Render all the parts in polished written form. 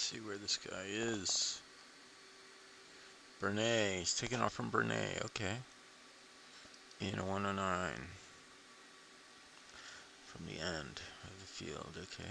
see where this guy is. Bernay. He's taking off from Bernay. Okay. In 109. From the end of the field. Okay.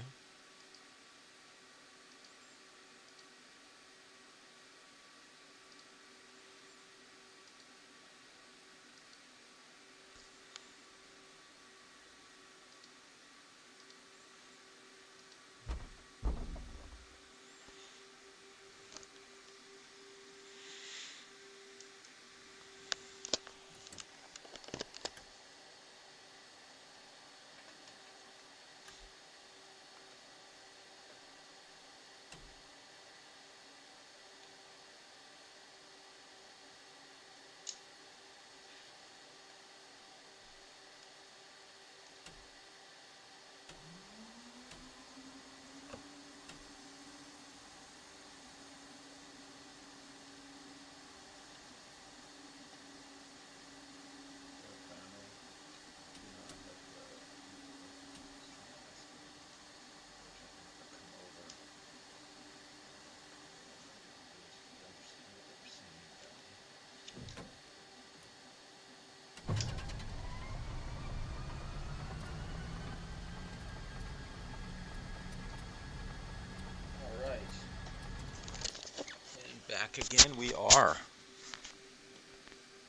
Back again we are.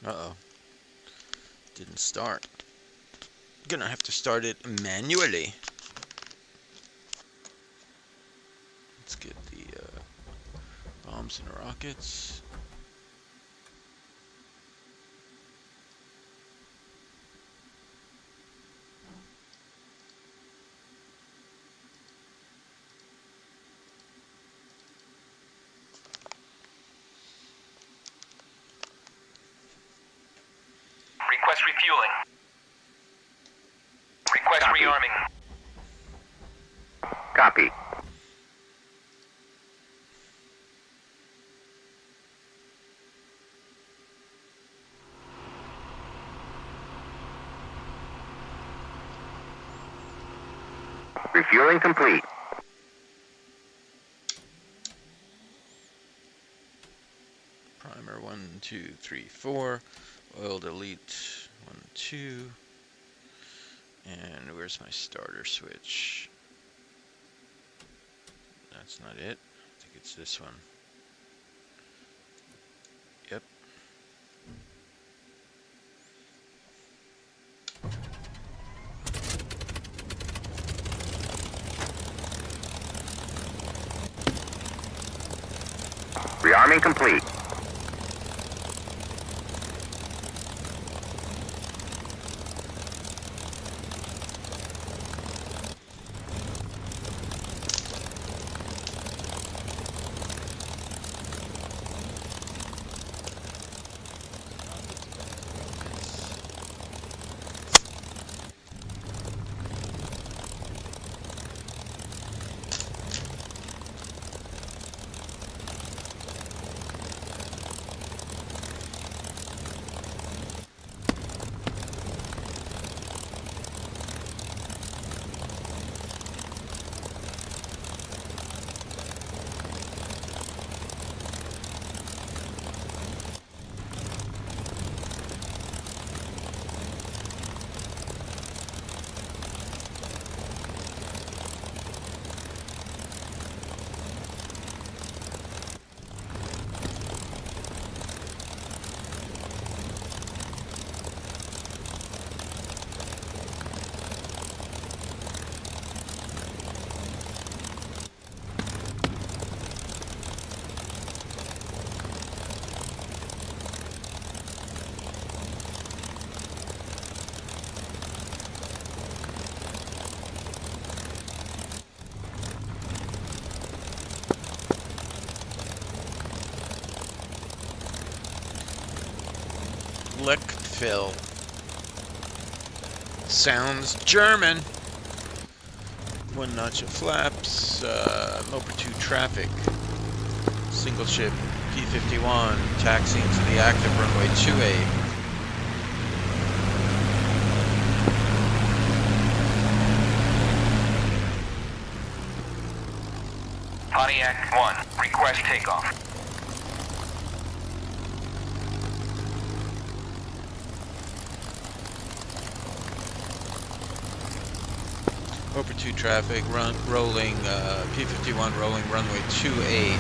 Uh-oh. Didn't start. Gonna have to start it manually. Let's get the bombs and rockets. Request refueling. Request Copy. rearming. Copy. Refueling complete. Primer 1, 2, 3, 4. Oil delete 1, 2. And where's my starter switch? That's not it. I think it's this one. Yep. Rearming complete. Leckfill. Sounds German. One notch of flaps. Moper 2 traffic. Single ship P51 taxiing to the active runway 28. Pontiac 1, request takeoff. Over 2 traffic, rolling, P51 rolling runway 28.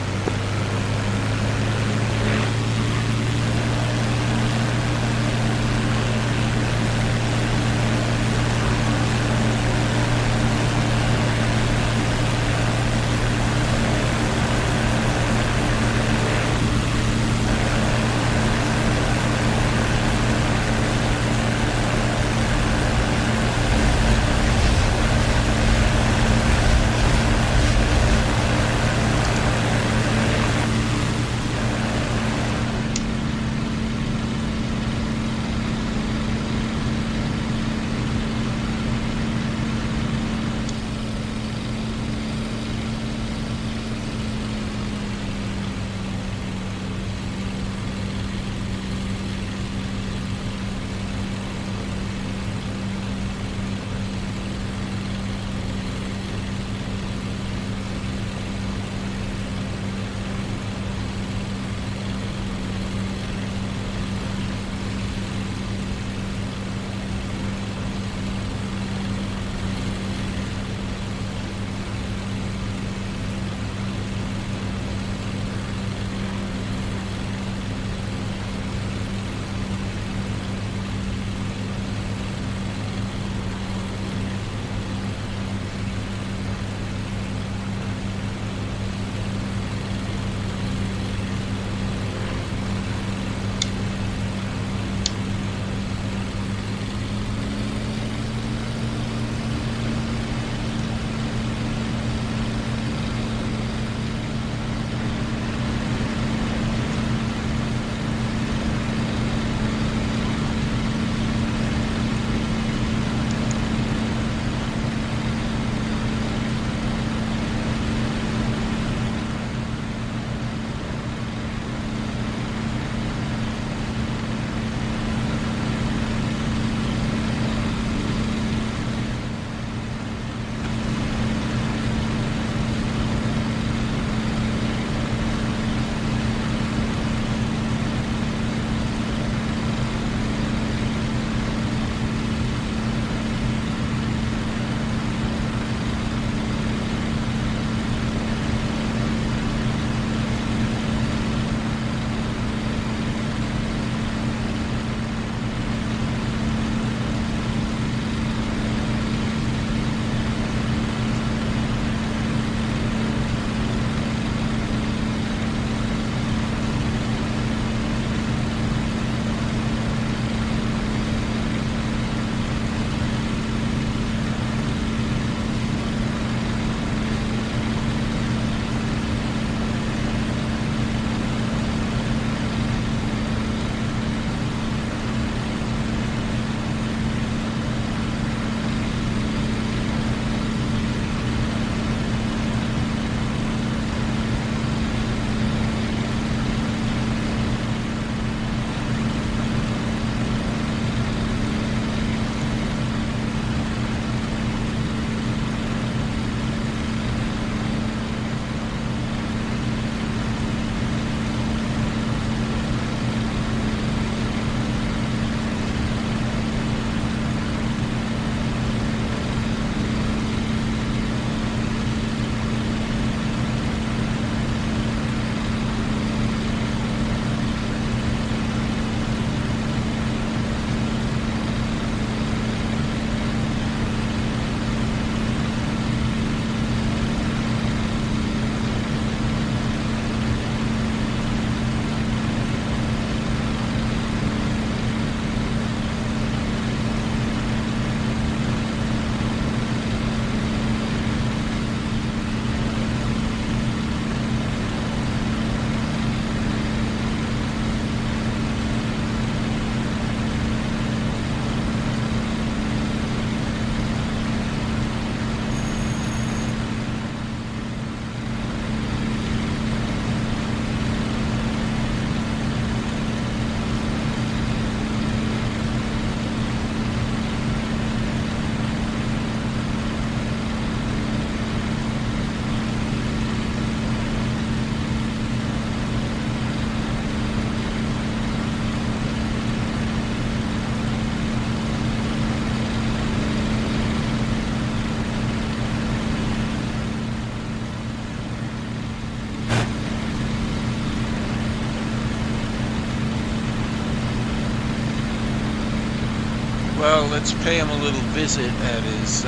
Well, let's pay him a little visit at his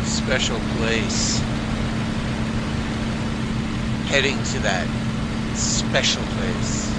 special place. Heading to that special place.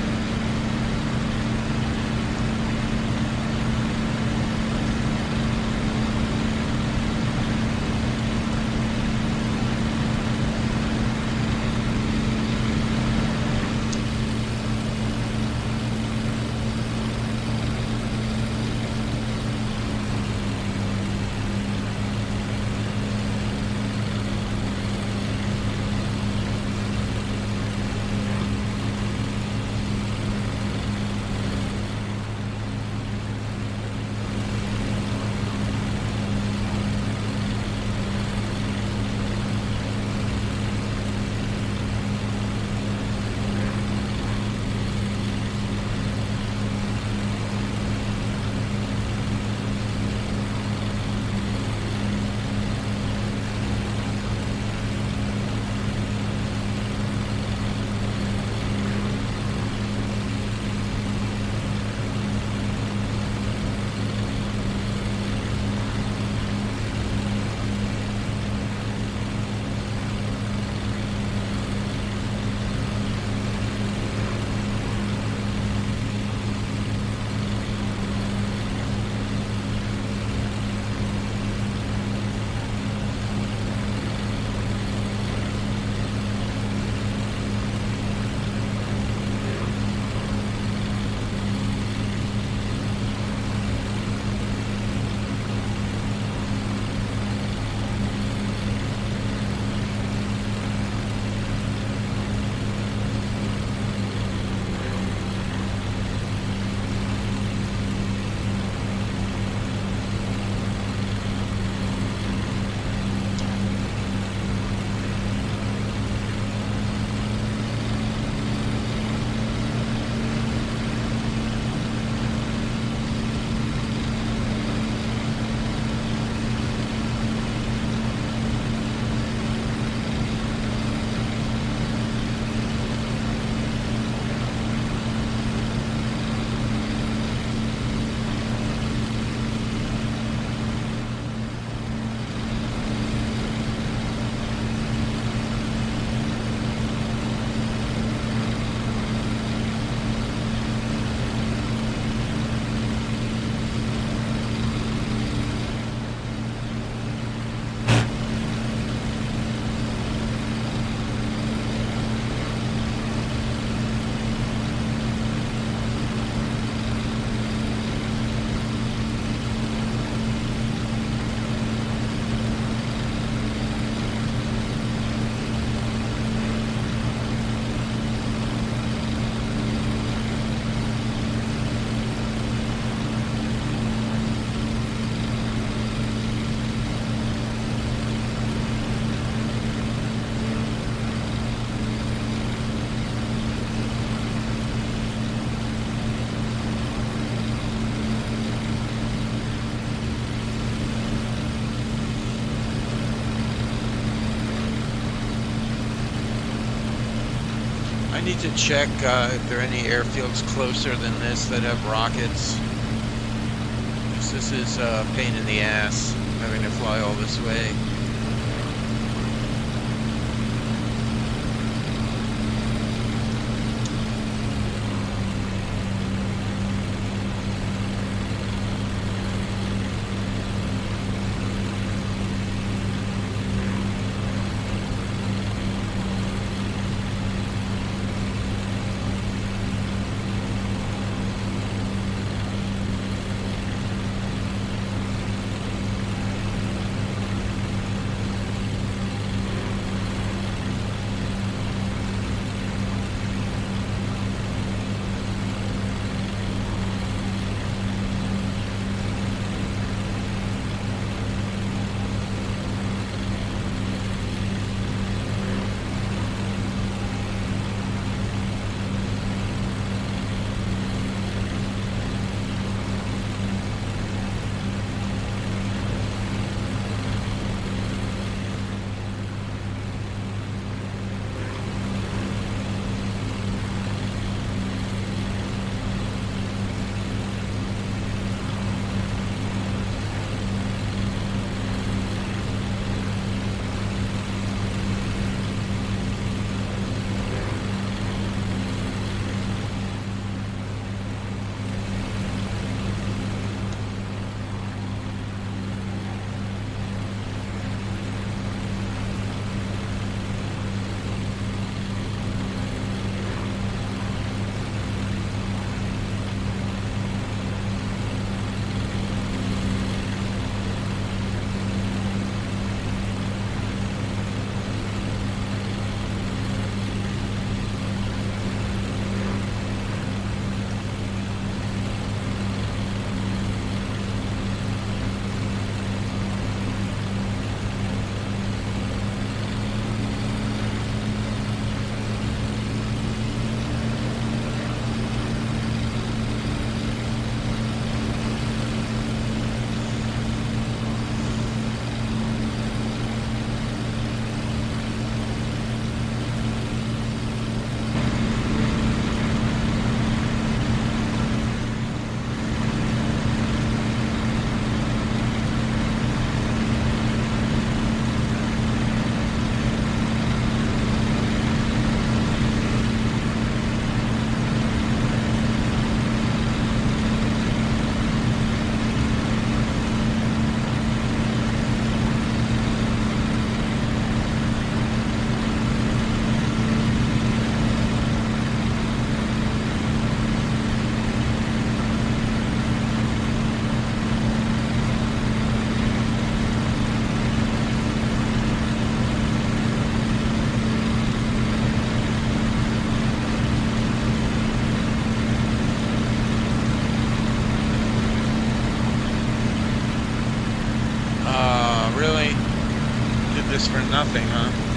I need to check if there are any airfields closer than this that have rockets. 'Cause this is a pain in the ass, having to fly all this way. this for nothing, huh?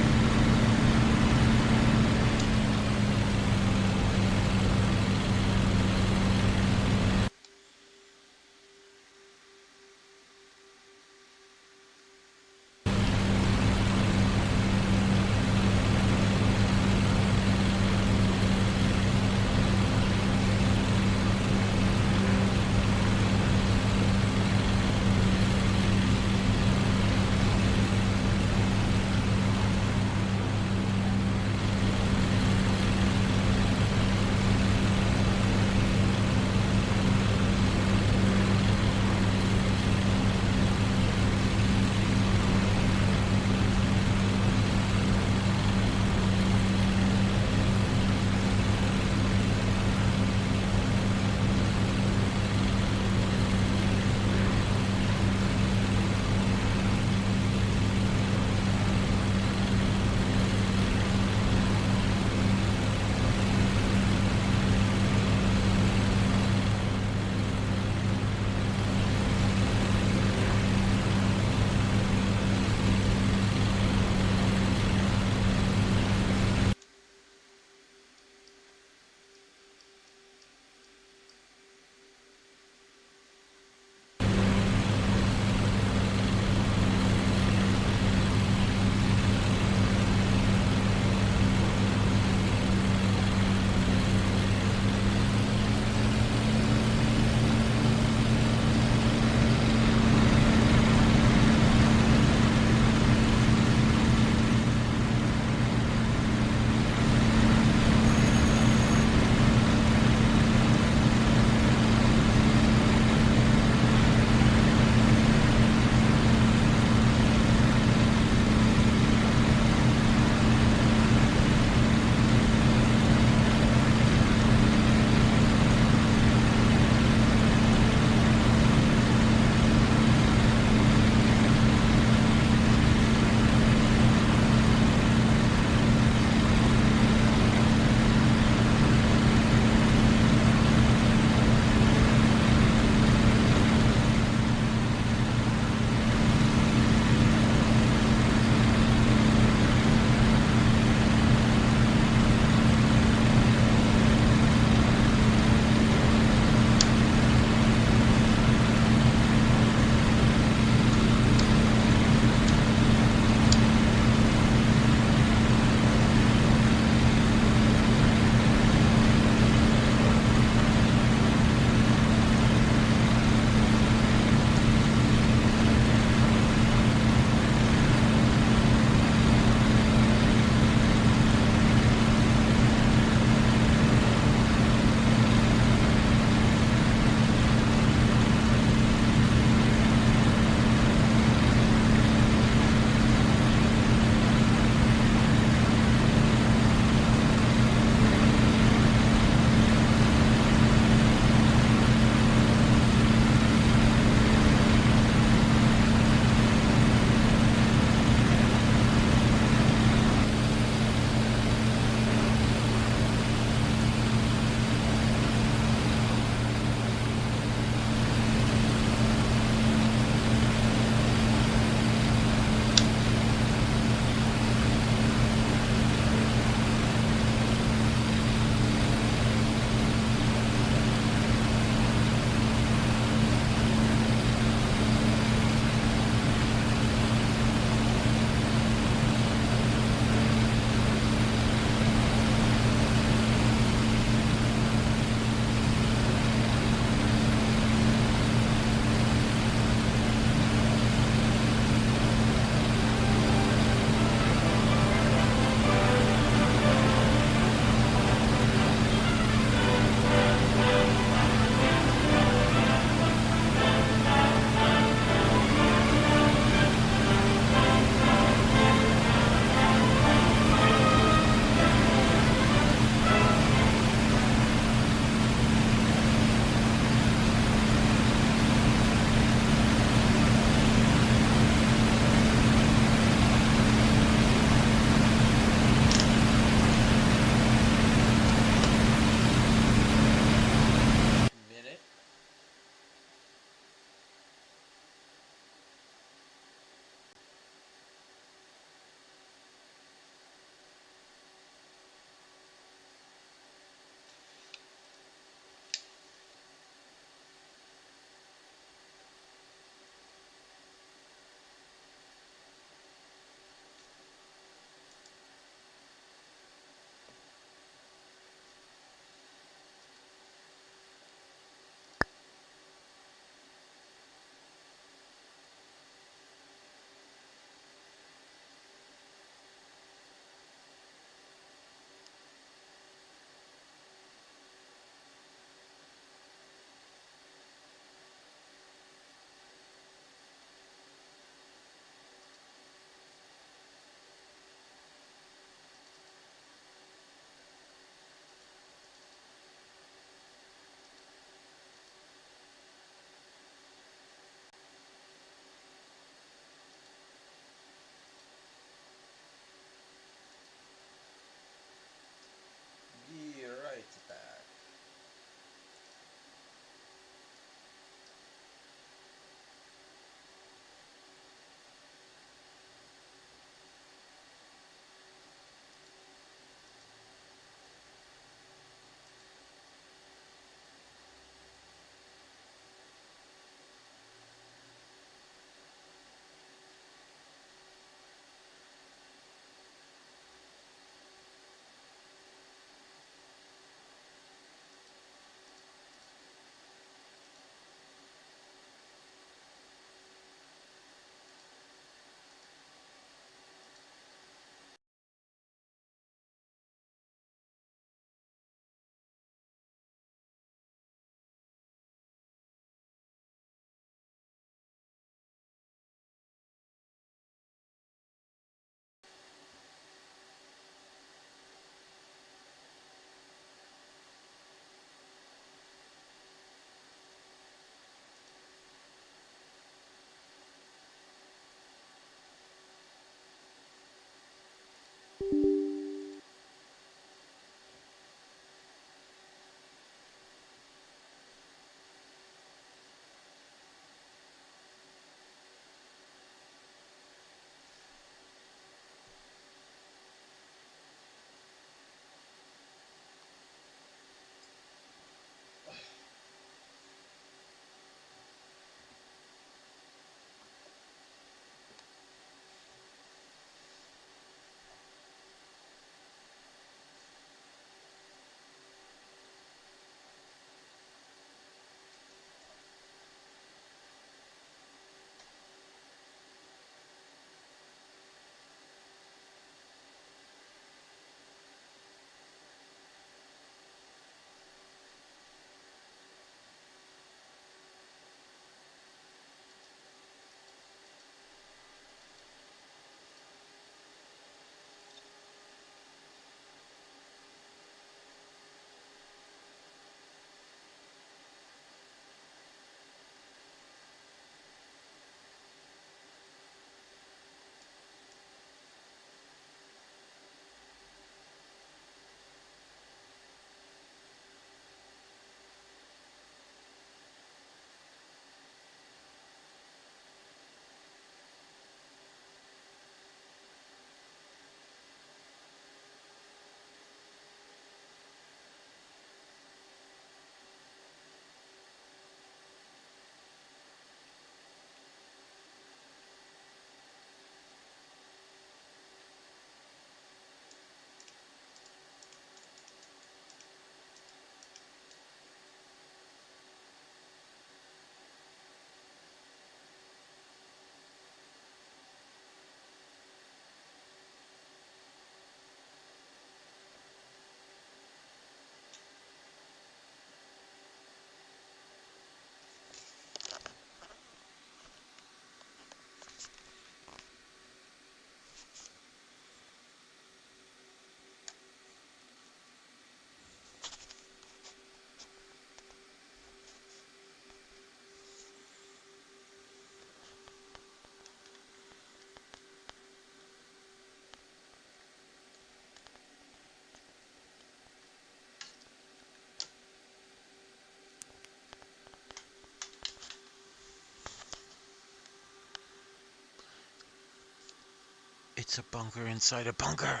It's a bunker inside a bunker.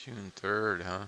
June 3rd, huh?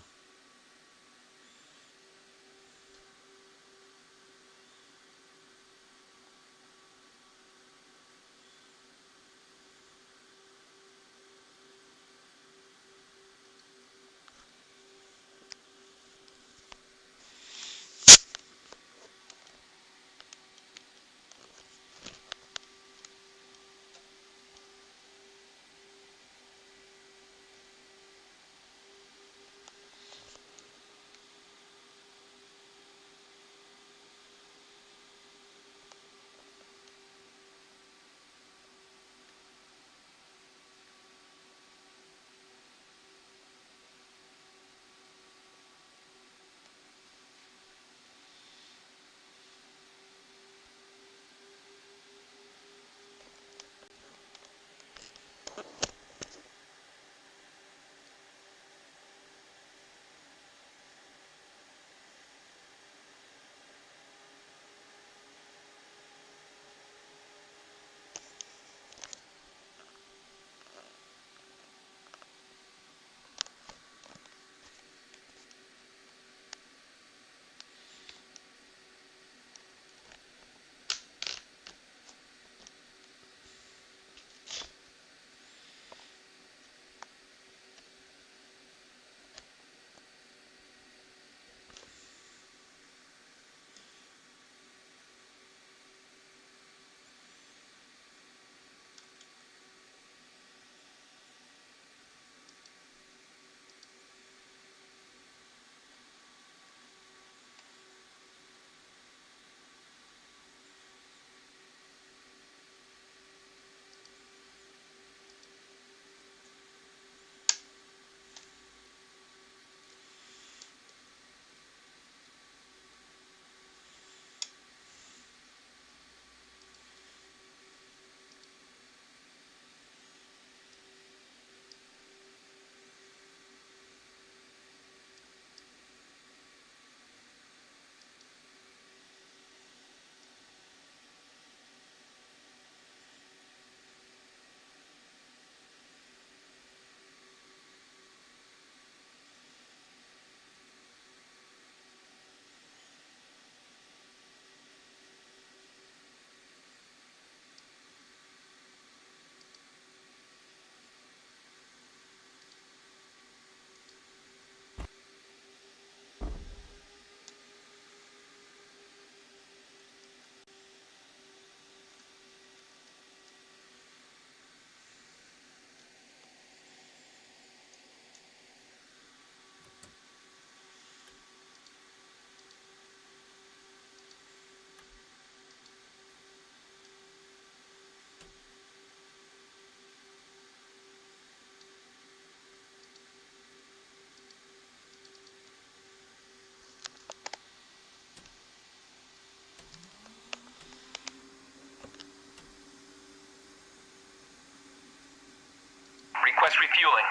Request refueling.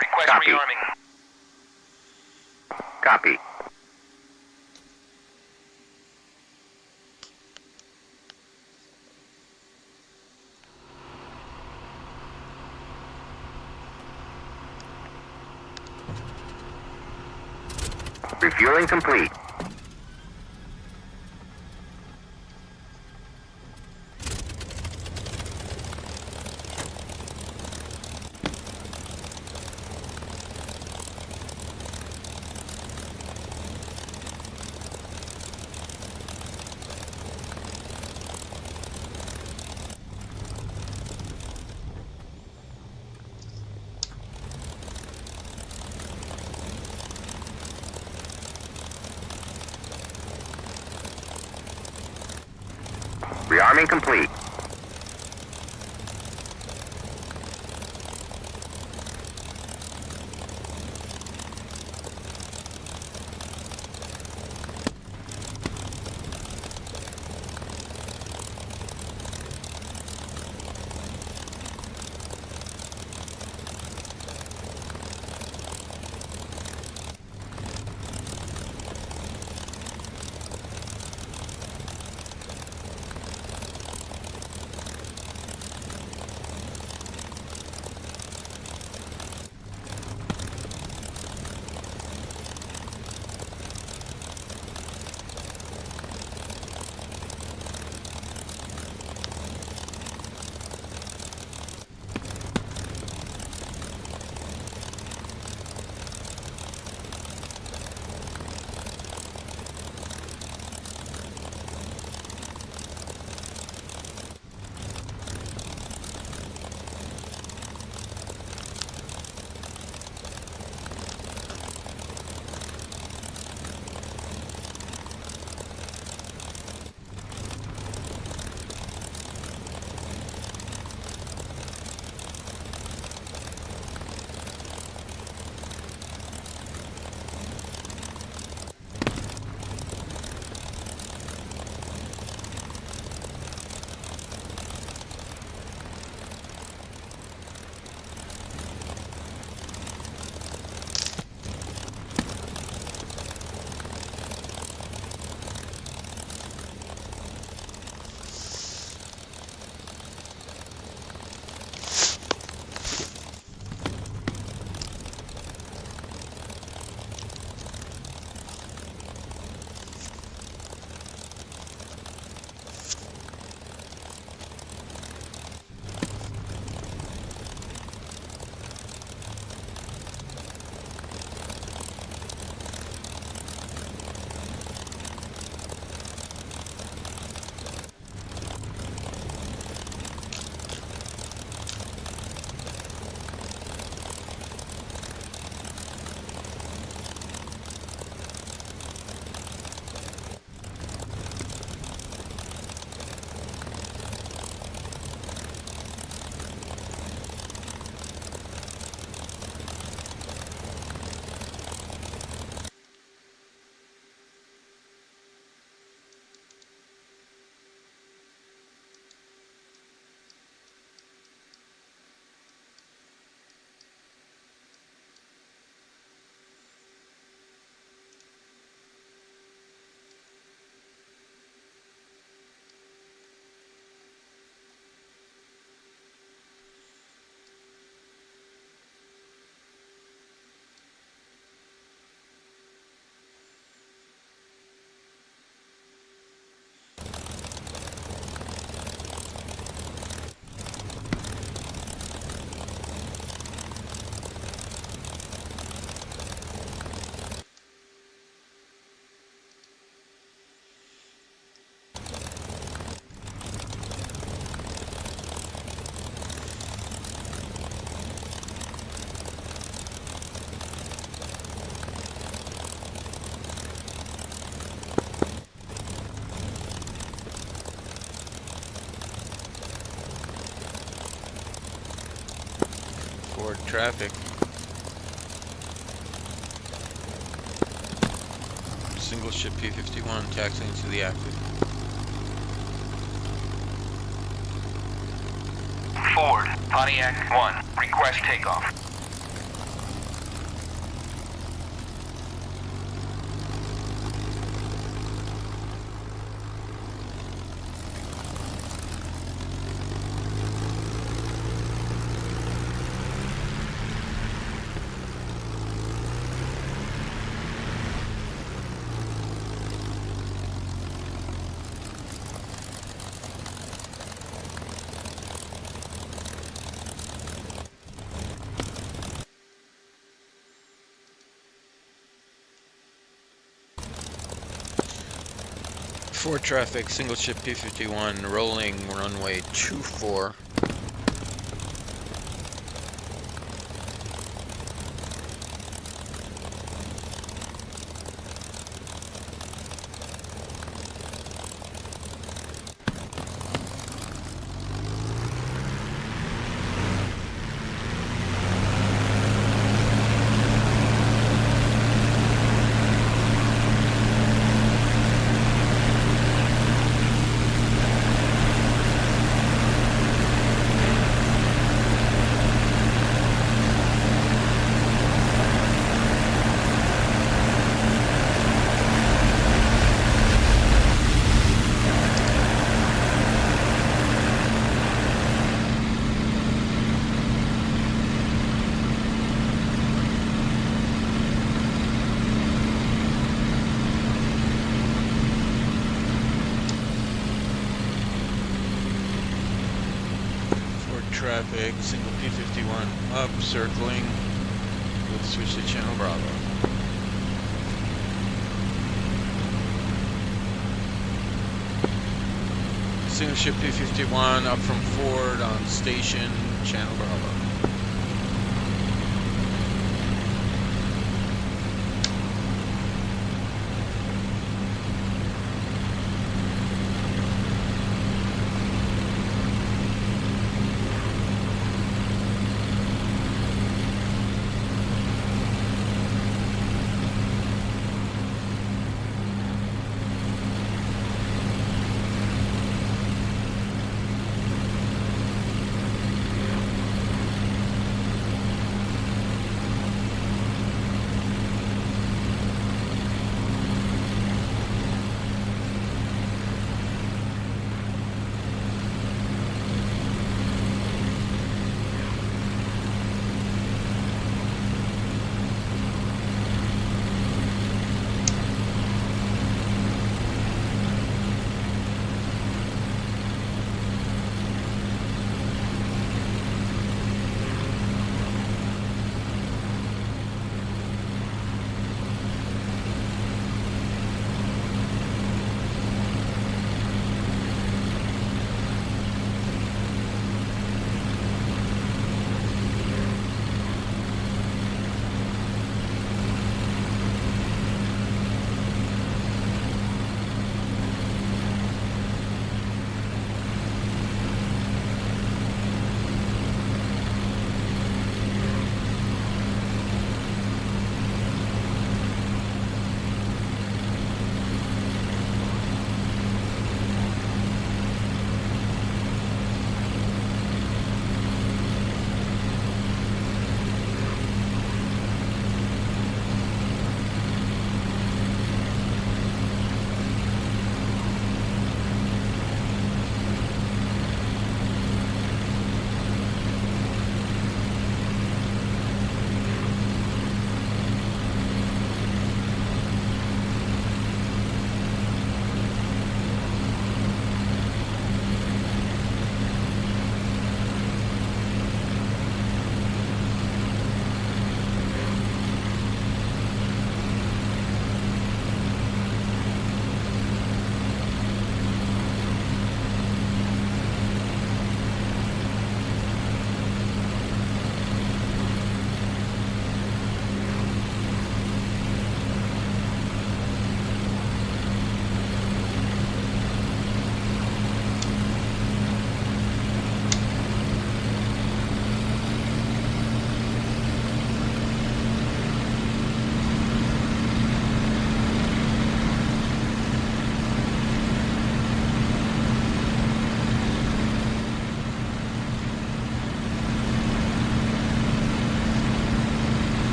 Request Copy. rearming. Copy. Refueling complete. Refueling complete. Forward traffic. Single ship P51 taxiing to the active. Ford, Pontiac 1, request takeoff. Forward traffic, single ship P51 rolling runway 24. traffic, single P51 up, circling. We'll switch to channel Bravo. Single ship P51 up from Ford on station, channel Bravo.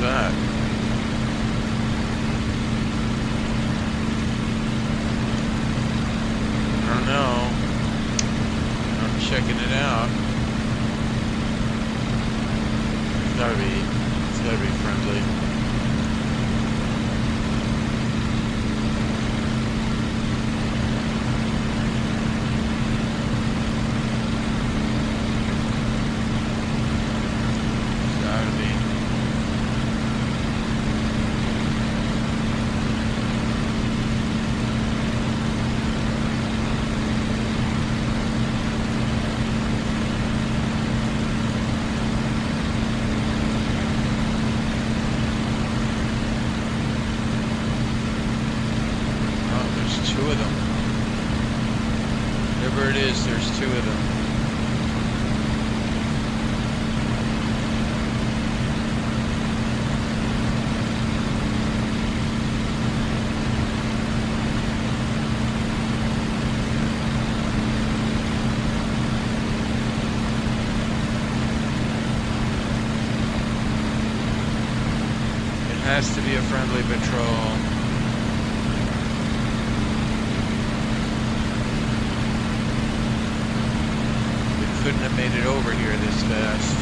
that? I don't know. I'm checking it out. It's gotta be friendly. there's two of them. Has to be a friendly patrol. We couldn't have made it over here this fast.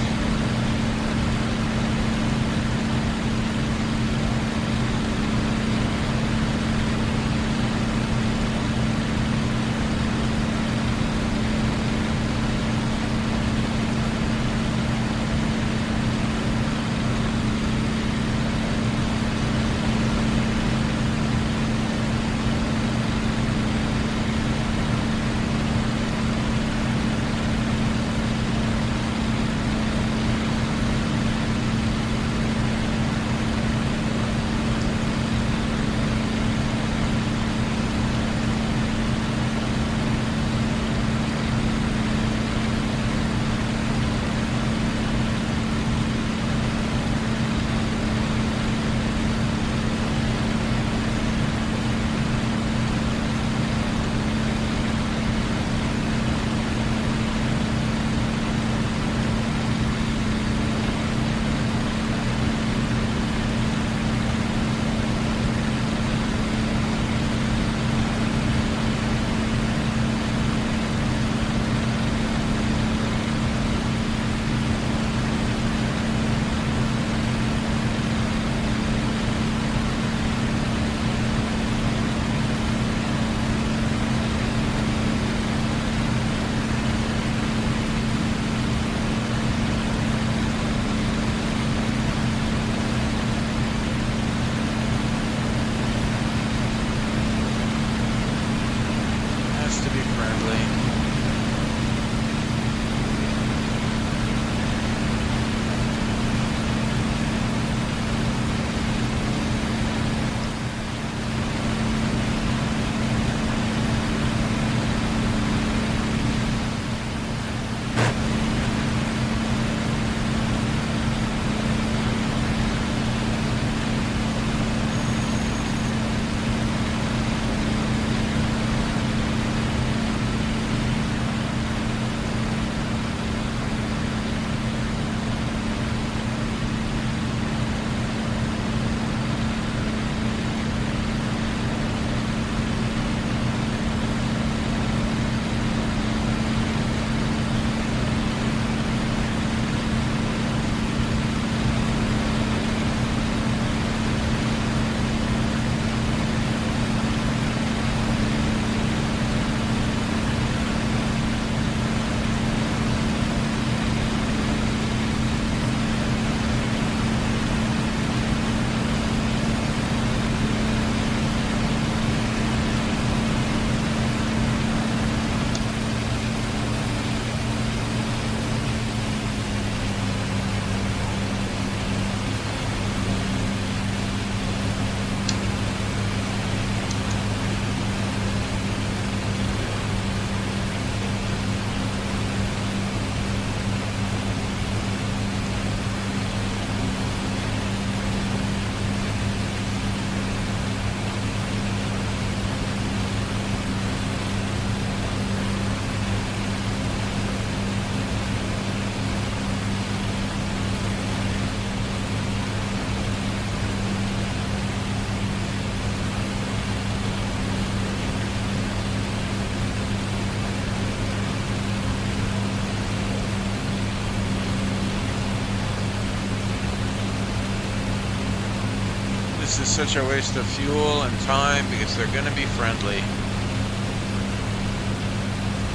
This is such a waste of fuel and time because they're going to be friendly.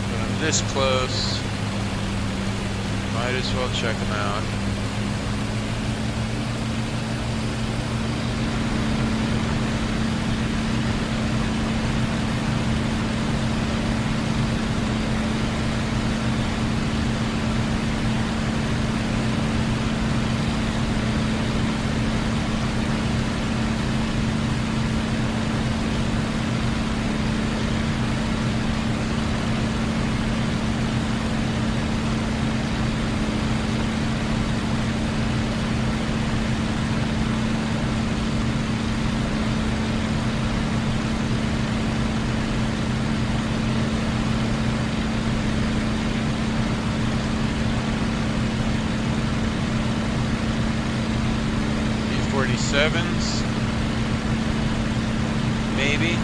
But I'm this close. Might as well check them out. 7s. Maybe.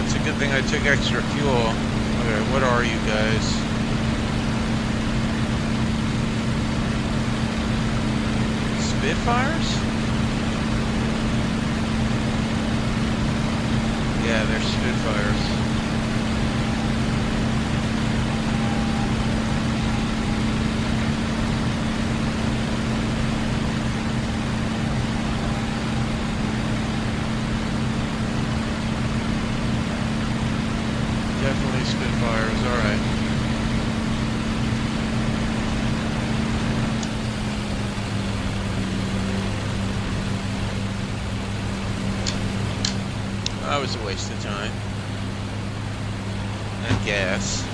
It's a good thing I took extra fuel. Okay, what are you guys? Spitfires? Yeah, they're Spitfires. Definitely Spitfires, alright. That was a waste of time. And gas.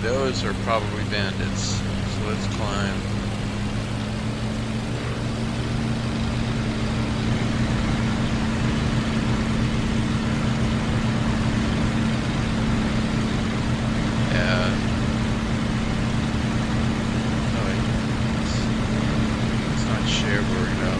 those are probably bandits. So let's climb. Yeah. Oh wait. It's not Cherbourg though.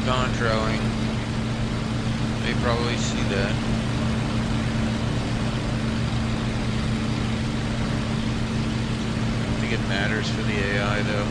Contrailing. They probably see that. I think it matters for the AI though.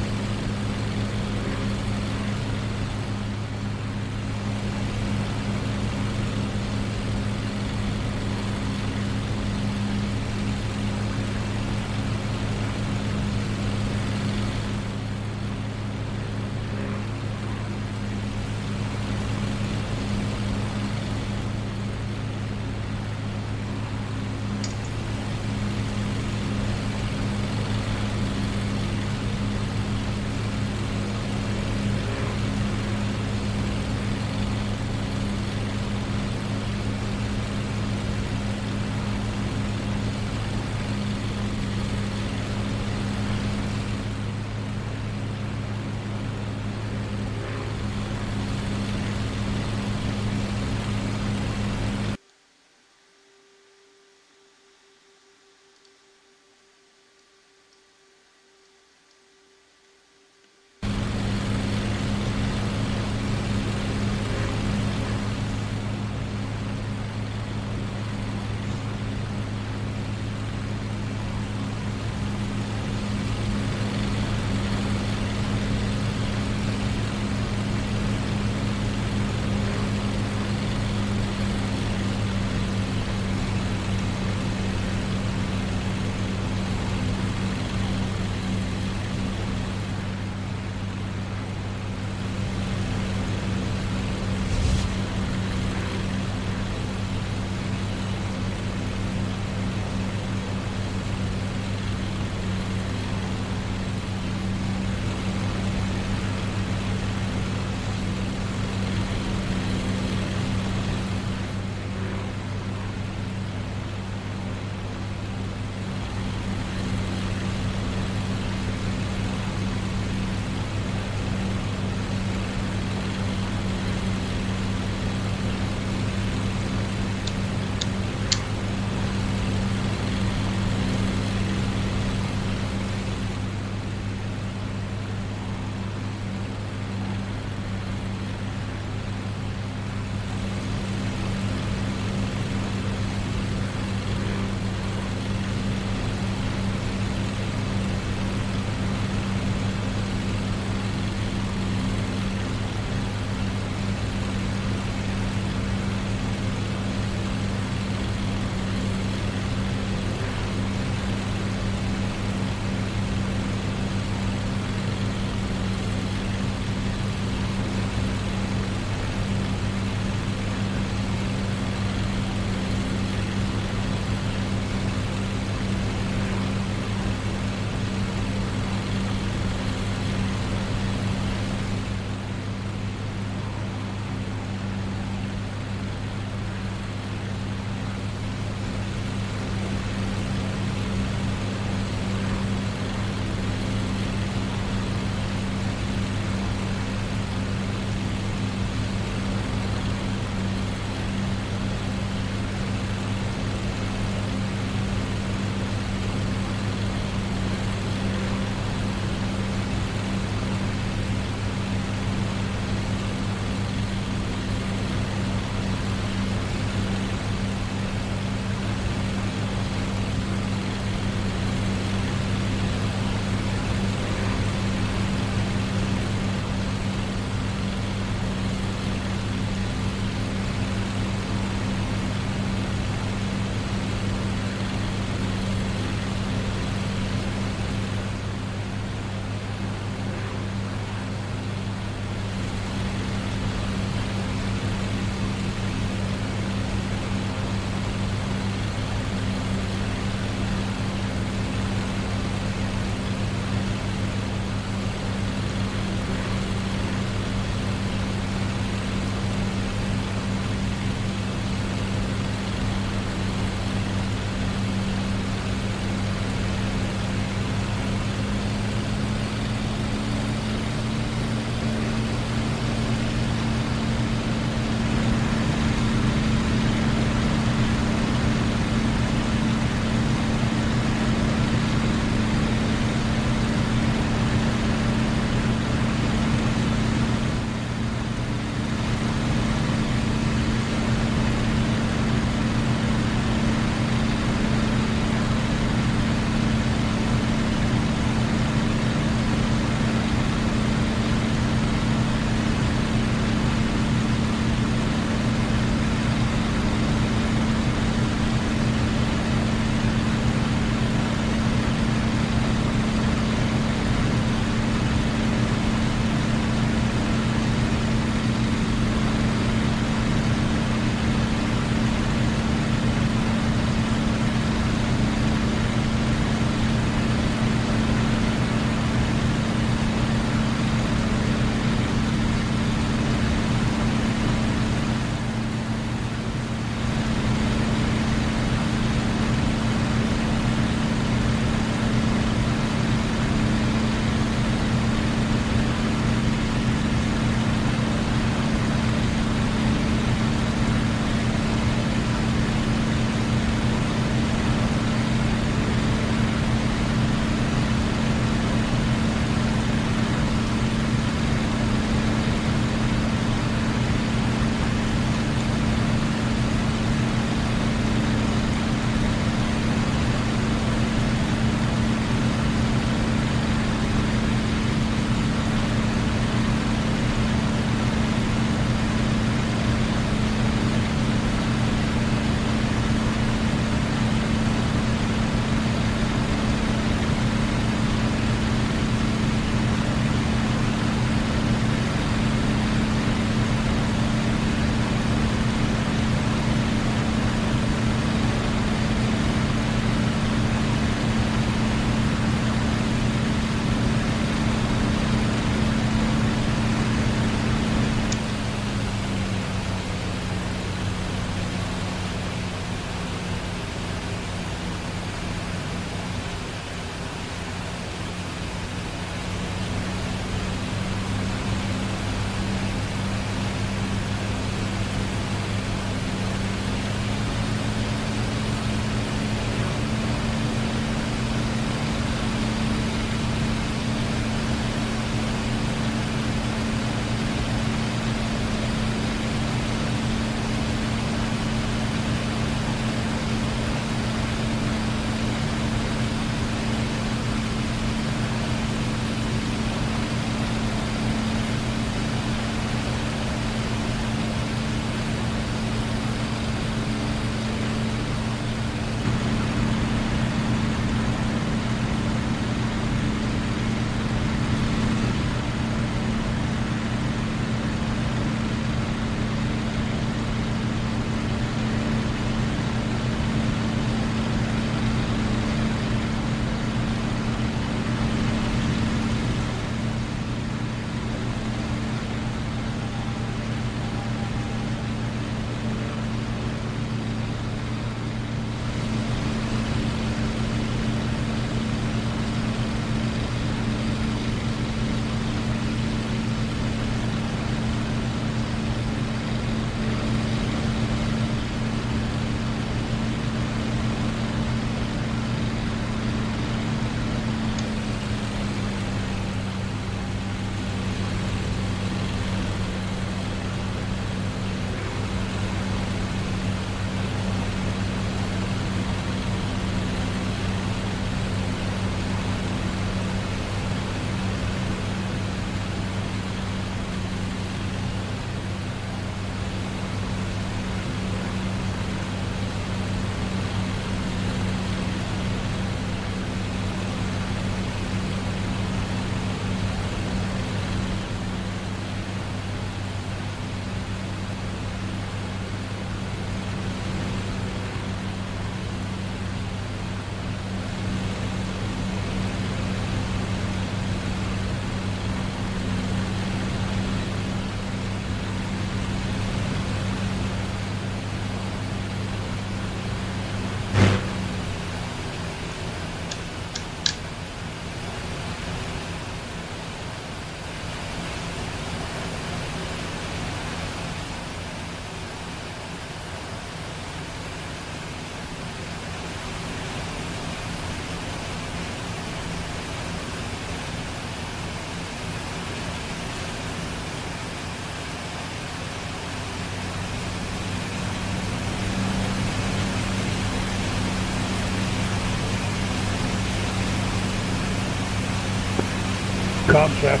Comm check.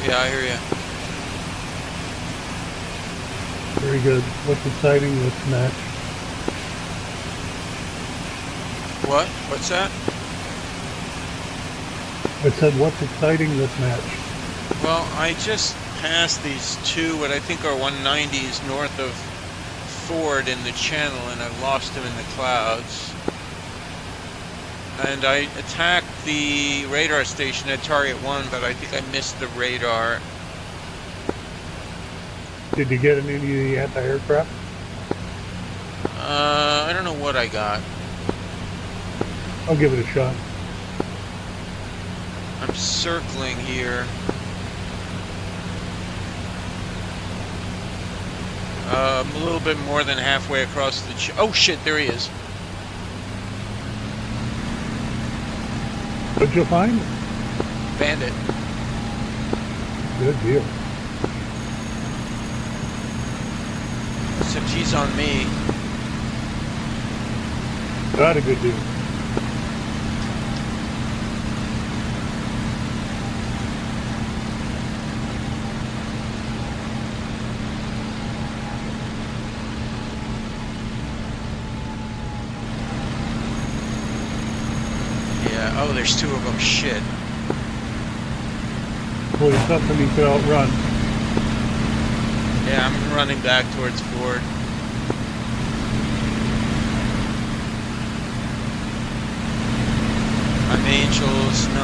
Yeah, I hear you. Very good. What's exciting this match? What? What's that? I said, what's exciting this match? Well, I just passed these two, what I think are 190s north of Ford in the channel, and I've lost them in the clouds. And I attacked the radar station at target 1, but I think I missed the radar. Did you get any of the anti-aircraft? I don't know what I got. I'll give it a shot. I'm circling here. I'm a little bit more than halfway across the oh shit, there he is. What'd you find? Bandit. Good deal. Except he's on me. Not a good deal. Yeah, oh, there's two of them. Shit. Well, it's something you could outrun. Yeah, I'm running back towards Ford. I'm Angels 9.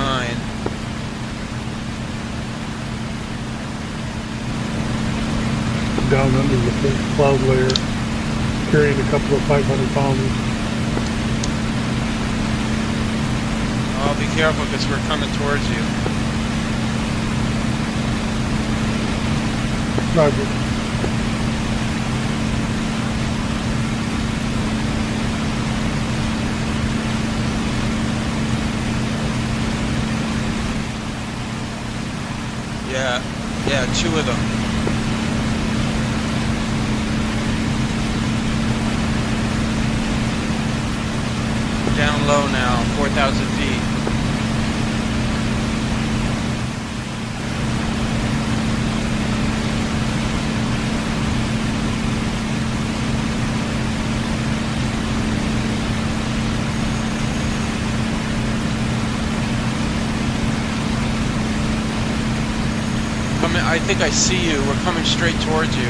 Down under the first cloud layer, carrying a couple of 500-pounders. Oh, be careful because we're coming towards you. Roger. Yeah, two of them. Down low now, 4,000 feet. I think I see you. We're coming straight towards you.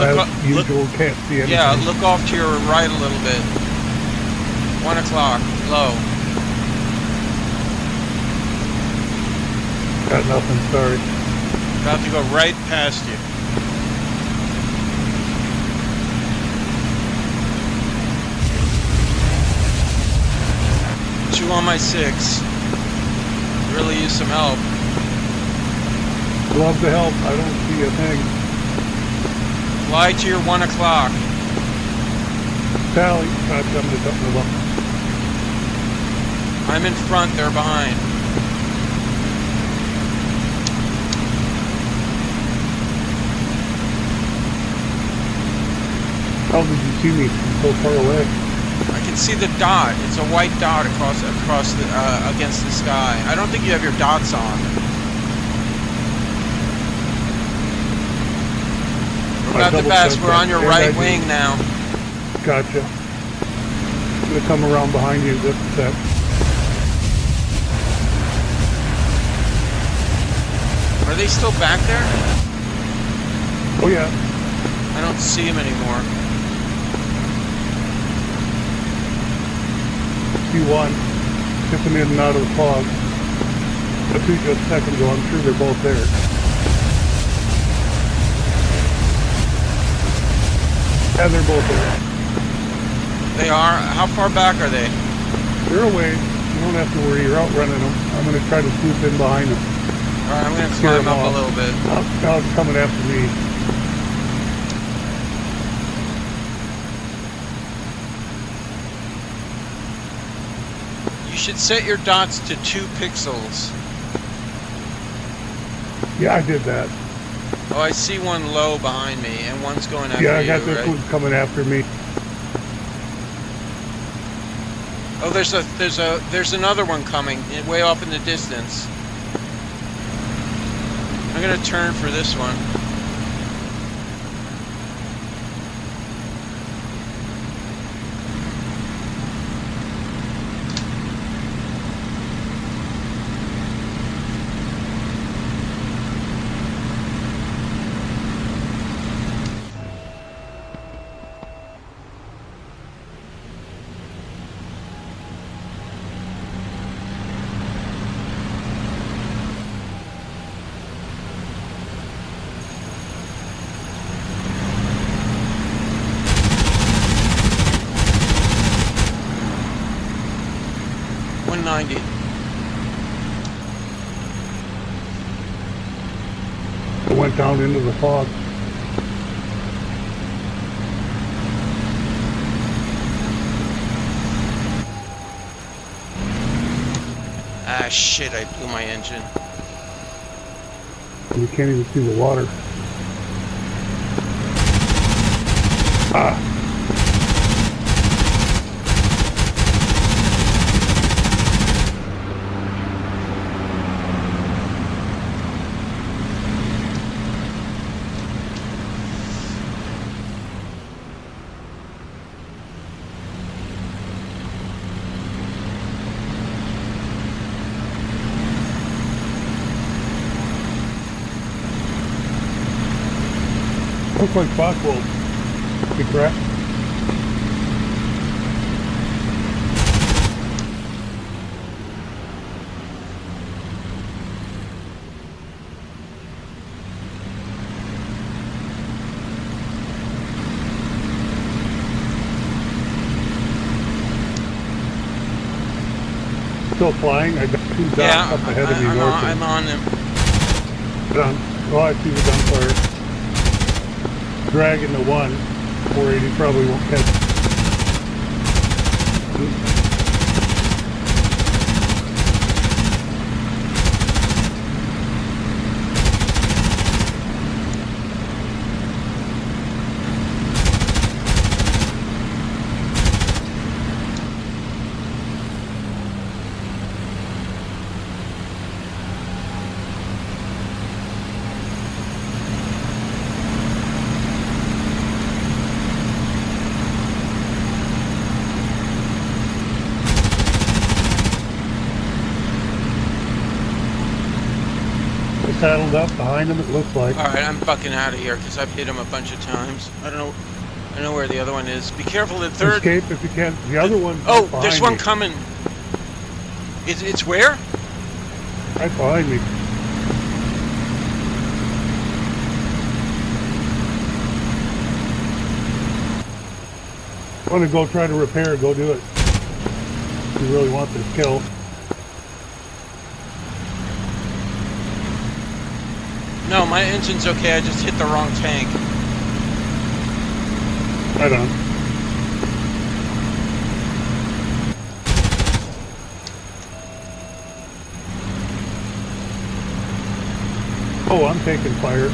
As usual, can't see anything. Yeah, look off to your right a little bit. 1 o'clock, low. Got nothing, sorry. About to go right past you. Two on my 6. Really use some help. Love to help. I don't see a thing. Fly to your 1 o'clock. Tally. I'm going to dump them up. I'm in front, they're behind. How did you see me so far away? I can see the dot. It's a white dot across the against the sky. I don't think you have your dots on. We're about to pass. We're on your right wing now. Gotcha. I'm going to come around behind you just a sec. Are they still back there? Oh yeah. I don't see them anymore. P1, tipping in and out of the fog. I see just a second ago, I'm sure they're both there. And they're both there. They are? How far back are they? They're away. You don't have to worry, you're outrunning them. I'm going to try to swoop in behind them. Alright, I'm going to climb up a little bit. Now it's coming after me. You should set your dots to 2 pixels. Yeah, I did that. Oh, I see one low behind me, and one's going after you. Yeah, I got this right? one coming after me. Oh, there's another one coming way off in the distance. I'm gonna turn for this one. It went down into the fog. Ah, shit, I blew my engine. You can't even see the water. Ah. Looks like Boswell. Be correct. Still flying. I got two dots up ahead of me north. I'm on them. Done. Oh, I see the gunfire. Dragging the 480 probably won't catch. Saddled up behind him, it looks like. All right, I'm fucking out of here because I've hit him a bunch of times. I don't know where the other one is. Be careful, the third. Escape if you can. The other one. Oh, there's one coming. It's where? Right behind me. Want to go try to repair? Go do it. If you really want this kill. No, my engine's okay. I just hit the wrong tank. Right on. Oh, I'm taking fire.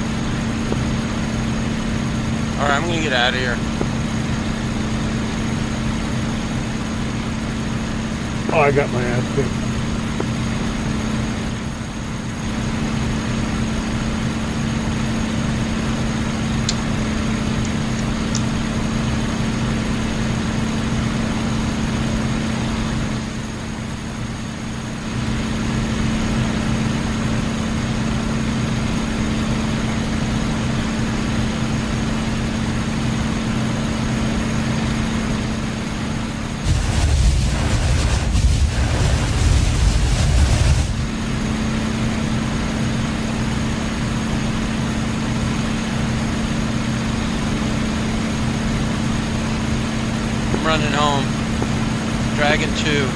Alright, I'm gonna get out of here. Oh, I got my ass kicked. Running home. Dragon 2.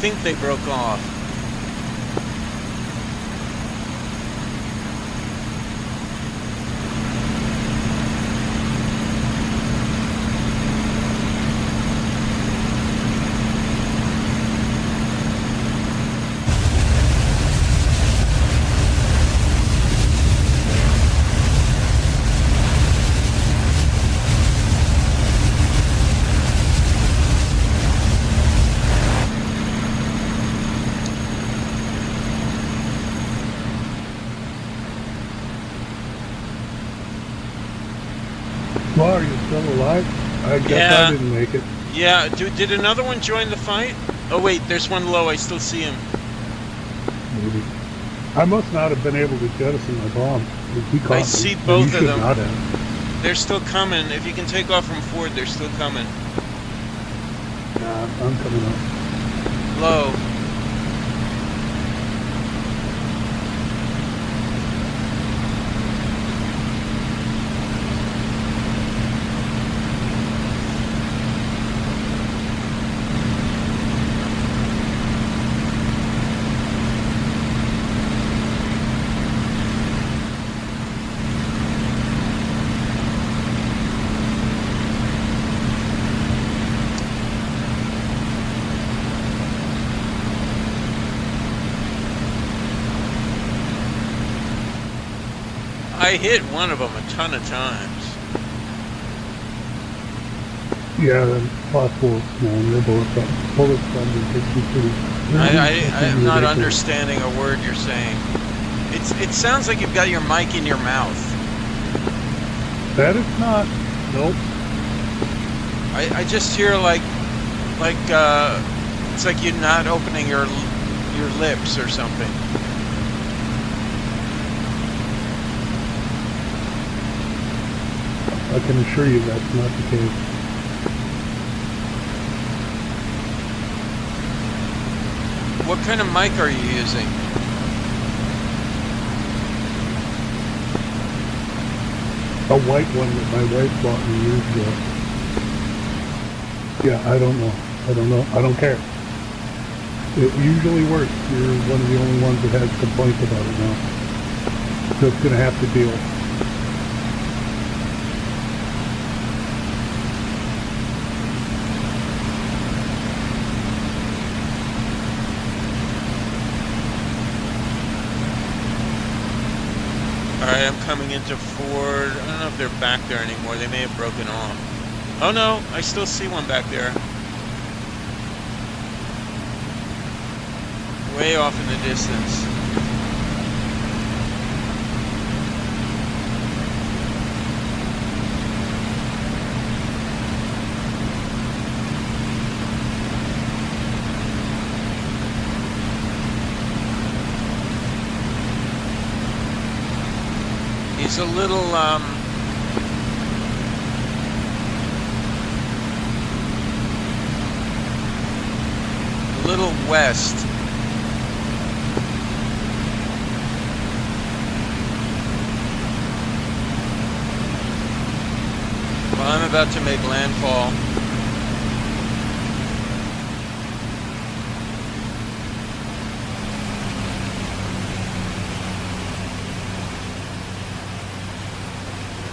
think they broke off. Well, are you still alive? I guess Yeah. I didn't make it. Yeah, did another one join the fight? Oh wait, there's one low, I still see him. Maybe. I must not have been able to jettison my bomb. He caught I me. see And both you of should them. Not have. They're still coming. If you can take off from Ford, they're still coming. Nah, I'm coming up. Low. I hit one of them a ton of times. Yeah, then possible, man. They're both bullets from I'm not understanding a word you're saying. It sounds like you've got your mic in your mouth. That is not. Nope. I just hear like it's like you're not opening your lips or something. I can assure you that's not the case. What kind of mic are you using? A white one that my wife bought me years ago. Yeah, I don't know. I don't care. It usually works. You're one of the only ones that has complaints about it now. So it's going to have to deal. Alright, I'm coming into Ford. I don't know if they're back there anymore. They may have broken off. Oh no, I still see one back there. Way off in the distance. He's a little, west. Well, I'm about to make landfall.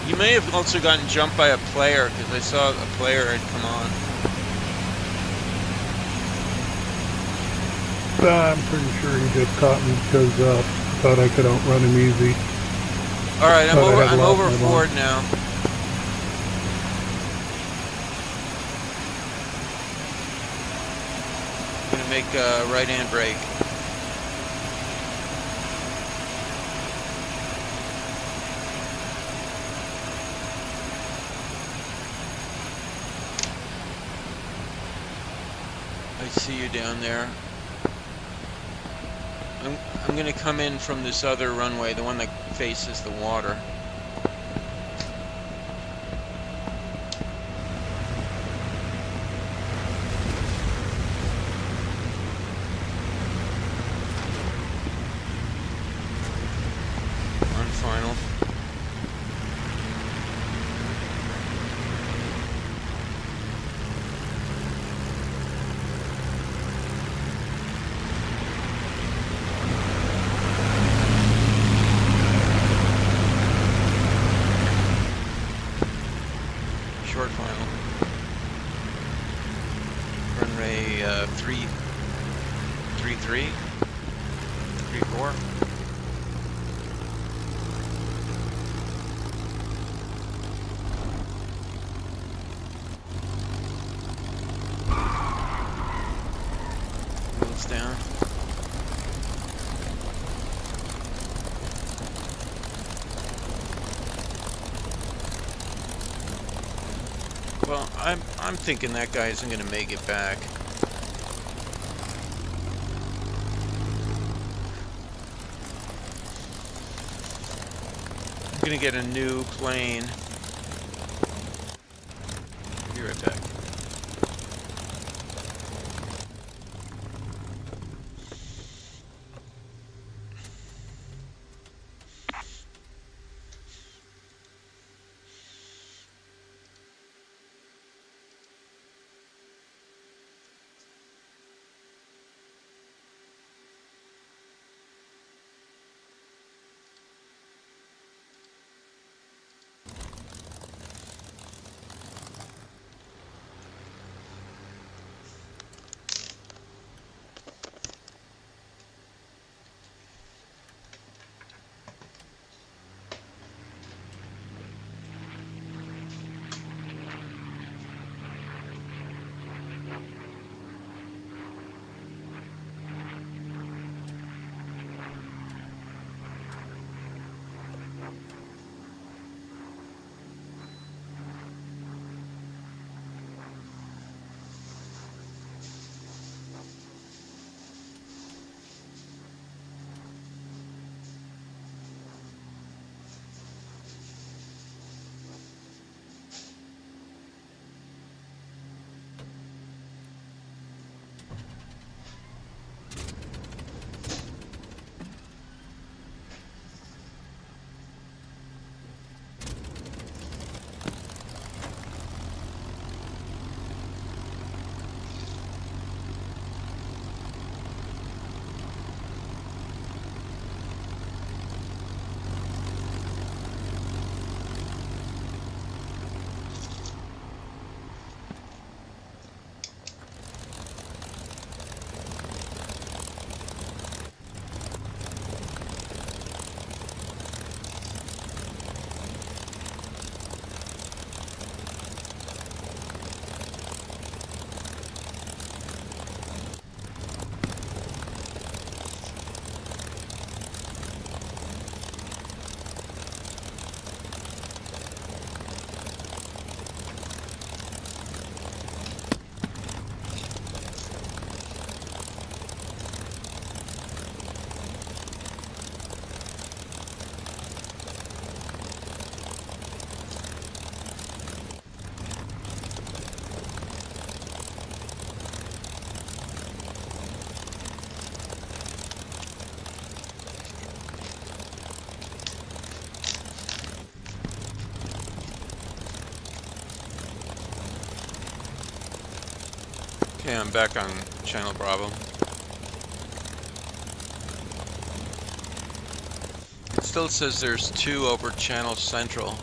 You may have also gotten jumped by a player, because I saw a player had come on. I'm pretty sure he just caught me because thought I could outrun him easy. All right, I'm over my Ford bomb. now. I'm gonna make a right-hand brake. I see you down there. I'm gonna come in from this other runway, the one that faces the water. On final. 3-3, 3-4. Wheels down. Well, I'm thinking that guy isn't going to make it back. I'm going to get a new plane. Be right back. Okay, I'm back on Channel Bravo. It still says there's 2 over Channel Central.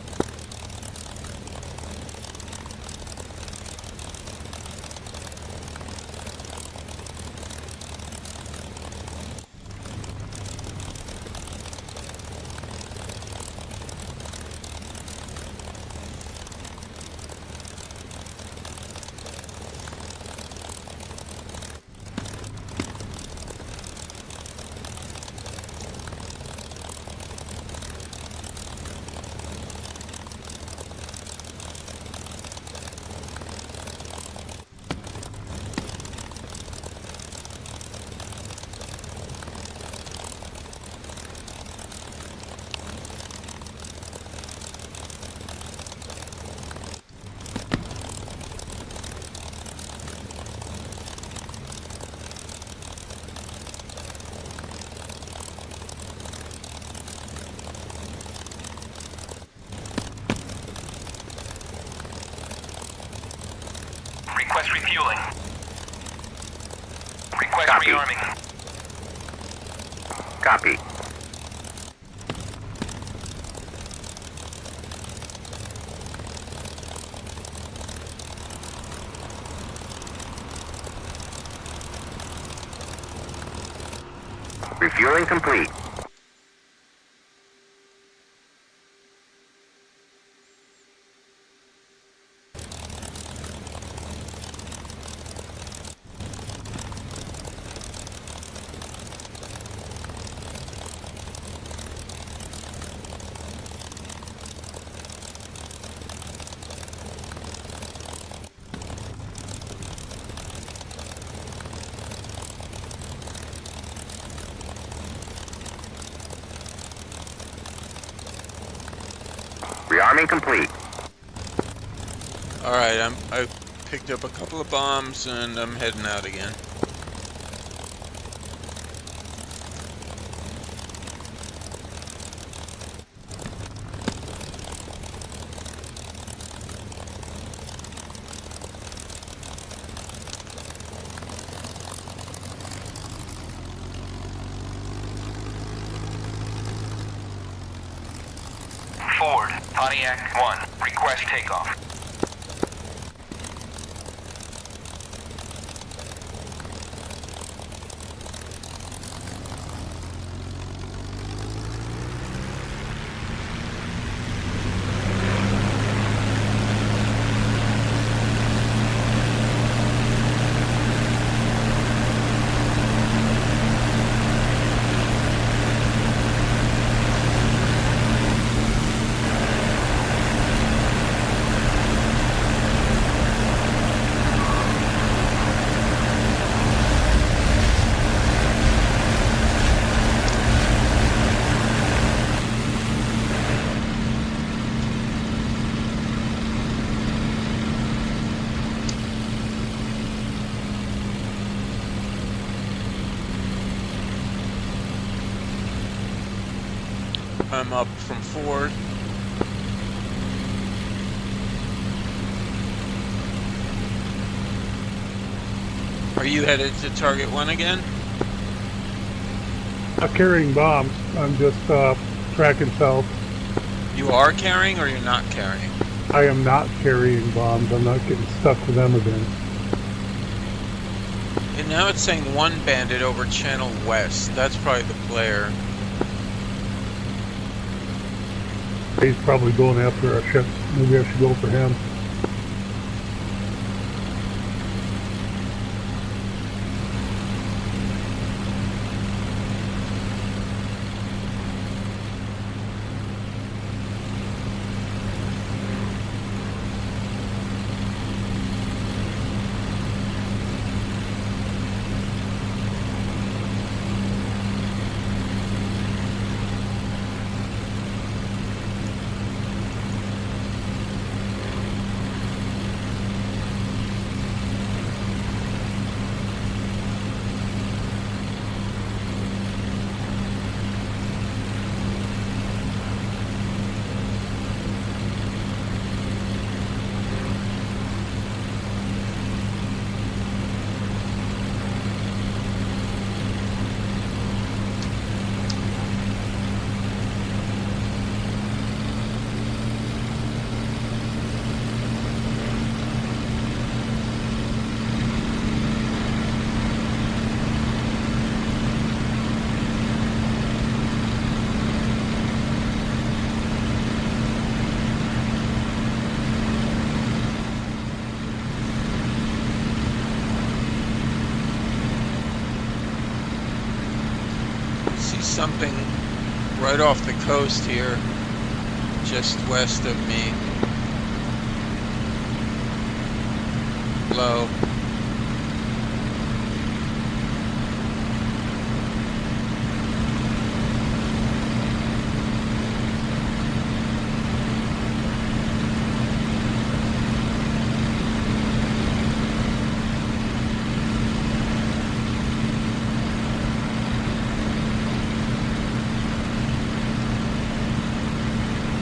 Request refueling. Request Copy. rearming. Copy. Refueling complete. Rearming complete. All right, I picked up a couple of bombs and I'm heading out again. Ford, Pontiac 1, request takeoff. I'm up from Ford. Are you headed to target 1 again? Not carrying bombs. I'm just tracking south. You are carrying or you're not carrying? I am not carrying bombs. I'm not getting stuck with them again. And now it's saying 1 bandit over channel west. That's probably the player. He's probably going after our ships. Maybe I should go for him. Something right off the coast here, just west of me. Low.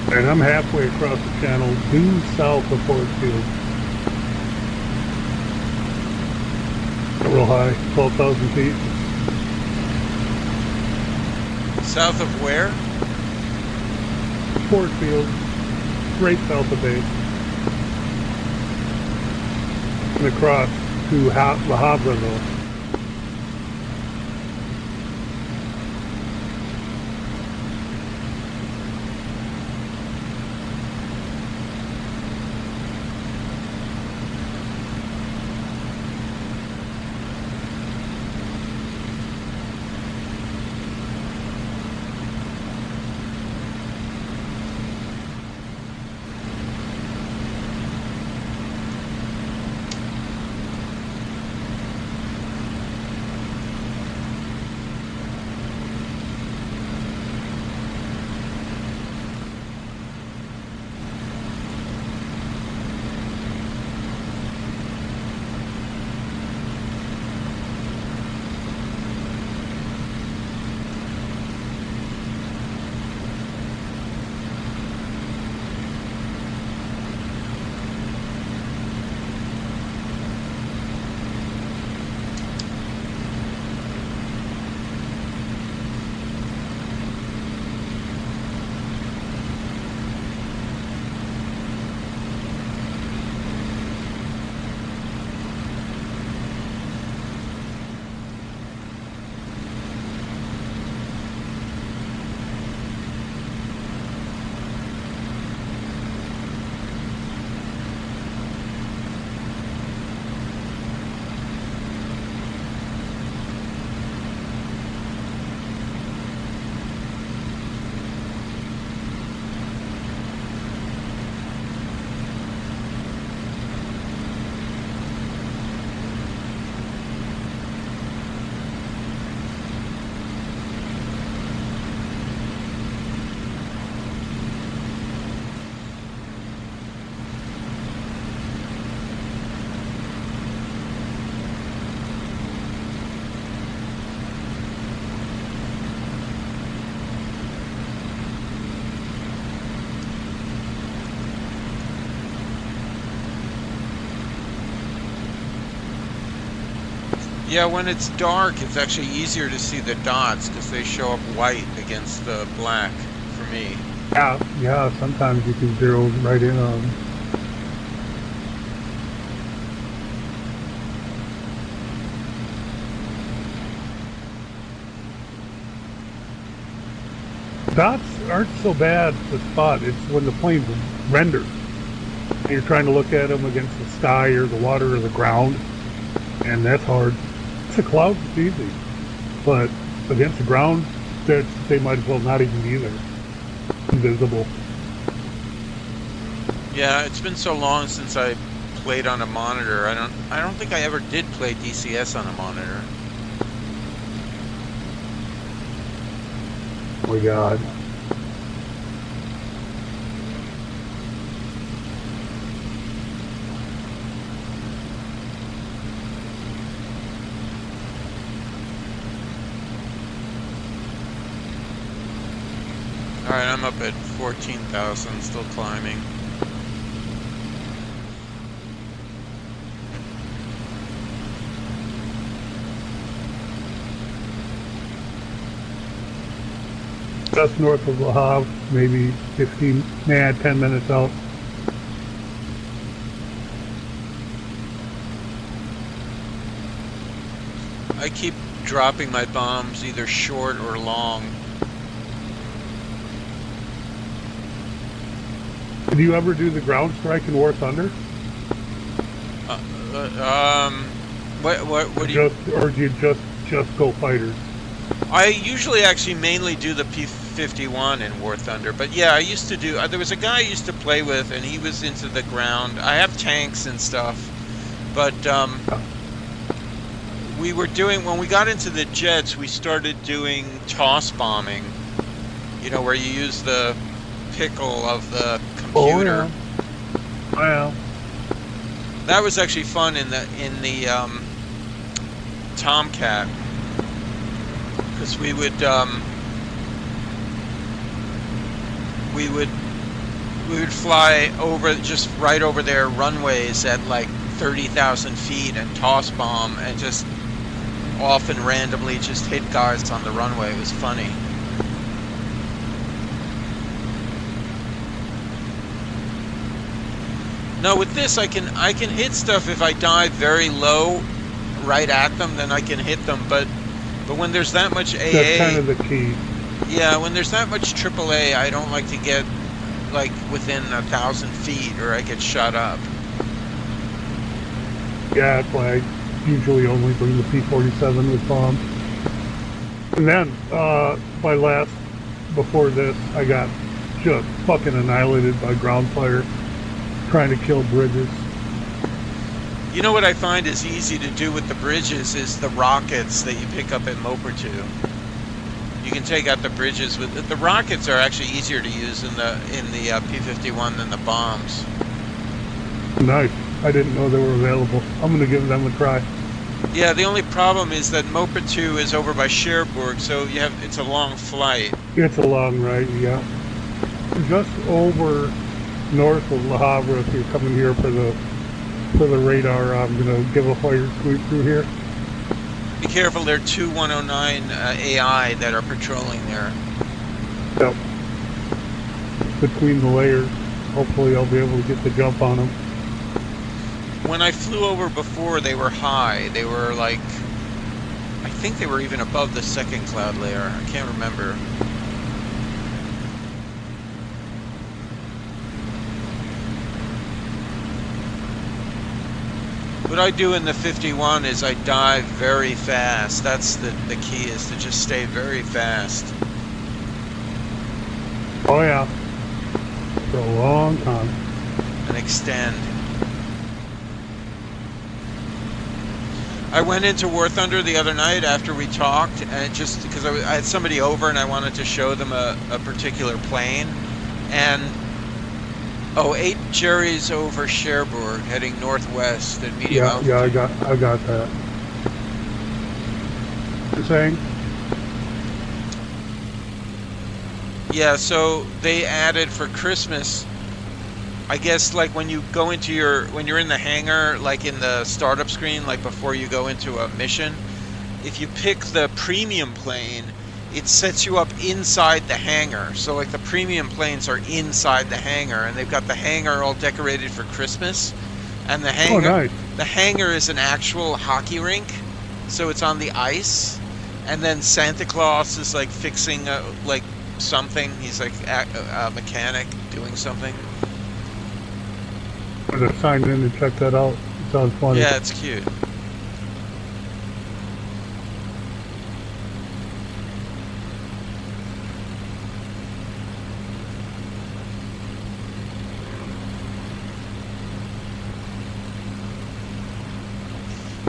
And I'm halfway across the channel, due south of Fort Field. Real high, 12,000 feet. South of where? Fort Field, right south of base. And across to La Habra, though. Yeah, when it's dark, it's actually easier to see the dots because they show up white against the black for me. Yeah, sometimes you can zero right in on them. Dots aren't so bad to spot. It's when the plane's rendered. And you're trying to look at them against the sky or the water or the ground. And that's hard. It's a cloud, it's easy. But against the ground, they might as well not even be there. Invisible. Yeah, it's been so long since I played on a monitor. I don't think I ever did play DCS on a monitor. Oh my god. Alright, I'm up at 14,000, still climbing. Just north of Le Havre, maybe 10 minutes out. I keep dropping my bombs either short or long. Did you ever do the ground strike in War Thunder? What do you... Or do you just go fighters? I usually actually mainly do the P51 in War Thunder, but yeah, I used to do... there was a guy I used to play with, and he was into the ground. I have tanks and stuff, but we were doing... When we got into the jets, we started doing toss bombing, you know, where you use the pickle of the computer. Oh, yeah. That was actually fun in the Tomcat, because we would fly over, just right over their runways at like 30,000 feet and toss bomb and just often randomly just hit guys on the runway. It was funny. No, with this I can hit stuff if I dive very low right at them, then I can hit them, but when there's that much AA, that's kind of the key. Yeah, when there's that much AAA, I don't like to get like within 1,000 feet or I get shot up. Yeah, that's why I usually only bring the P47 with bombs. And then, before this, I got just fucking annihilated by ground fire trying to kill bridges. You know what I find is easy to do with the bridges is the rockets that you pick up at Moper 2. You can take out the bridges with the rockets are actually easier to use in the P51 than the bombs. Nice. I didn't know they were available. I'm gonna give them a try. Yeah, the only problem is that Moper 2 is over by Cherbourg, so it's a long flight. It's a long ride, yeah. Just over north of Le Havre, if you're coming here for the radar, I'm gonna give a fire sweep through here. Be careful, there are two 109 AI that are patrolling there. Yep. Between the layers, hopefully I'll be able to get the jump on them. When I flew over before, they were high. They were like, I think they were even above the second cloud layer. I can't remember. What I do in the 51 is I dive very fast. That's the key, is to just stay very fast. Oh yeah. For a long time. And extend. I went into War Thunder the other night after we talked, and just because I had somebody over and I wanted to show them a particular plane. And 8 Jerry's over Cherbourg, heading northwest at medium altitude. Yeah, I got that. You're saying? Yeah, so they added for Christmas, I guess, like when you go into when you're in the hangar, like in the startup screen, like before you go into a mission, if you pick the premium plane, it sets you up inside the hangar. So like the premium planes are inside the hangar, and they've got the hangar all decorated for Christmas. And the hangar, nice. the hangar is an actual hockey rink, so it's on the ice. And then Santa Claus is like fixing like something. He's like a mechanic doing something. I'm gonna sign in and check that out. It sounds funny. Yeah, it's cute.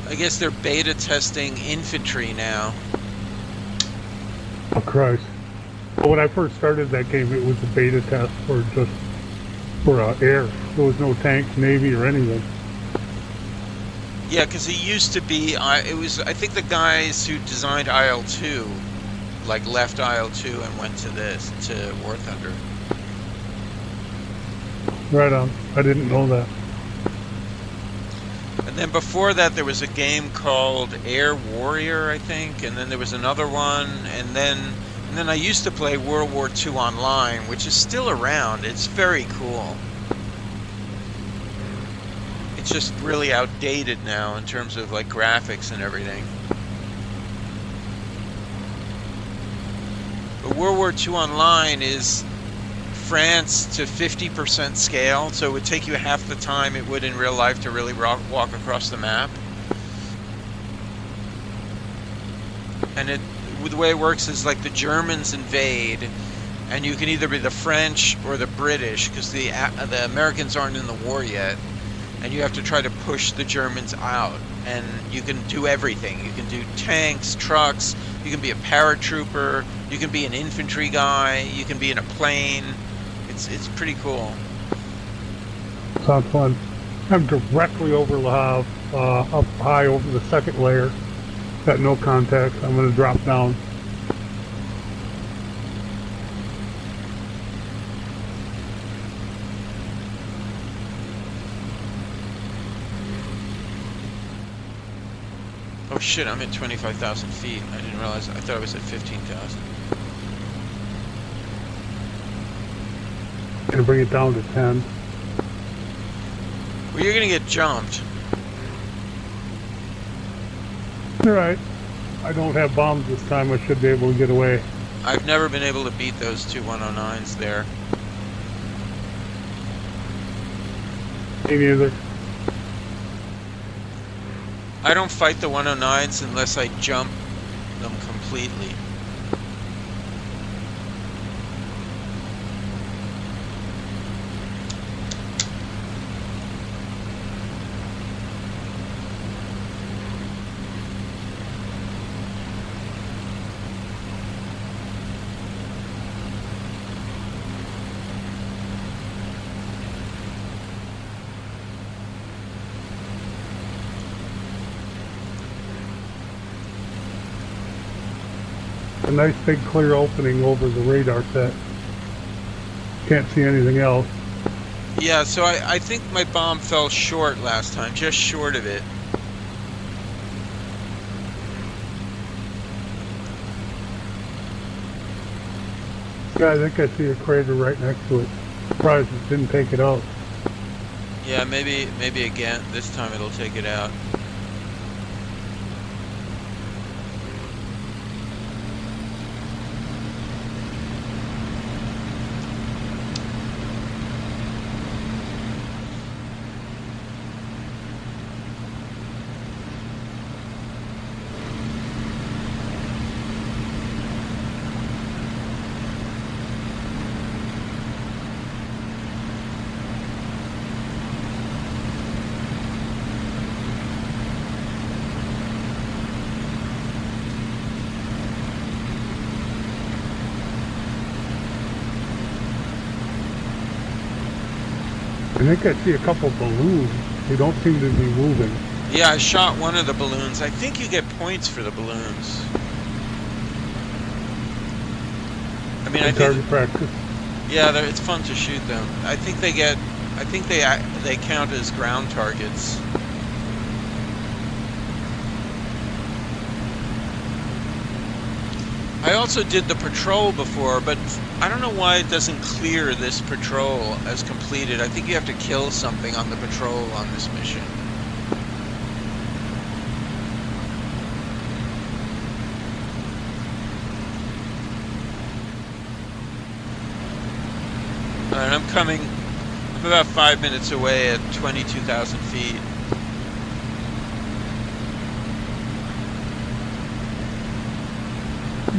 I guess they're beta testing infantry now. Oh Christ! Well, when I first started that game, it was a beta test for just for air. There was no tanks, navy, or anything. Yeah, because it used to be. It was. I think the guys who designed IL-2, like left IL-2 and went to this to War Thunder. Right on. I didn't know that. And then before that, there was a game called Air Warrior, I think, and then there was another one, and then I used to play World War II Online, which is still around. It's very cool. It's just really outdated now in terms of like graphics and everything. But World War II Online is France to 50% scale, so it would take you half the time it would in real life to really walk across the map. And the way it works is like the Germans invade, and you can either be the French or the British, because the Americans aren't in the war yet, and you have to try to push the Germans out. And you can do everything. You can do tanks, trucks, you can be a paratrooper, you can be an infantry guy, you can be in a plane. It's pretty cool. Sounds fun. I'm directly over Le Havre, up high over the second layer. Got no contact. I'm going to drop down. Oh shit, I'm at 25,000 feet. I didn't realize. I thought I was at 15,000. Gonna bring it down to 10. Well, you're gonna get jumped. Alright. I don't have bombs this time. I should be able to get away. I've never been able to beat those two 109s there. Me neither. I don't fight the 109s unless I jump them completely. A nice big clear opening over the radar set. Can't see anything else. Yeah, so I think my bomb fell short last time, just short of it. Yeah, I think I see a crater right next to it. Surprised it didn't take it out. Yeah, maybe again, this time it'll take it out. I think I see a couple balloons. They don't seem to be moving. Yeah, I shot one of the balloons. I think you get points for the balloons. I mean, I think, Target practice. yeah, it's fun to shoot them. I think they get, I think they count as ground targets. I also did the patrol before, but I don't know why it doesn't clear this patrol as completed. I think you have to kill something on the patrol on this mission. Alright, I'm coming. I'm about 5 minutes away at 22,000 feet.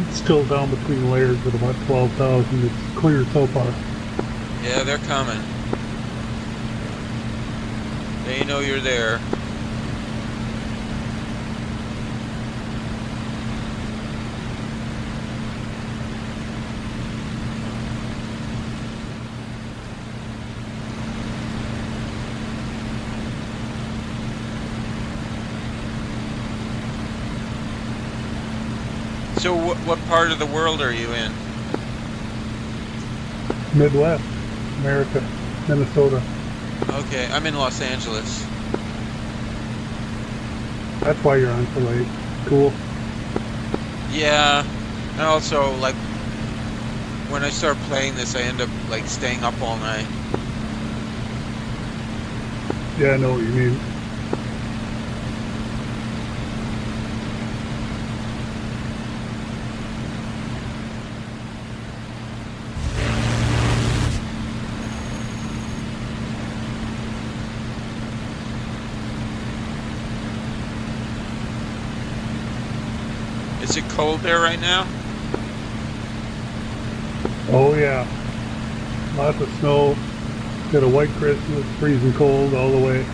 It's still down between layers at about 12,000. It's clear so far. Yeah, they're coming. They know you're there. So what part of the world are you in? Midwest, America, Minnesota. Okay, I'm in Los Angeles. That's why you're on so late. Cool. Yeah, and also, like, when I start playing this, I end up, like, staying up all night. Yeah, I know what you mean. Is it cold there right now? Oh yeah. Lots of snow. Got a white Christmas, freezing cold all the way.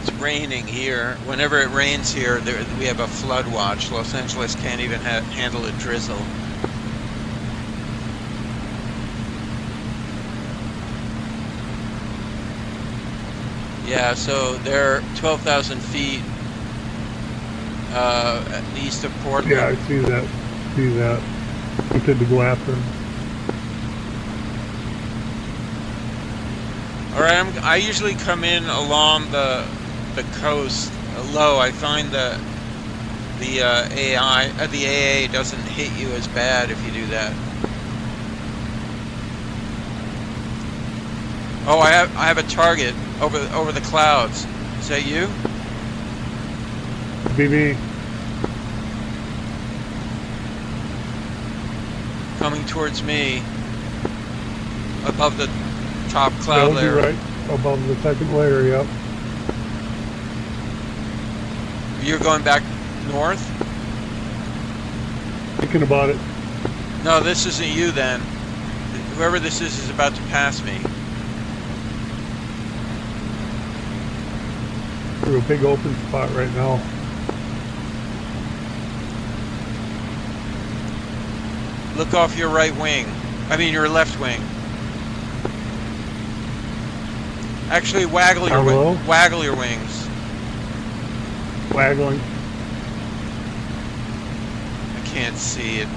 It's raining here. Whenever it rains here, we have a flood watch. Los Angeles can't even handle a drizzle. Yeah, so they're 12,000 feet east of Portland. Yeah, I see that. See that. I did to go after him. All right, I usually come in along the coast low. I find the AA doesn't hit you as bad if you do that. Oh, I have a target over the clouds. Is that you? Be me. Coming towards me above the top cloud That would be layer. right above the second layer. Yep. You're going back north? Thinking about it. No, this isn't you then. Whoever this is about to pass me. Through a big open spot right now. Look off your right wing. I mean your left wing. Actually, waggle your wings. Waggling. I can't see it.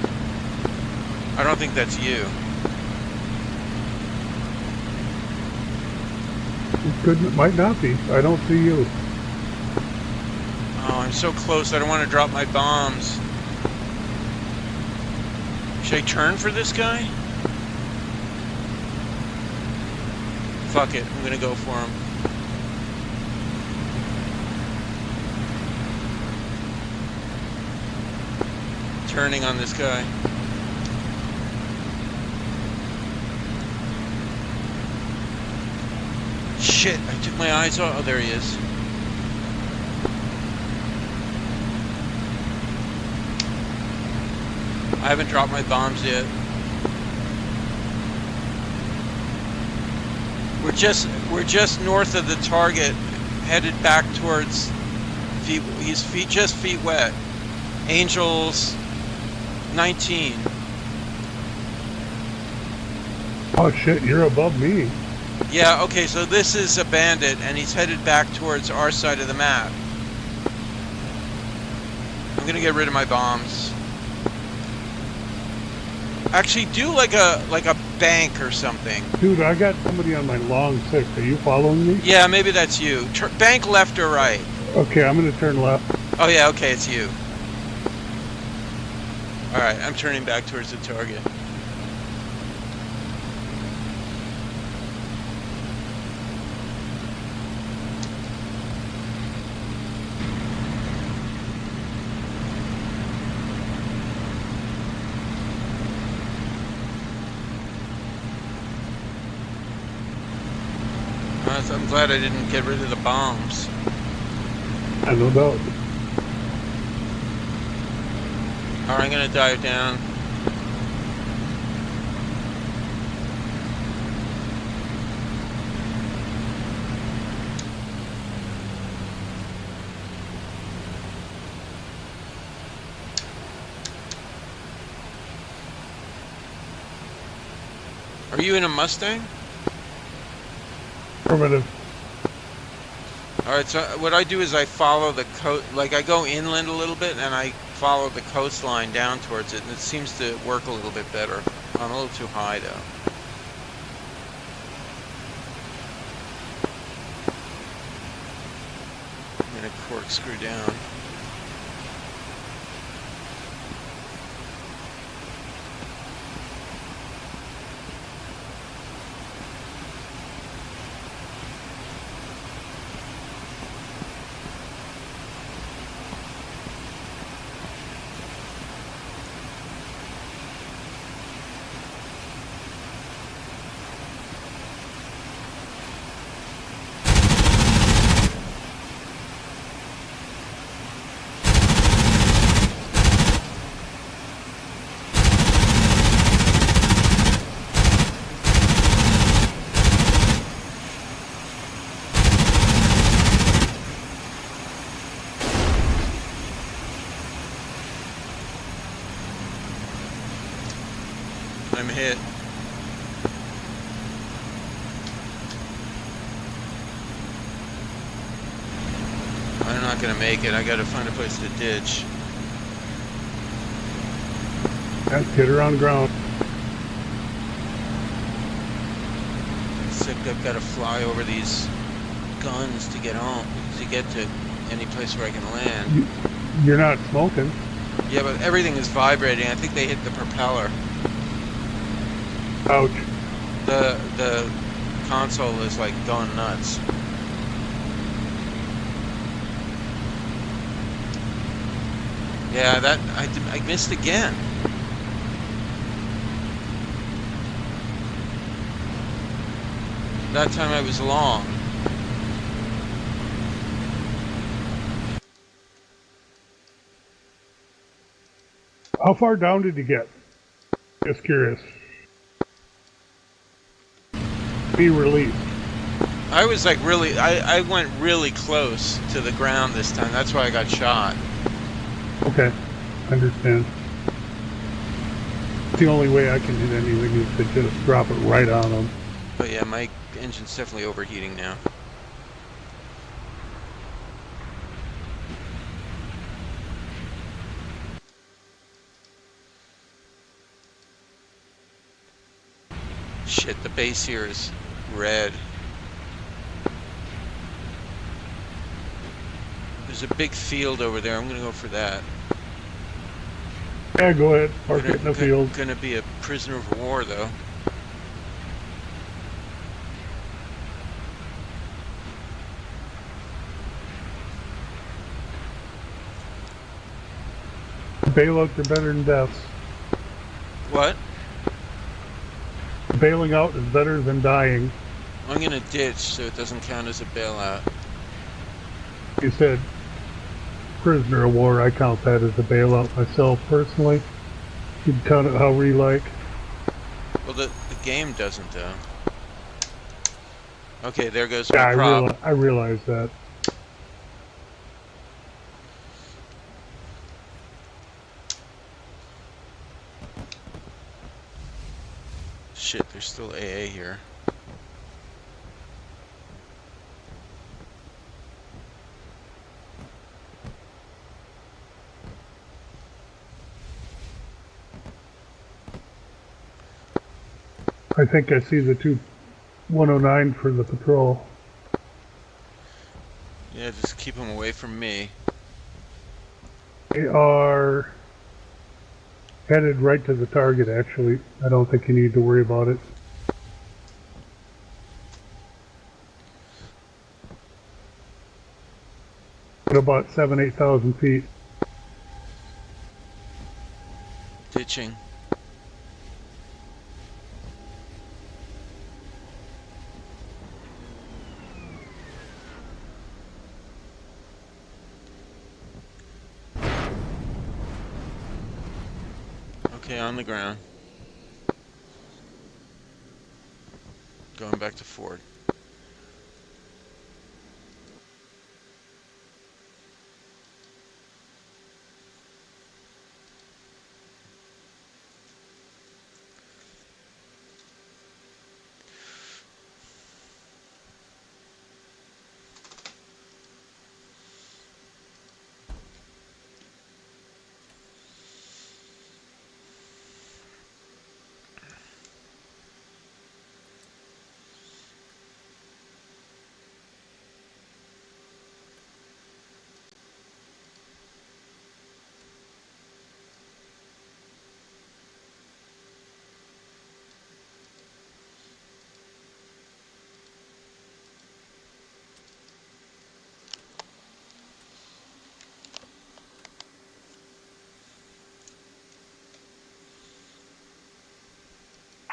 I don't think that's you. It might not be. I don't see you. Oh, I'm so close. I don't want to drop my bombs. Should I turn for this guy? Fuck it. I'm gonna go for him. Turning on this guy. Shit, I took my eyes off. Oh, there he is. I haven't dropped my bombs yet. We're just north of the target, headed back towards he's just feet wet. Angels 19. Oh shit, you're above me. Yeah, okay, so this is a bandit and he's headed back towards our side of the map. I'm gonna get rid of my bombs. Actually, do like a bank or something. Dude, I got somebody on my long six. Are you following me? Yeah, maybe that's you. Bank left or right. Okay, I'm gonna turn left. Oh yeah, okay, it's you. Alright, I'm turning back towards the target. I'm glad I didn't get rid of the bombs. I no doubt. Alright, I'm gonna dive down. Are you in a Mustang? Affirmative. Alright, so what I do is I follow the like I go inland a little bit and I follow the coastline down towards it, and it seems to work a little bit better. I'm a little too high though. I'm gonna corkscrew down. I'm hit. I'm not gonna make it. I gotta find a place to ditch. Let's get her on ground. Except I've gotta fly over these guns to get home, to get to any place where I can land. You're not smoking. Yeah, but everything is vibrating. I think they hit the propeller. Ouch. The console is like going nuts. Yeah, that I missed again. That time I was long. How far down did you get? Just curious. Be released. I was like really, I went really close to the ground this time. That's why I got shot. Okay, understand. The only way I can hit anything is to just drop it right on them. But yeah, my engine's definitely overheating now. Shit, the base here is red. There's a big field over there. I'm gonna go for that. Yeah, go ahead. Park it in the field. Gonna be a prisoner of war, though. Bailouts are better than deaths. What? Bailing out is better than dying. I'm gonna ditch so it doesn't count as a bailout. You said prisoner of war. I count that as a bailout myself, personally. You can count it however you like. Well, the game doesn't, though. Okay, there goes Yeah, my prop. I realize that. Shit, there's still AA here. I think I see the 109 for the patrol. Yeah, just keep them away from me. They are headed right to the target, actually. I don't think you need to worry about it. At about 8,000 feet. Ditching. Okay, on the ground. Going back to Ford.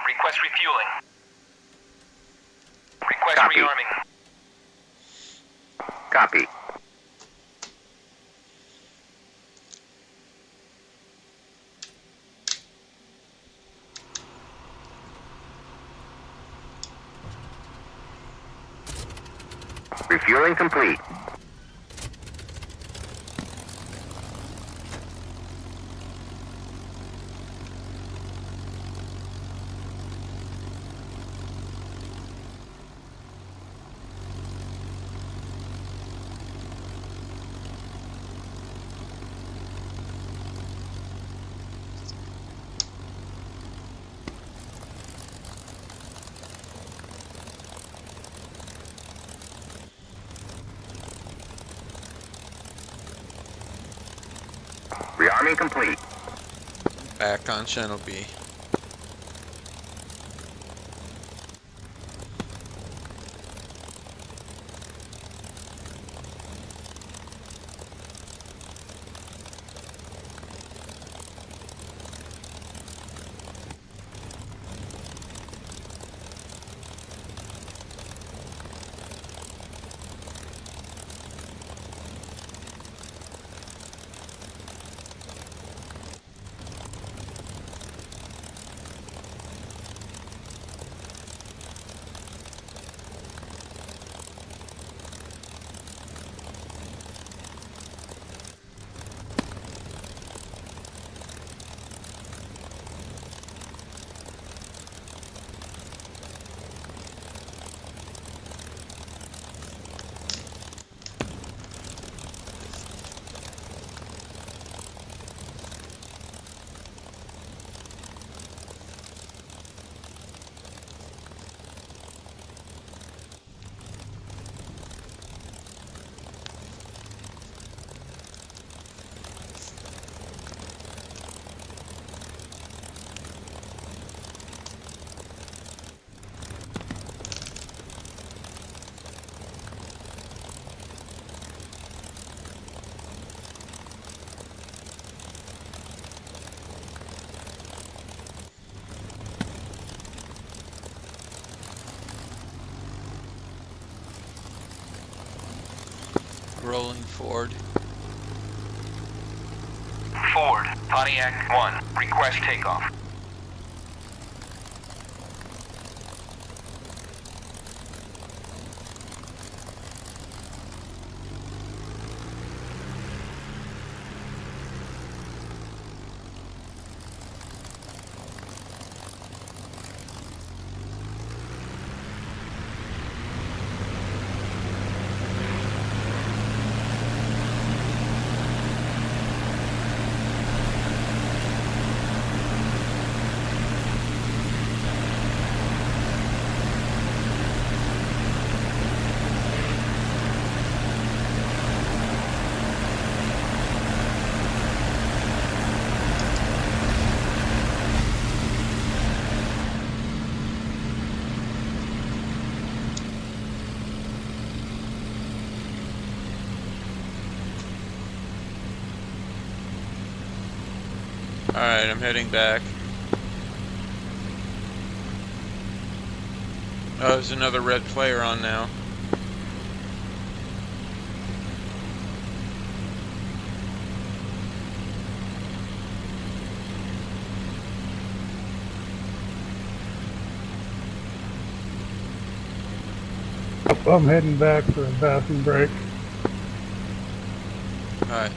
Request refueling. Request Copy. rearming. Copy. Refueling complete. Rearming complete. Back on Channel B. Rolling Ford. Ford, Pontiac 1. Request takeoff. Alright, I'm heading back. Oh, there's another red player on now. I'm heading back for a bathroom break. Alright.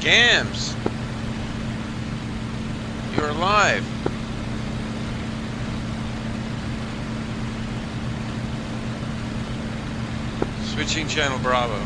Gams! You're alive! Switching channel Bravo.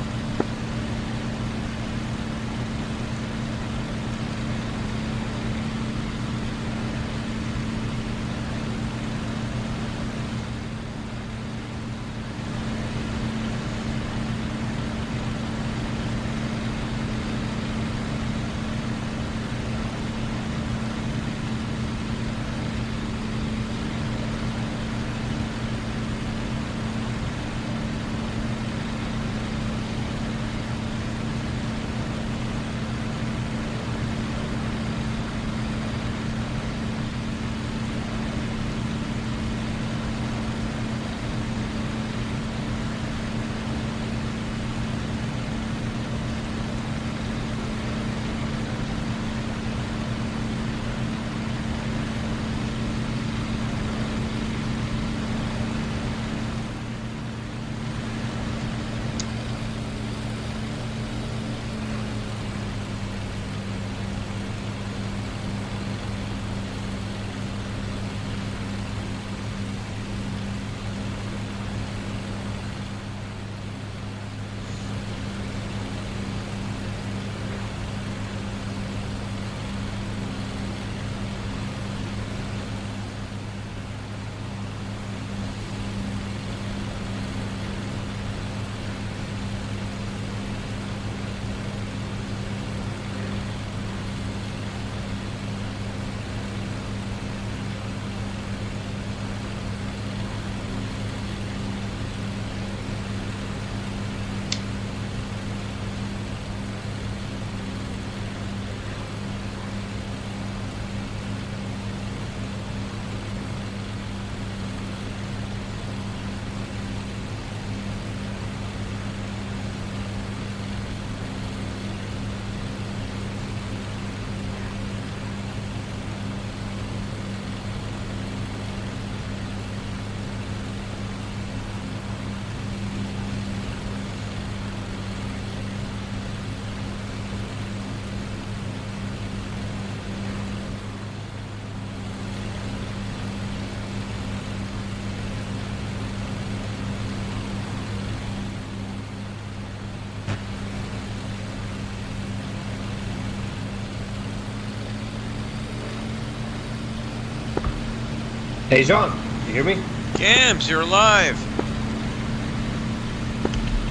Hey, John, you hear me? Gams, you're alive!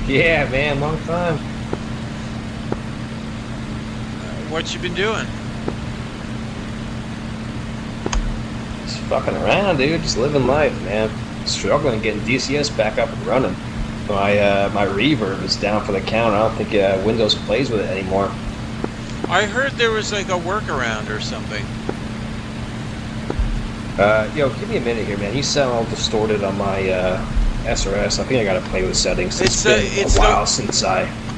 Yeah, man, long time. What you been doing? Just fucking around, dude. Just living life, man. Struggling getting DCS back up and running. My reverb is down for the count. I don't think Windows plays with it anymore. I heard there was like a workaround or something. Yo, give me a minute here, man. You sound all distorted on my SRS. I think I gotta play with settings. It's been a while since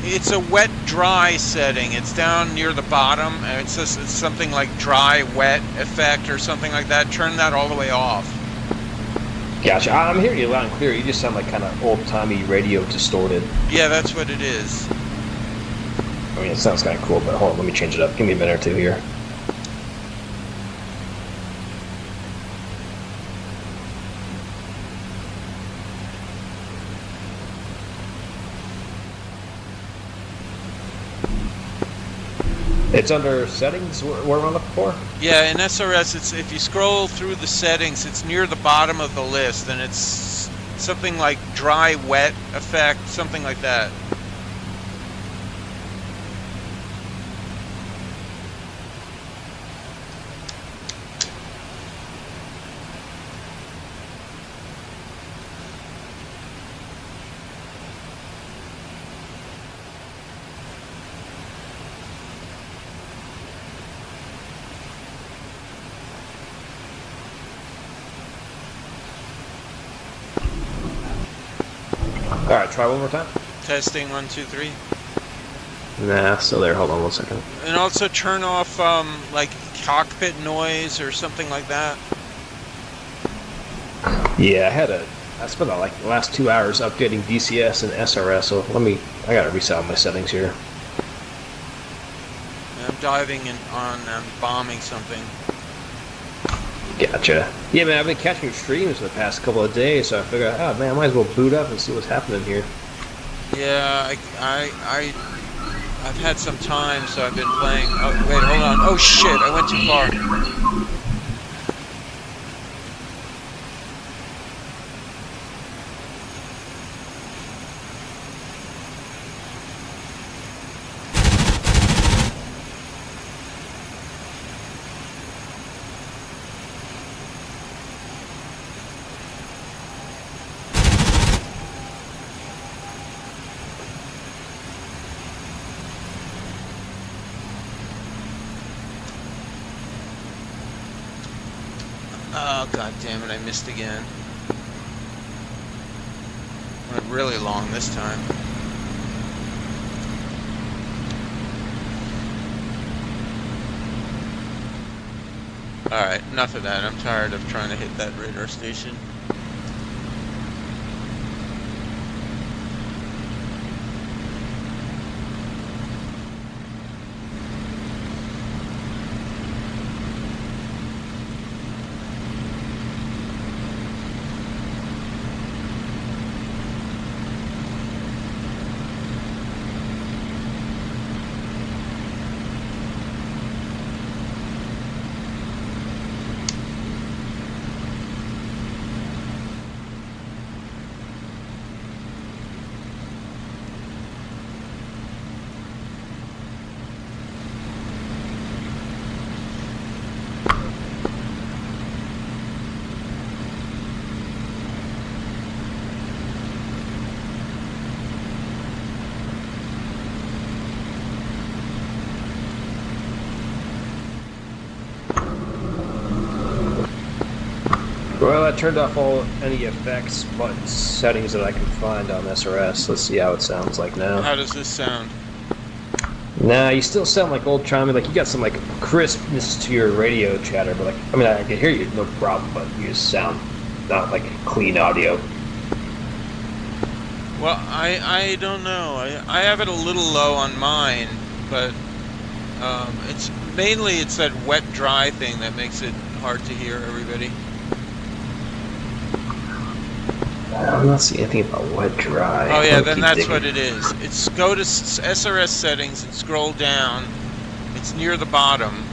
It's a wet dry setting. It's down near the bottom, and it's something like dry wet effect or something like that. Turn that all the way off. Gotcha. I'm hearing you loud and clear. You just sound like kind of old-timey radio distorted. Yeah, that's what it is. I mean, it sounds kind of cool, but hold on, let me change it up. Give me a minute or two here. It's under settings. What am I looking for? Yeah, in SRS, it's if you scroll through the settings, it's near the bottom of the list, and it's something like dry wet effect, something like that. Alright, try one more time. Testing 1, 2, 3. Nah, still there. Hold on 1 second. And also turn off like cockpit noise or something like that. Yeah, I spent like the last 2 hours updating DCS and SRS, so I gotta reset my settings here. diving in on bombing something. Gotcha. Yeah, man, I've been catching your streams for the past couple of days, so I figured, oh man, I might as well boot up and see what's happening here. Yeah, I've had some time, so I've been playing. Oh, wait, hold on. Oh shit, I went too far. Oh, god damn it, I missed again. Went really long this time. Alright, enough of that. I'm tired of trying to hit that radar station. Well, I turned off any effects button settings that I can find on SRS. Let's see how it sounds like now. How does this sound? Nah, you still sound like old timey. Like you got some like crispness to your radio chatter, but like I mean, I can hear you, no problem. But you just sound not like clean audio. Well, I don't know. I have it a little low on mine, but it's that wet dry thing that makes it hard to hear everybody. I'm not seeing anything about wet dry. Oh yeah, then that's what it is. It's go to SRS settings and scroll down. It's near the bottom.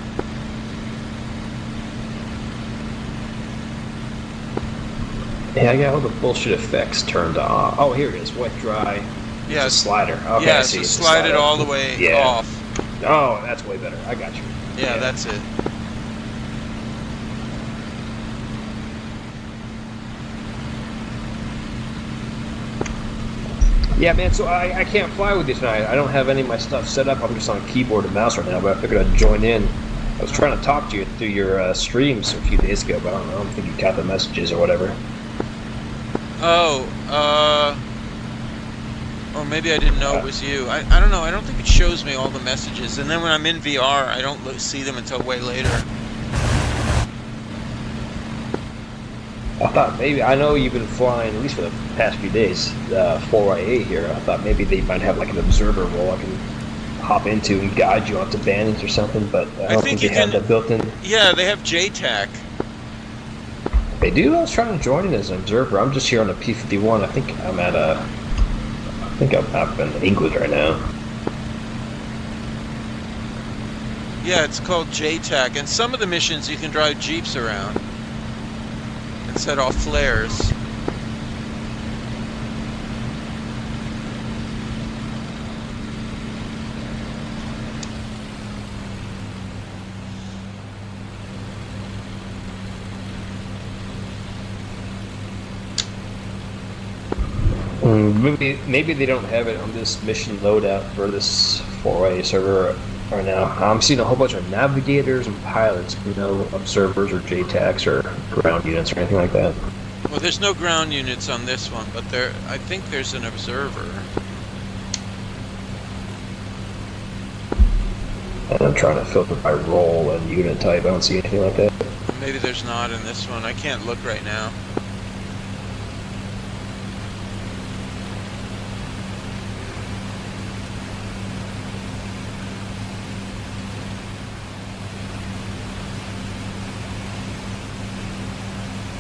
Yeah, I got all the bullshit effects turned off. Oh, here it is. Wet dry. Yeah, it's a slider. Okay, yeah, I see. so It's a slide it slider. all the way off. Oh, that's way better. I got you. Yeah, that's it. Yeah, man, so I can't fly with you tonight. I don't have any of my stuff set up. I'm just on keyboard and mouse right now, but I figured I'd join in. I was trying to talk to you through your streams a few days ago, but I don't think you got the messages or whatever. Oh, or maybe I didn't know it was you. I don't know. I don't think it shows me all the messages. And then when I'm in VR, I don't see them until way later. I thought maybe, I know you've been flying, at least for the past few days, 4YA here. I thought maybe they might have like an observer role I can hop into and guide you onto bandits or something, but I don't think they have that built in. Yeah, they have JTAC. They do? I was trying to join in as an observer. I'm just here on the P51. I think I'm up in England right now. Yeah, it's called JTAC, and some of the missions you can drive Jeeps around and set off flares. Maybe they don't have it on this mission loadout for this 4YA server right now. I'm seeing a whole bunch of navigators and pilots, no observers or JTACs or ground units or anything like that. Well, there's no ground units on this one, but I think there's an observer. And I'm trying to filter by role and unit type. I don't see anything like that. Maybe there's not in this one. I can't look right now.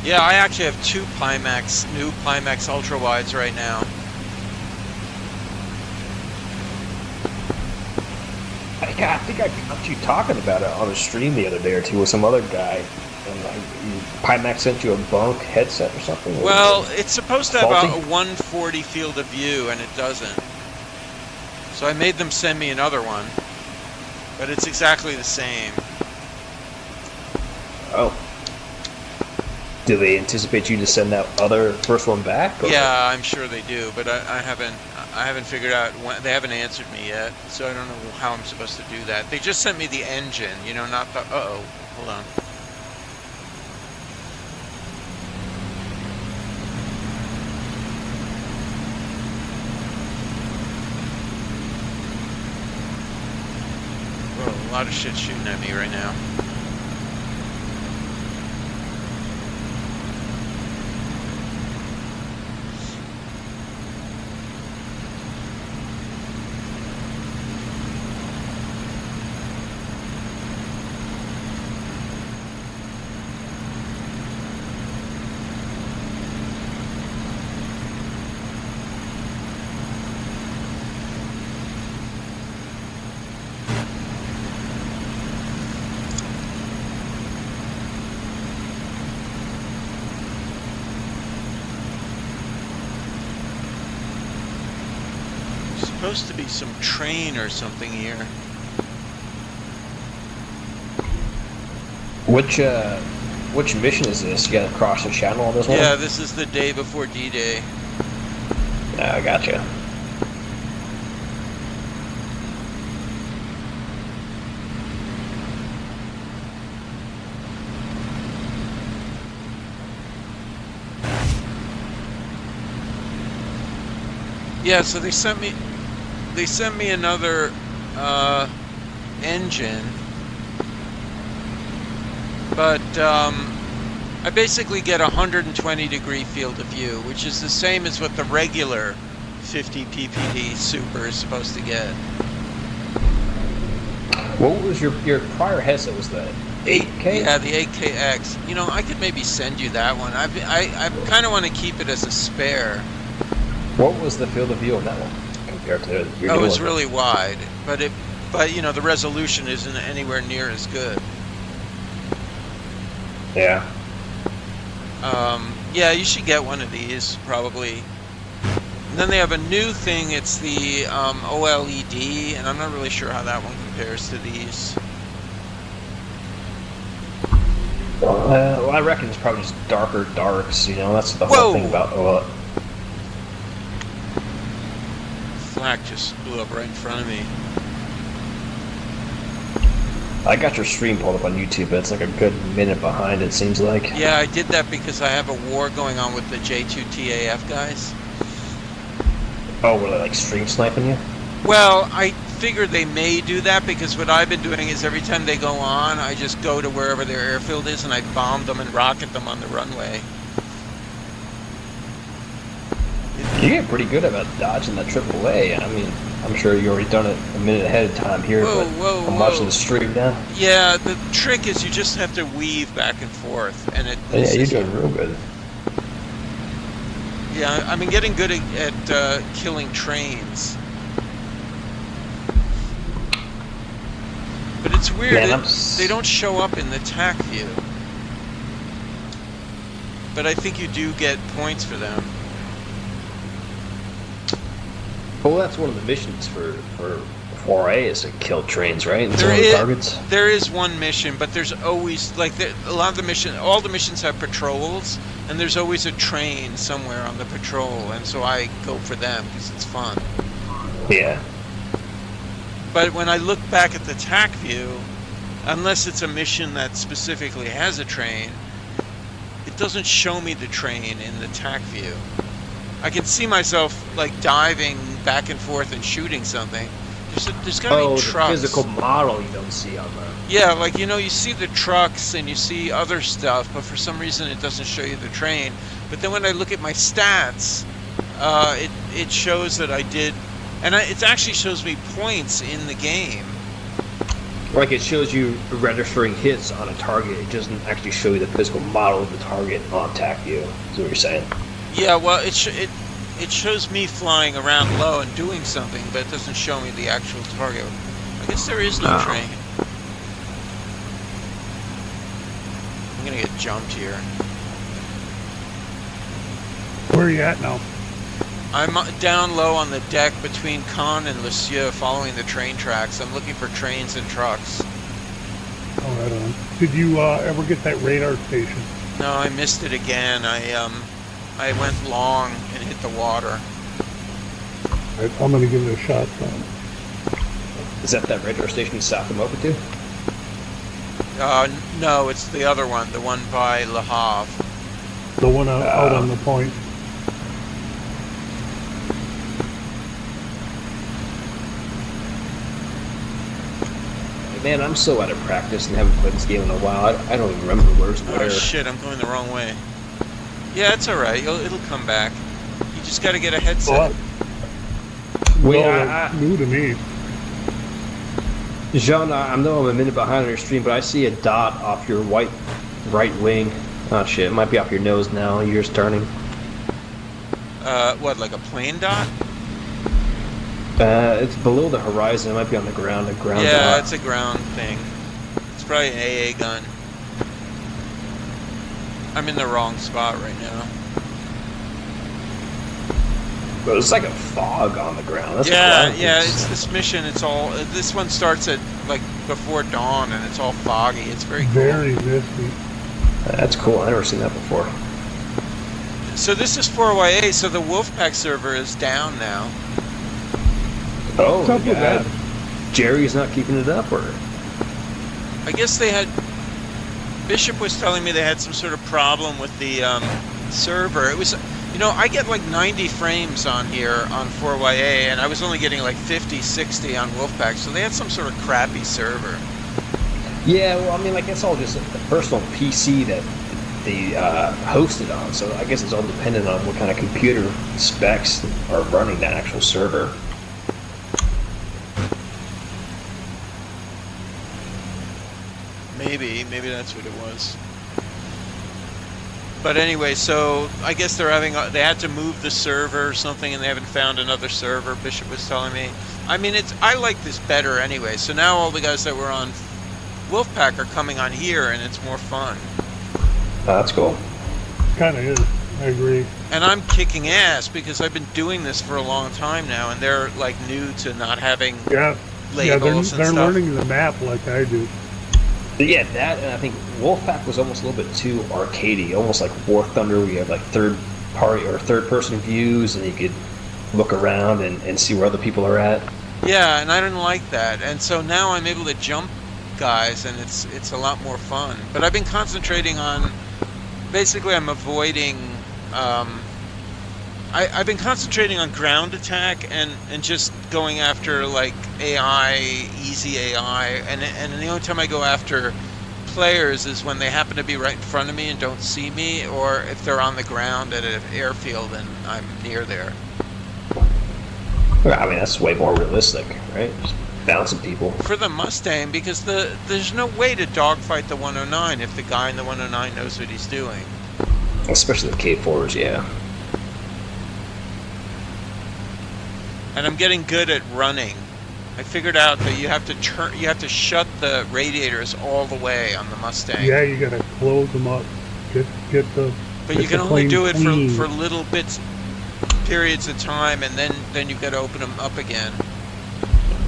Yeah, I actually have two Pimax, new Pimax Ultrawides right now. I think I got you talking about it on a stream the other day or two with some other guy. And Pimax sent you a bunk headset or something? Well, it's supposed to have Faulty? a 140 field of view, and it doesn't. So I made them send me another one, but it's exactly the same. Oh. Do they anticipate you to send that other first one back? Or? Yeah, I'm sure they do, but I haven't figured out when, they haven't answered me yet, so I don't know how I'm supposed to do that. They just sent me the engine, you know, not the. Uh-oh, hold on. Whoa, a lot of shit shooting at me right now. Supposed to be some train or something here. Which mission is this? You gotta cross the channel on this one? Yeah, this is the day before D-Day. I gotcha. Yeah, so they sent me another engine, but I basically get a 120-degree field of view, which is the same as what the regular 50 ppd Super is supposed to get. What was your prior headset? Was the 8K? Yeah, the 8KX. You know, I could maybe send you that one. I kind of want to keep it as a spare. What was the field of view on that one compared to your Oh, new it's one? really wide, but you know, the resolution isn't anywhere near as good. Yeah. Yeah, you should get one of these probably. And then they have a new thing. It's the OLED, and I'm not really sure how that one compares to these. Well, I reckon it's probably just darker darks. You know, that's the whole thing about OLED. Flak just blew up right in front of me. I got your stream pulled up on YouTube, but it's like a good minute behind, it seems like. Yeah, I did that because I have a war going on with the J2TAF guys. Oh, were they like stream sniping you? Well, I figured they may do that because what I've been doing is every time they go on, I just go to wherever their airfield is and I bomb them and rocket them on the runway. You get pretty good about dodging that AAA. I mean, I'm sure you already done it a minute ahead of time here, but I'm watching the stream now. Yeah, the trick is you just have to weave back and forth, and it. Yeah, you're doing real good. Yeah, I've been getting good at killing trains. But it's weird, Man, they don't show up in the TAC view. But I think you do get points for them. Well, that's one of the missions for 4A is to kill trains, right? And targets. There is one mission, but there's always like a lot of the all the missions have patrols, and there's always a train somewhere on the patrol, and so I go for them because it's fun. Yeah. But when I look back at the TAC view, unless it's a mission that specifically has a train, it doesn't show me the train in the TAC view. I can see myself like diving back and forth and shooting something. There's gotta be trucks. The physical model you don't see on the. Yeah, like you know, you see the trucks and you see other stuff, but for some reason it doesn't show you the train. But then when I look at my stats, it shows that I did, and it actually shows me points in the game. Like it shows you registering hits on a target. It doesn't actually show you the physical model of the target on attack view. Is what you're saying? Yeah, well, it shows me flying around low and doing something, but it doesn't show me the actual target. I guess there is no train. I'm gonna get jumped here. Where are you at now? I'm down low on the deck between Caen and Lisieux, following the train tracks. I'm looking for trains and trucks. Oh, right on. Did you ever get that radar station? No, I missed it again. I went long and hit the water. I'm going to give it a shot then. Is that radar station south of Mopatu? No, it's the other one, the one by Le Havre. The one out on the point. Man, I'm so out of practice and haven't played this game in a while. I don't even remember where's where. Oh shit, I'm going the wrong way. Yeah, it's alright. It'll come back. You just gotta get a headset. Well, that's new to me. Jean, I know I'm a minute behind on your stream, but I see a dot off your white right wing. Oh shit, it might be off your nose now. You're just turning. What, like a plane dot? It's below the horizon. It might be on the ground. Yeah, dot. it's a ground thing. It's probably an AA gun. I'm in the wrong spot right now. But it's like a fog on the ground. That's yeah. It's this mission. It's all. This one starts at like before dawn, and it's all foggy. It's very cool. Very misty. That's cool. I've never seen that before. So this is 4YA. So the Wolfpack server is down now. Oh, What's up with that? Jerry's not keeping it up, or? I guess they had. Bishop was telling me they had some sort of problem with the server. It was, I get like 90 frames on here on 4YA, and I was only getting like 50, 60 on Wolfpack, so they had some sort of crappy server. Yeah, well, I mean, like, it's all just a personal PC that they hosted on, so I guess it's all dependent on what kind of computer specs are running that actual server. Maybe that's what it was. But anyway, so I guess they had to move the server or something, and they haven't found another server. Bishop was telling me. I mean, I like this better anyway. So now all the guys that were on Wolfpack are coming on here, and it's more fun. That's cool. Kind of is. I agree. And I'm kicking ass because I've been doing this for a long time now, and they're like new to not having labels and they're stuff. learning the map like I do. Yeah, that, and I think Wolfpack was almost a little bit too arcadey, almost like War Thunder, where you have like third-person views, and you could look around and see where other people are at. Yeah, and I didn't like that, and so now I'm able to jump guys, and it's a lot more fun. But I've been concentrating on, basically, I'm avoiding. I've been concentrating on ground attack and just going after like AI, easy AI, and the only time I go after players is when they happen to be right in front of me and don't see me, or if they're on the ground at an airfield and I'm near there. I mean, that's way more realistic, right? Just bouncing people. For the Mustang, because there's no way to dogfight the 109 if the guy in the 109 knows what he's doing. Especially the K4s, yeah. And I'm getting good at running. I figured out that you have to shut the radiators all the way on the Mustang. Yeah, you gotta close them up. Get the. But you can only do it for little bits, periods of time, and then you've got to open them up again.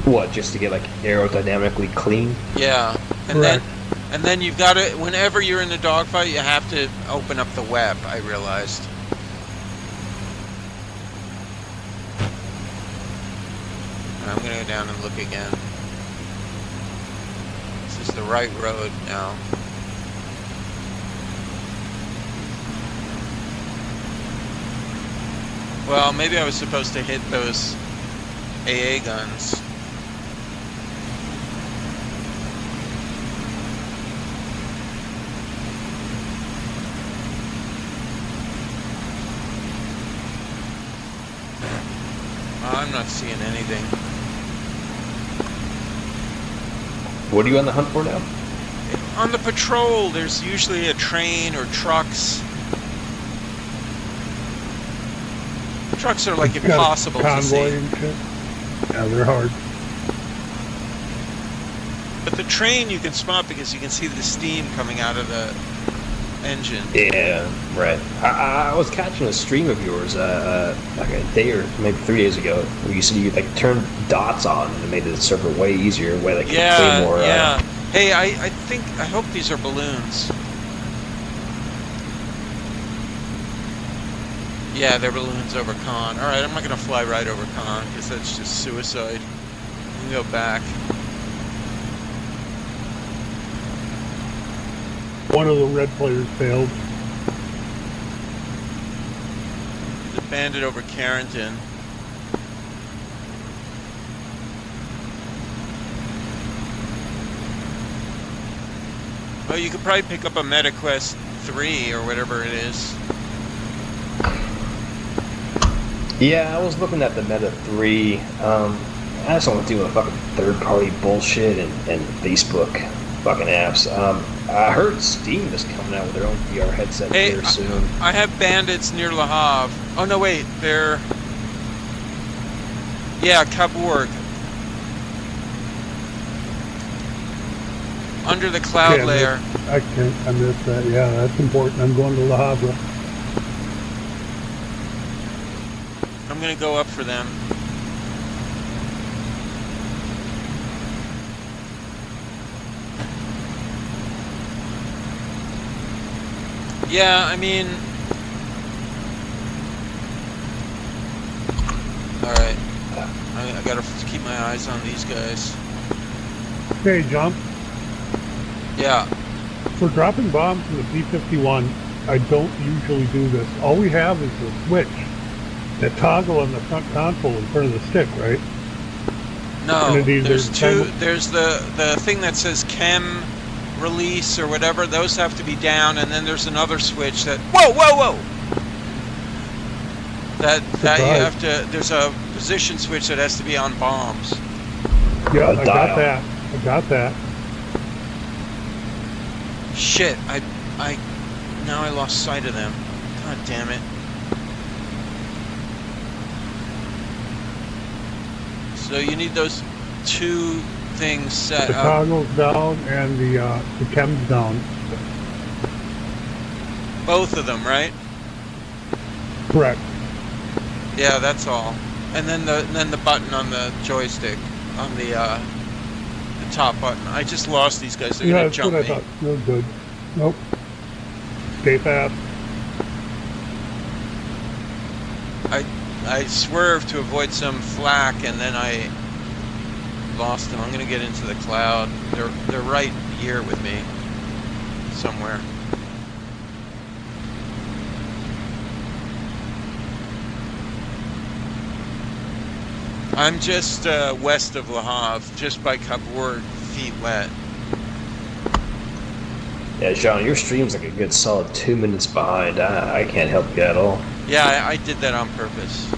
What, just to get like aerodynamically clean? Yeah, and then you've got to, whenever you're in the dogfight, you have to open up the web. I realized. I'm going to go down and look again. This is the right road now. Well, maybe I was supposed to hit those AA guns. I'm not seeing anything. What are you on the hunt for now? On the patrol, there's usually a train or trucks. Trucks are like It's got a impossible to convoy see. and shit. Yeah, they're hard. But the train you can spot because you can see the steam coming out of the engine. Yeah, right. I was catching a stream of yours like a day or maybe 3 days ago where you said you like turned dots on and it made the server way easier, way like way more. Yeah. Hey, I hope these are balloons. Yeah, they're balloons over Con. All right, I'm not gonna fly right over Con because that's just suicide. We can go back. One of the red players failed. The bandit over Carrington. Oh, you could probably pick up a MetaQuest 3 or whatever it is. Yeah, I was looking at the Meta 3. I just don't want to deal with fucking third-party bullshit and Facebook fucking apps. I heard Steam is coming out with their own VR headset here soon. I have bandits near Le Havre. Oh, no, wait. They're... Yeah, Cabourg. Under the cloud Yeah, layer. I missed that. Yeah, that's important. I'm going to Le Havre. I'm going to go up for them. Yeah, I mean... Alright. I gotta keep my eyes on these guys. Okay, John. Yeah. For dropping bombs in the P51, I don't usually do this. All we have is the switch, that toggle on the front console in front of the stick, right? No, And it there's either two. There's the thing that says chem release or whatever. Those have to be down, and then there's another switch that. Whoa, whoa, whoa! That you have to. There's a position switch that has to be on bombs. Yeah, I got dial. that. I got that. Shit! Now I lost sight of them. God damn it! So you need those two things set The up. toggle's down and the chem's down. Both of them, right? Correct. Yeah, that's all. And then the button on the joystick, on the top button. I just lost these guys. They're Yeah, gonna that's jump what I me. thought. You're good. Nope. Stay fast. I swerved to avoid some flak, and then I lost them. I'm gonna get into the cloud. They're right here with me, somewhere. I'm just west of Le Havre, just by Cabourg, feet wet. Yeah, Sean, your stream's like a good solid 2 minutes behind. I can't help you at all. Yeah, I did that on purpose.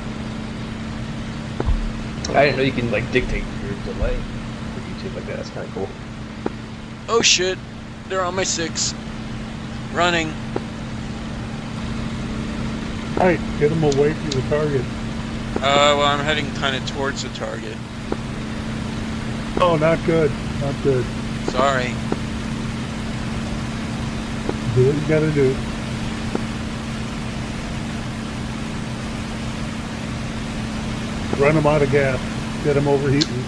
I didn't know you can like dictate your delay for YouTube like that. That's kind of cool. Oh shit, they're on my 6. Running. Alright, get them away from the target. Well, I'm heading kind of towards the target. Oh, not good. Not good. Sorry. Do what you gotta do. Run them out of gas. Get them overheating.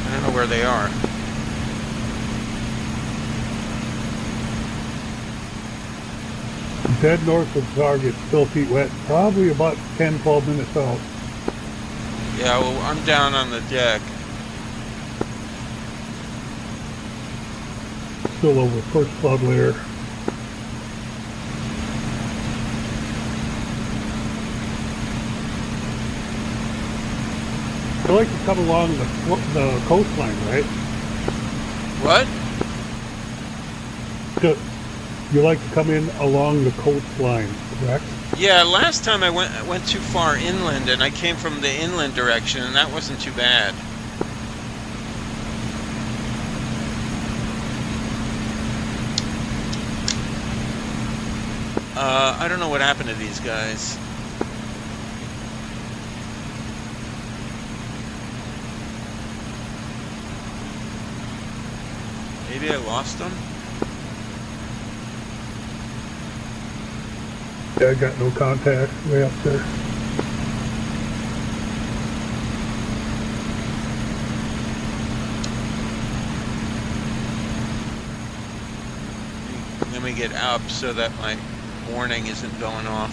I don't know where they are. Dead north of the target, still feet wet. Probably about 10, 12 minutes out. Yeah, well, I'm down on the deck. Still over first cloud layer. I like to come along the coastline, right? What? You like to come in along the coastline, correct? Yeah, last time I went too far inland, and I came from the inland direction, and that wasn't too bad. I don't know what happened to these guys. Maybe I lost them? Yeah, I got no contact way up there. Let me get up so that my warning isn't going off.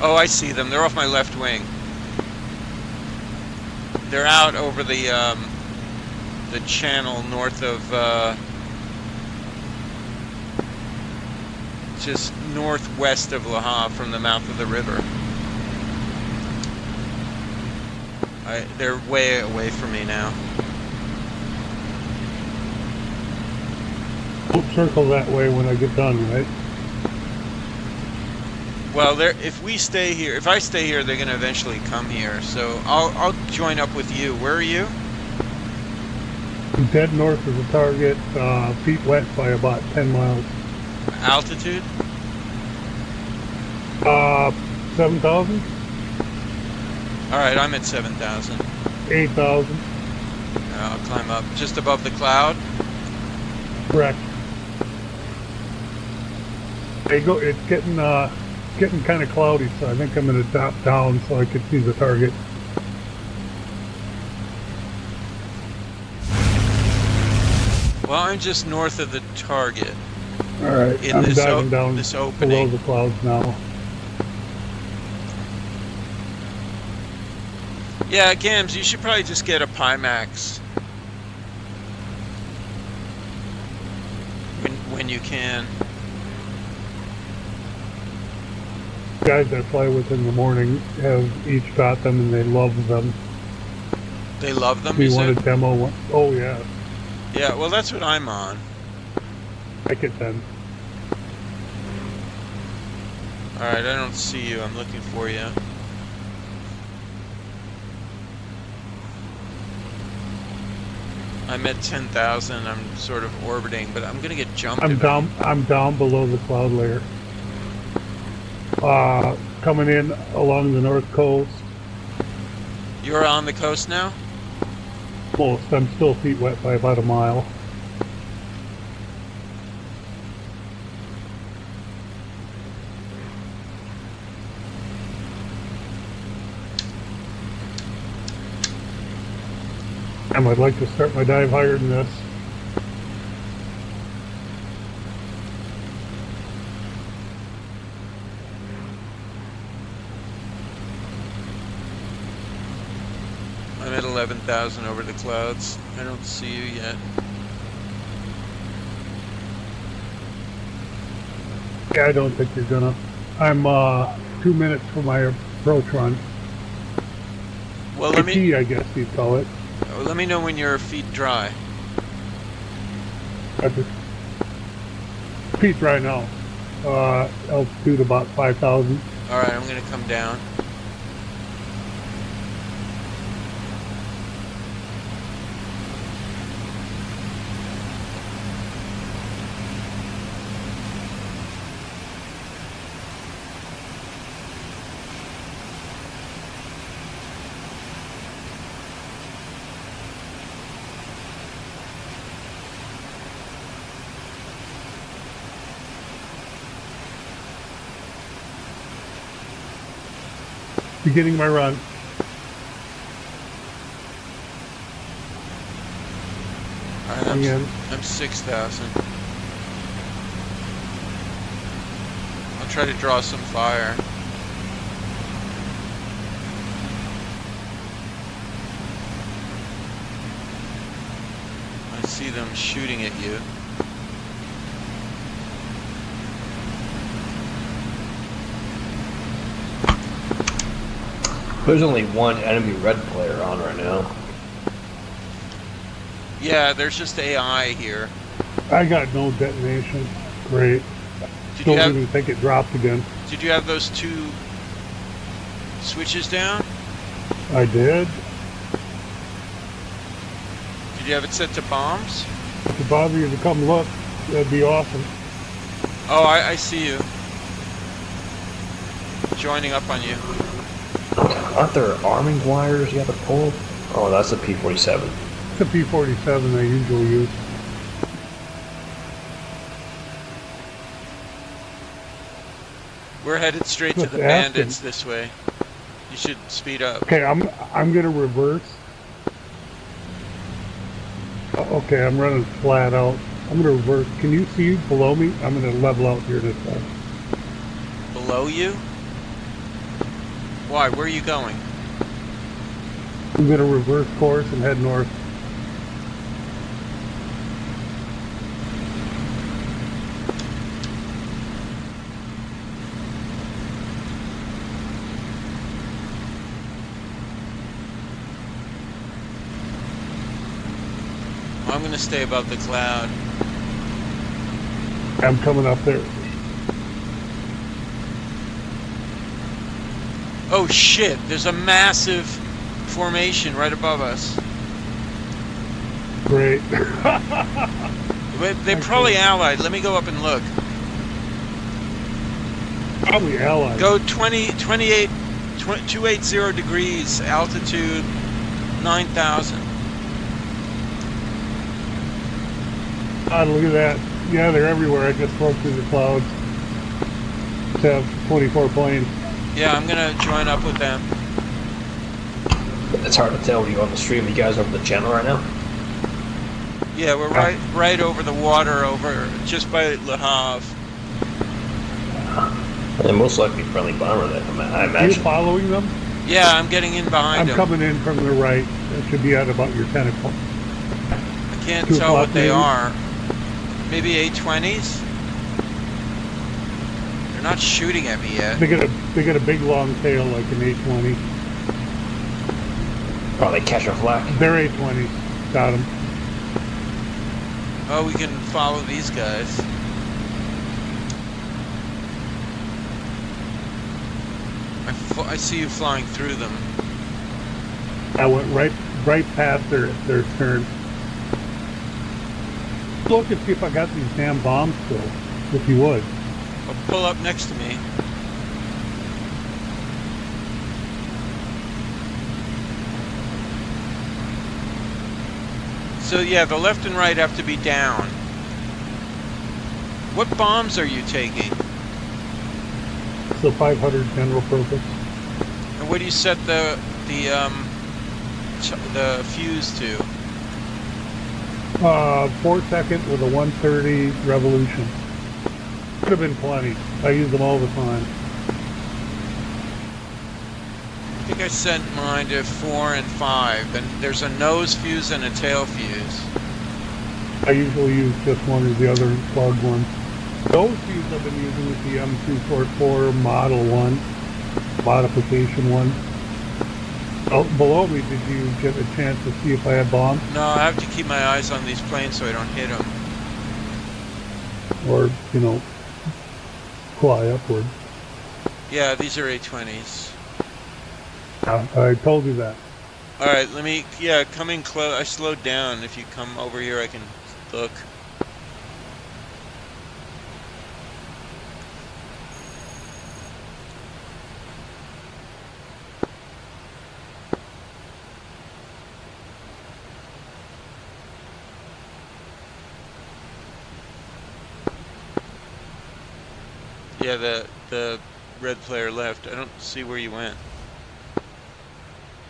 Oh, I see them. They're off my left wing. They're out over the channel north of, just northwest of Le Havre from the mouth of the river. They're way away from me now. We'll circle that way when I get done, right? Well, if we stay here, if I stay here, they're going to eventually come here. So I'll join up with you. Where are you? Dead north of the target, feet wet by about 10 miles. Altitude? 7,000? All right, I'm at 7,000. 8,000? I'll climb up just above the cloud. Correct. It's getting kind of cloudy, so I think I'm going to drop down so I can see the target. Well, I'm just north of the target. All right, In I'm this diving down this below opening. the clouds now. Yeah, Gams, you should probably just get a Pimax when you can. Guys I fly with in the morning have each got them and they love them. They love them, We you want said? to demo one. Oh yeah, Yeah, well, that's what I'm on. I get them. All right, I don't see you. I'm looking for you. I'm at 10,000. I'm sort of orbiting, but I'm gonna get jumped. I'm down below the cloud layer. Coming in along the north coast. You're on the coast now? Most. I'm still feet wet by about a mile. I'd like to start my dive higher than this. I'm at 11,000 over the clouds. I don't see you yet. Yeah, I don't think you're gonna. I'm 2 minutes from my approach run. Well, PT, I guess you'd call it. let me know when your feet dry. I just feet right now. Altitude about 5,000. All right, I'm gonna come down. Beginning my run. All right, I'm 6,000. I'll try to draw some fire. I see them shooting at you. There's only one enemy red player on right now. Yeah, there's just AI here. I got no detonation. Great. Did you Don't have even think it dropped again. Did you have those 2 switches down? I did. Did you have it set to bombs? If it bother you to come look, that'd be awesome. Oh, I see you. Joining up on you. Aren't there arming wires you have to pull? Oh, that's a P47. It's a P47 I usually use. We're headed straight to Just the asking. bandits this way. You should speed up. Okay, I'm gonna reverse. Okay, I'm running flat out. I'm gonna reverse. Can you see below me? I'm gonna level out here this time. Below you? Why? Where are you going? I'm gonna reverse course and head north. I'm gonna stay above the cloud. I'm coming up there. Oh shit, there's a massive formation right above us. Great. They're probably allied. Let me go up and look. Probably allied. Go 280 degrees, altitude 9,000. God, look at that. Yeah, they're everywhere. I just broke through the clouds. To have 24 planes. Yeah, I'm gonna join up with them. It's hard to tell when you're on the stream. You guys over the channel right now? Yeah, we're right over the water, over just by Le Havre. And most likely friendly bomber then, I Are you imagine. following them? Yeah, I'm getting in behind I'm them. coming in from the right. It should be at about your 10 o'clock. I can't 2 tell what o'clock they maybe? are. Maybe A-20s? They're not shooting at me yet. They get a big long tail like an A20. Probably catch a flak. They're A20s. Got them. Oh, we can follow these guys. I see you flying through them. I went right past their turn. Look and see if I got these damn bombs still. If you would. Well, pull up next to me. So yeah, the left and right have to be down. What bombs are you taking? So 500 general purpose. And what do you set the fuse to? 4 second with a 130 revolution. Could have been plenty. I use them all the time. I think I set mine to 4 and 5, and there's a nose fuse and a tail fuse. I usually use just one or the other plugged one. Those fuse I've been using with the M244 Model 1, modification one. Oh, below me, did you get a chance to see if I had bombs? No, I have to keep my eyes on these planes so I don't hit them. Or, you know, fly upward? Yeah, these are A-20s. I told you that. Alright, come in close. I slowed down. If you come over here, I can look. Yeah, the red player left. I don't see where you went.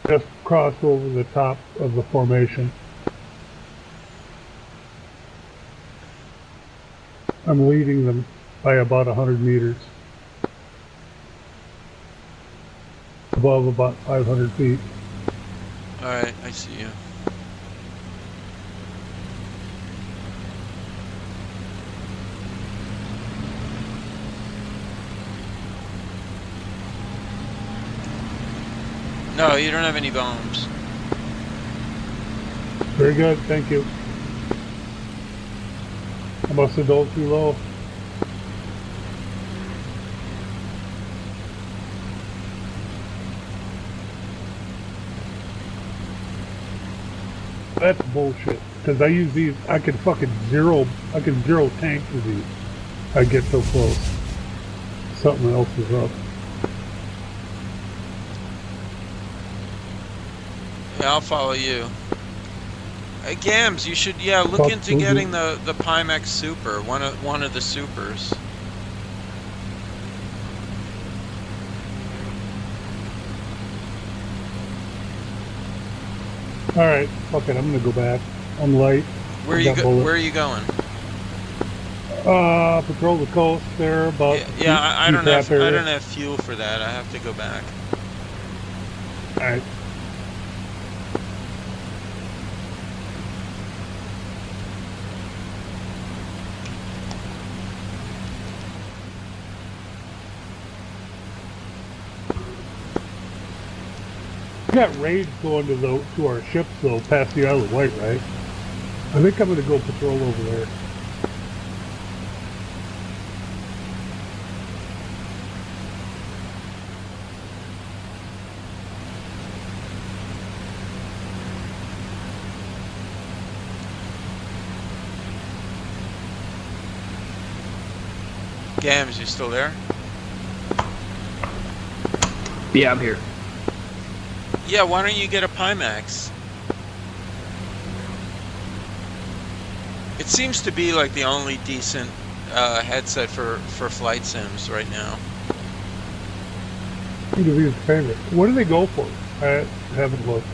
Just crossed over the top of the formation. I'm leading them by about 100 meters. Above about 500 feet. Alright, I see you. No, you don't have any bombs. Very good, thank you. I must have dove too low. That's bullshit. Because I use these, I can zero tank with these. I get so close. Something else is up. Yeah, I'll follow you. Gams, you should look Fuck, into will getting do. the Pimax Super, one of the supers. Alright, fuck it, I'm gonna go back. I'm light. Where I are got bullets. where are you going? Patrol the coast there about. I don't have area. I don't have fuel for that. I have to go back. Alright. We got raids going to our ships though, past the Isle of Wight, right? I think I'm gonna go patrol over there. Gams, you still there? Yeah, I'm here. Yeah, why don't you get a Pimax? It seems to be like the only decent headset for flight sims right now. Your favorite. What do they go for? I haven't looked.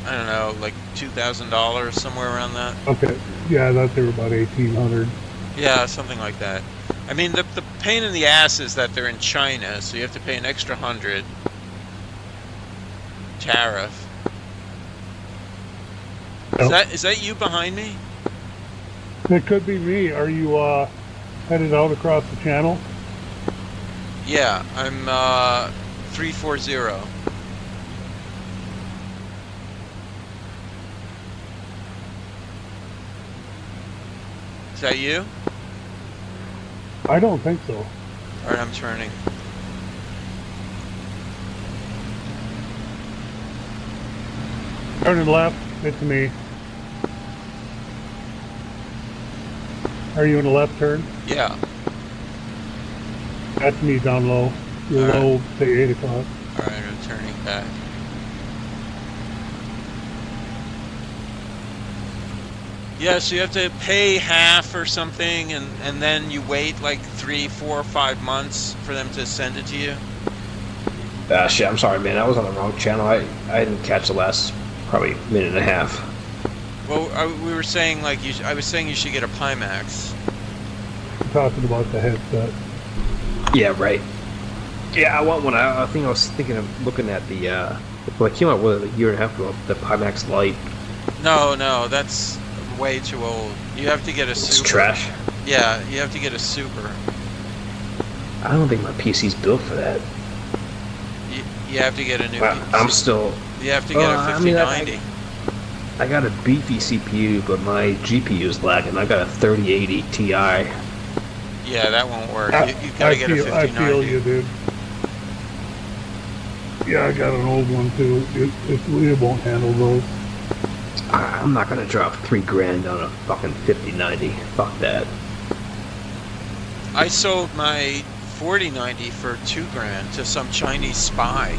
I don't know, like $2,000, somewhere around that. Okay. Yeah, I thought they were about 1,800. Yeah, something like that. I mean, the pain in the ass is that they're in China, so you have to pay an extra 100 tariff. Yep. Is that you behind me? It could be me. Are you headed out across the channel? Yeah, I'm 340. Is that you? I don't think so. Alright, I'm turning. Turning left. It's me. Are you in a left turn? Yeah. That's me down low. You're All right. low, say 8 o'clock. Alright, I'm turning back. Yeah, so you have to pay half or something, and then you wait like 3, 4, 5 months for them to send it to you. Shit, I'm sorry, man. I was on the wrong channel. I didn't catch the last probably minute and a half. Well, we were saying like I was saying you should get a Pimax. I'm talking about the headset. Yeah, right. Yeah, I want one. I think I was thinking of looking at the. Well, it came out a year and a half ago. The Pimax Lite. No, that's way too old. You have to get a It's super. trash. Yeah, you have to get a super. I don't think my PC's built for that. You have to get a new. I'm still. You have to get a 5090. I got a beefy CPU, but my GPU is lagging. I got a 3080 Ti. Yeah, that won't work. You've got to get a 5090. I feel you, dude. Yeah, I got an old one too. It won't handle those. I'm not gonna drop $3,000 on a fucking 5090. Fuck that. I sold my 4090 for $2,000 to some Chinese spy.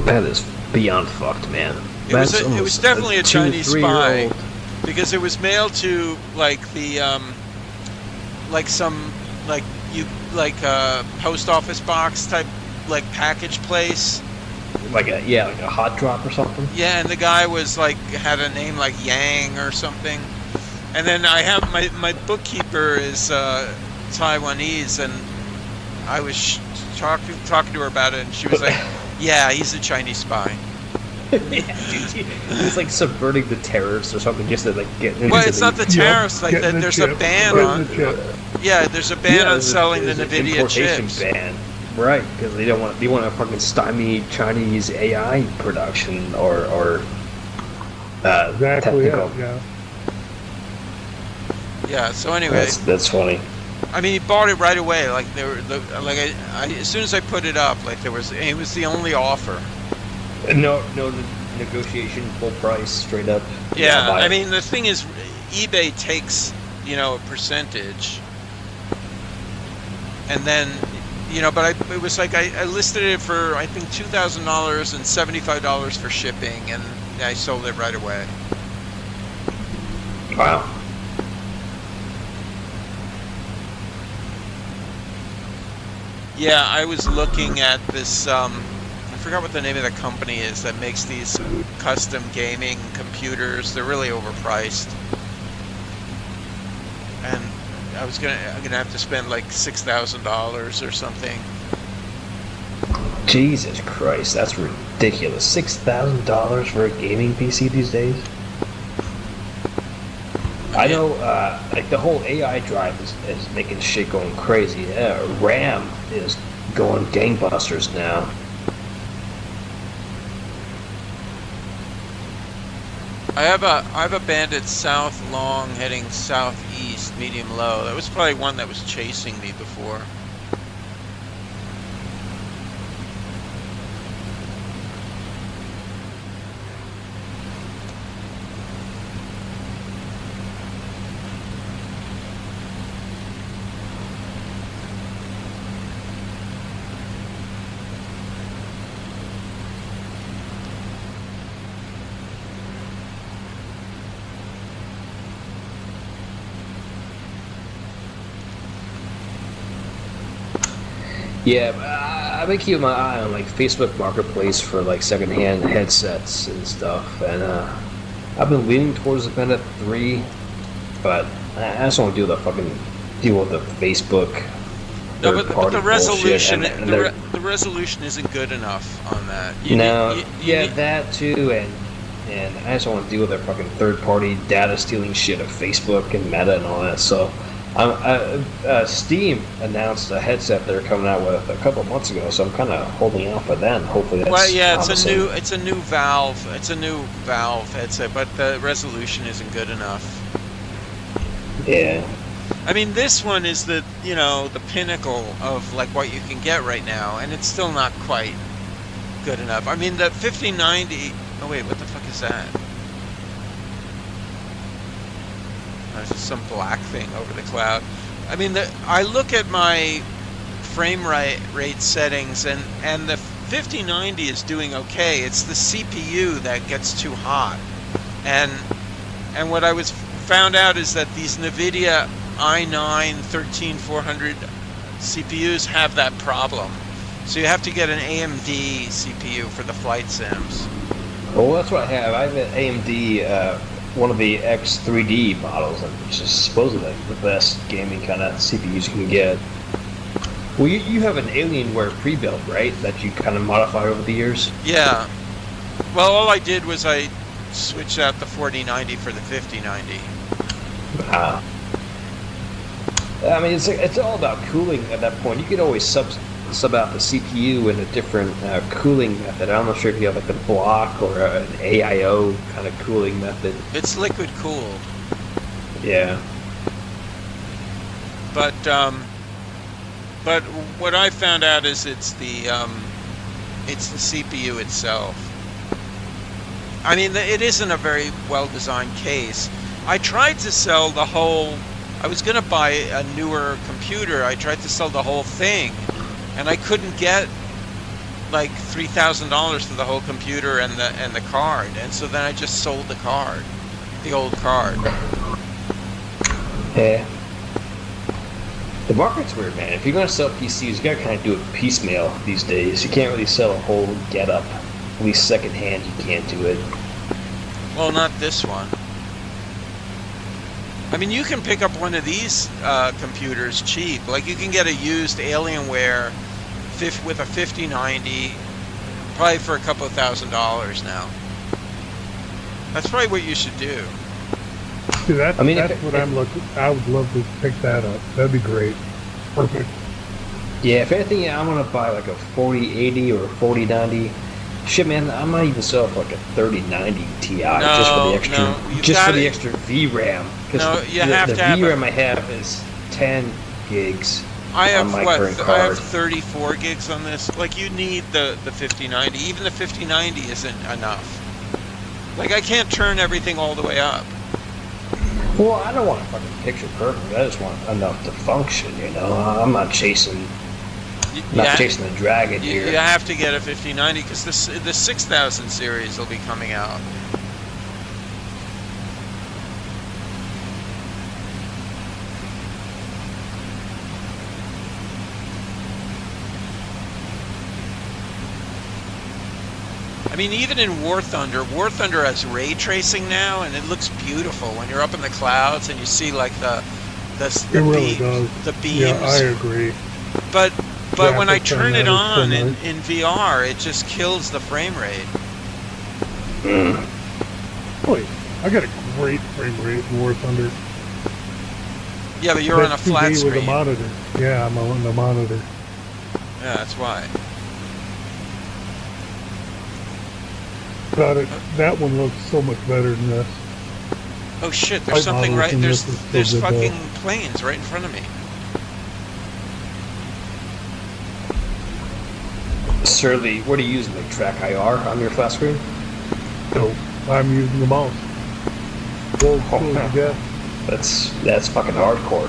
That is beyond fucked, man. It was definitely a Chinese 2-3 spy year old. because it was mailed to like the like some post office box type like package place. Like a hot drop or something. Yeah, and the guy was like had a name like Yang or something. And then I have my bookkeeper is Taiwanese, and I was talking to her about it, and she was like, "Yeah, he's a Chinese spy." He's like subverting the tariffs or something just to like get into Well, it's not the tariffs. Like getting the there's chip. a ban Getting on. the chip. Yeah, there's a ban on there's selling the there's an NVIDIA importation chips. ban. Right, because they want to fucking stymie Chinese AI production or Exactly. technical. Yeah. Yeah. So anyway, That's funny. I mean, he bought it right away. Like as soon as I put it up, like it was the only offer. No negotiation, full price, straight up. Yeah. buy it. I mean, the thing is, eBay takes, a percentage, and then, but it was like I listed it for, I think, $2,000 and $75 for shipping, and I sold it right away. Wow. Yeah, I was looking at this, I forgot what the name of the company is that makes these custom gaming computers. They're really overpriced. And I'm gonna have to spend like $6,000 or something. Jesus Christ, that's ridiculous. $6,000 for a gaming PC these days? I know, like the whole AI drive is making shit going crazy. RAM is going gangbusters now. I have a Bandit South long heading southeast, medium low. That was probably one that was chasing me before. Yeah, I've been keeping my eye on like Facebook Marketplace for like secondhand headsets and stuff, and I've been leaning towards the Bandit 3, but I just don't do the fucking deal with the Facebook. No, but the resolution, bullshit, the resolution isn't good enough on that. That too, and I just don't want to deal with their fucking third-party data stealing shit of Facebook and Meta and all that. So, Steam announced a headset they're coming out with a couple months ago. So I'm kind of holding out for them. Hopefully that's promising. It's a new Valve headset, but the resolution isn't good enough. Yeah. I mean, this one is the pinnacle of like what you can get right now, and it's still not quite good enough. I mean, the 5090. Oh wait, what the fuck is that? There's just some black thing over the cloud. I mean, I look at my frame rate settings, and the 5090 is doing okay. It's the CPU that gets too hot, and what I found out is that these NVIDIA i9 13400 CPUs have that problem. So you have to get an AMD CPU for the flight sims. Well, that's what I have. I have an AMD, one of the X3D models, which is supposedly the best gaming kind of CPUs you can get. Well, you have an Alienware pre-built, right? That you kind of modify over the years? Yeah. Well, all I did was I switched out the 4090 for the 5090. I mean, it's all about cooling at that point. You could always sub out the CPU in a different cooling method. I'm not sure if you have like a block or an AIO kind of cooling method. It's liquid cooled. Yeah. But what I found out is it's the CPU itself. I mean, it isn't a very well-designed case. I tried to sell the whole. I was going to buy a newer computer. I tried to sell the whole thing, and I couldn't get like $3,000 for the whole computer and the card. And so then I just sold the card, the old card. Yeah. The market's weird, man. If you're going to sell PCs, you got to kind of do it piecemeal these days. You can't really sell a whole get-up. At least secondhand, you can't do it. Well, not this one. I mean, you can pick up one of these computers cheap. Like, you can get a used Alienware with a 5090, probably for a couple of $1,000s now. That's probably what you should do. See, that's what I'm looking. I would love to pick that up. That'd be great. Perfect. Yeah, if anything, I'm gonna buy like a 4080 or a 4090 Shit, man, I might even sell like a 3090 Ti just for the extra, you just for gotta- the extra VRAM. 'Cause No, you have the to have VRAM I have is 10 gigs. I have on my what? current I have card. 34 gigs on this. Like, you need the 5090. Even the 5090 isn't enough. Like, I can't turn everything all the way up. Well, I don't want a fucking picture perfect. I just want enough to function. You know, I'm not chasing, chasing the dragon You here. have to get a 5090 because the 6000 series will be coming out. I mean, even in War Thunder has ray tracing now, and it looks beautiful when you're up in the clouds and you see like the It really does. the beams. Yeah, I agree. But when I Graphics on turn it that is so on in nice. VR, it just kills the frame rate. Boy, I got a great frame rate in War Thunder. Yeah, but you're on a That's flat 2D with a screen. monitor. Yeah, I'm on the monitor. Yeah, that's why. Got it. That one looks so much better than this. Oh shit, there's Light something models right in there's this is so there's good, fucking planes right in front of me. Surly, what are you using? Like track IR on your flat screen? So I'm using the mouse. Old school as you get. That's fucking hardcore.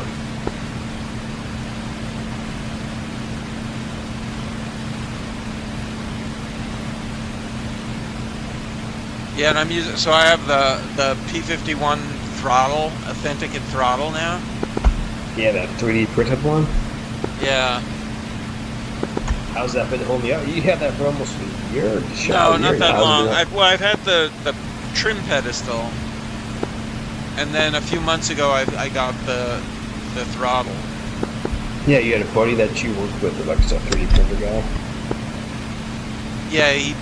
Yeah, and I'm using so I have the P51 throttle, authenticate throttle now. Yeah, that 3D printed one. Yeah. How's that been holding you up? You had that for almost a year. No, not that long. I've had the trim pedestal, and then a few months ago I got the throttle. Yeah, you had a buddy that you worked with, like a 3D printer guy. Yeah, he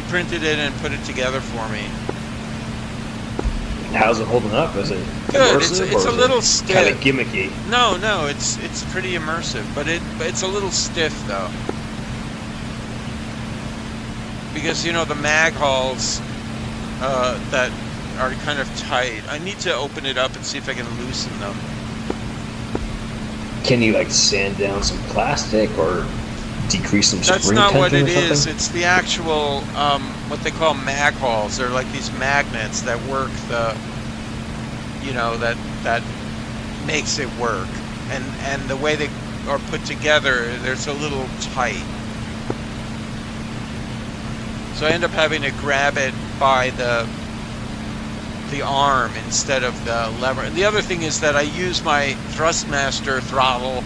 printed it and put it together for me. How's it holding up? Is it Good. immersive, It's or a is little it stiff. kind of gimmicky? No, it's pretty immersive, but it's a little stiff though. Because you know the mag hulls that are kind of tight. I need to open it up and see if I can loosen them. Can you like sand down some plastic or decrease some That's spring not what tension it or something? is. It's the actual what they call mag hulls. They're like these magnets that work that makes it work. And the way they are put together, there's a little tight. So I end up having to grab it by the arm instead of the lever. And the other thing is that I use my Thrustmaster throttle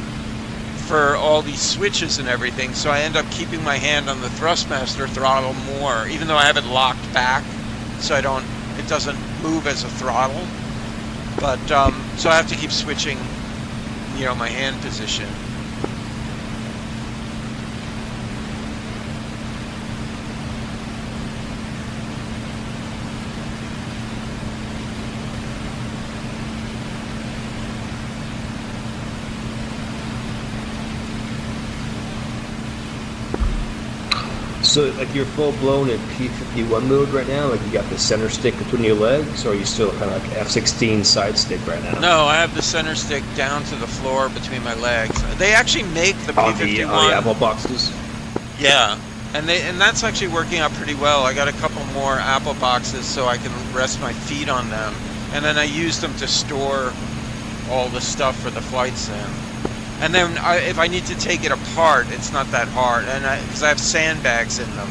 for all these switches and everything, so I end up keeping my hand on the Thrustmaster throttle more, even though I have it locked back, so it doesn't move as a throttle. But so I have to keep switching, my hand position. So, like, you're full blown in P51 mode right now? Like, you got the center stick between your legs, or are you still kind of like F16 side stick right now? No, I have the center stick down to the floor between my legs. They actually make the On P51. the Apple boxes? Yeah, and that's actually working out pretty well. I got a couple more Apple boxes so I can rest my feet on them, and then I use them to store all the stuff for the flight sim. And then if I need to take it apart, it's not that hard, and because I have sandbags in them.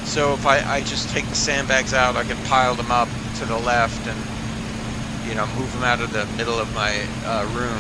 So if I just take the sandbags out, I can pile them up to the left and move them out of the middle of my room.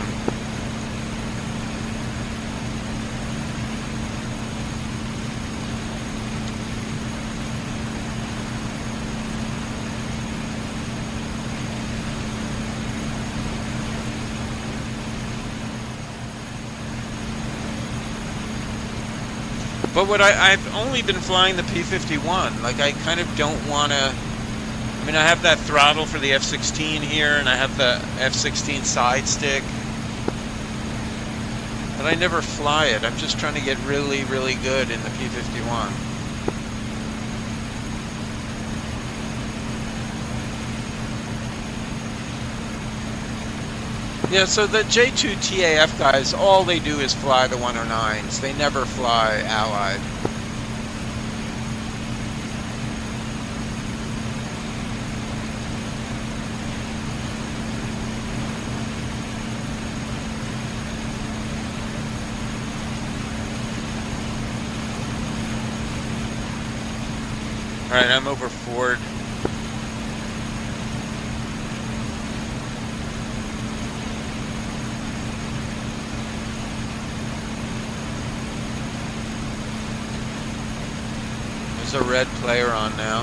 But I've only been flying the P51. Like, I kind of don't want to. I mean, I have that throttle for the F-16 here, and I have the F-16 side stick. But I never fly it. I'm just trying to get really, really good in the P-51. Yeah, so the J2 TAF guys, all they do is fly the 109s. They never fly Allied. Alright, I'm over Ford. There's a red player on now.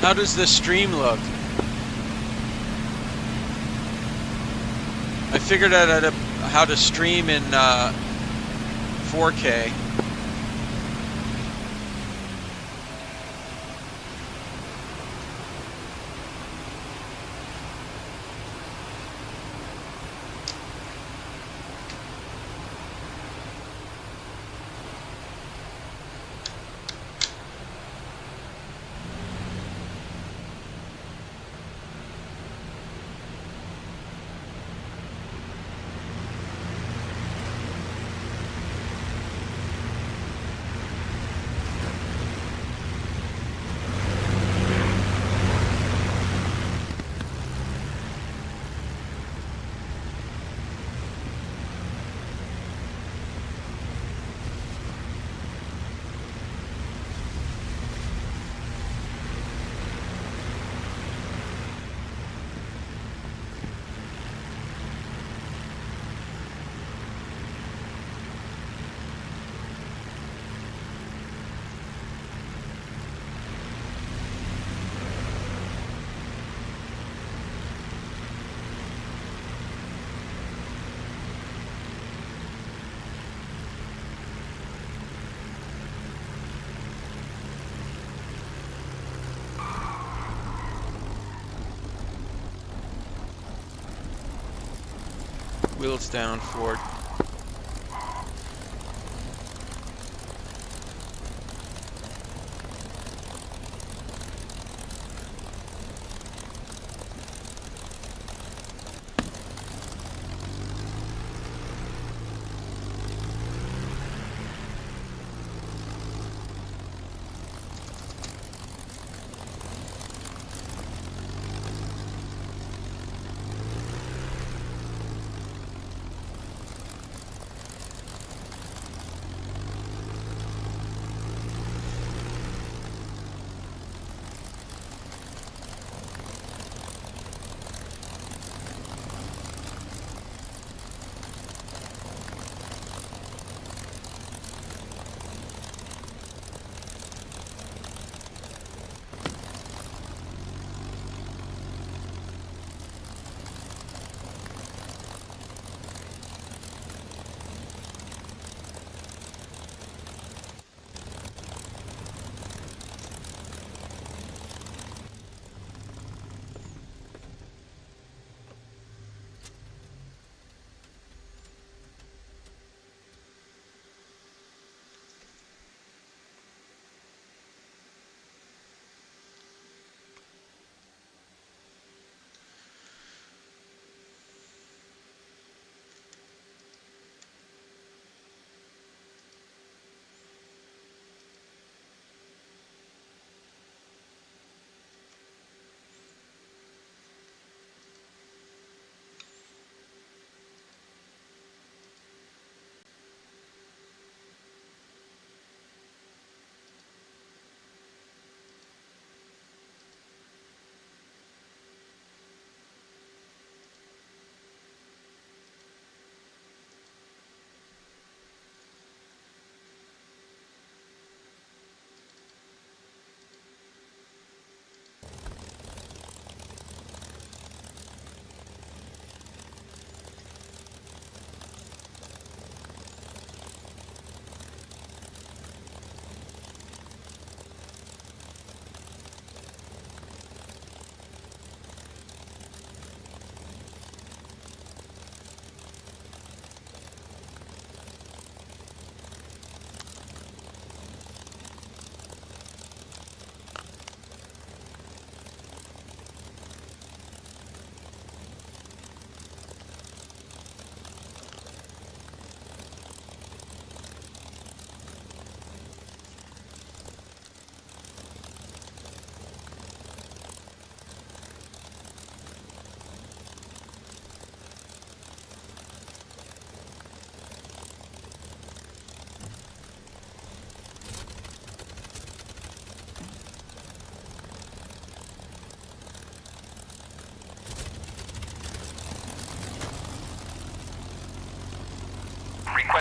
How does this stream look? I figured out how to stream in 4K. Wheels down, Ford.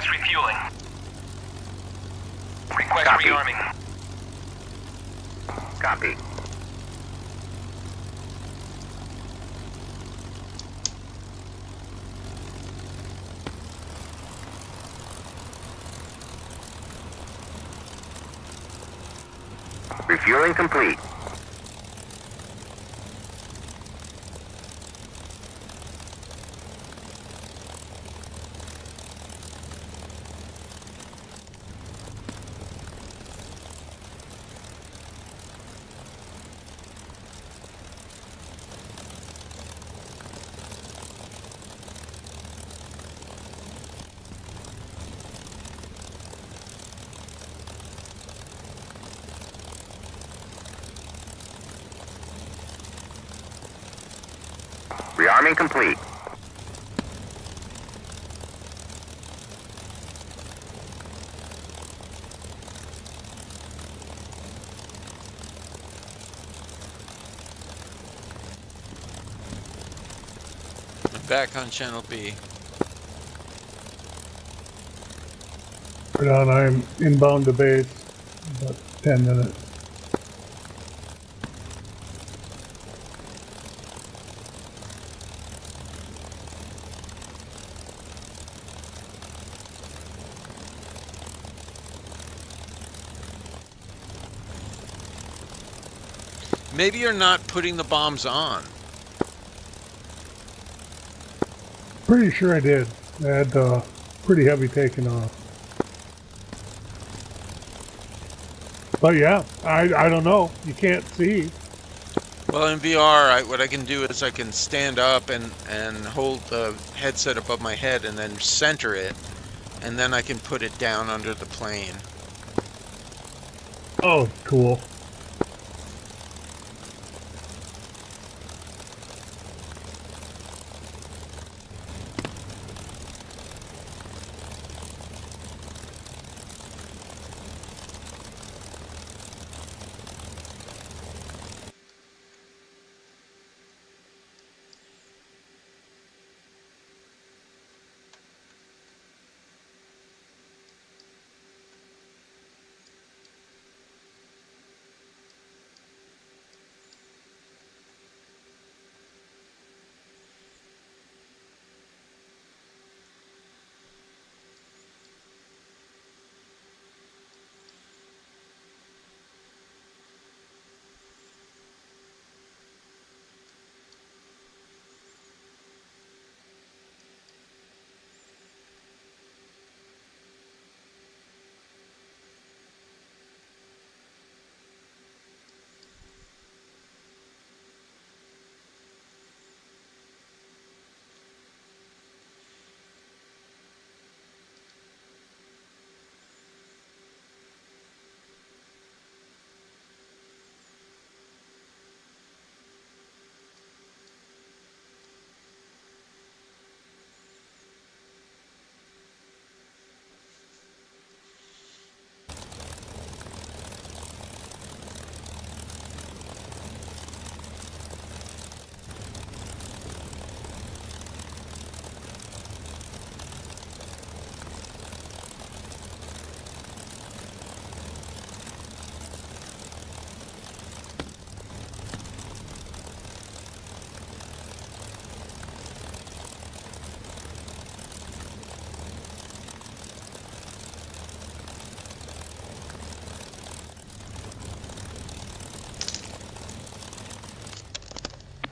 Request refueling. Request Copy. rearming. Copy. Refueling complete. Rearming complete. I'm back on channel B. Right on, I'm inbound to base. About 10 minutes. Maybe you're not putting the bombs on. Pretty sure I did. I had pretty heavy taking off. But yeah, I don't know. You can't see. Well, in VR, what I can do is I can stand up and hold the headset above my head and then center it, and then I can put it down under the plane. Oh, cool.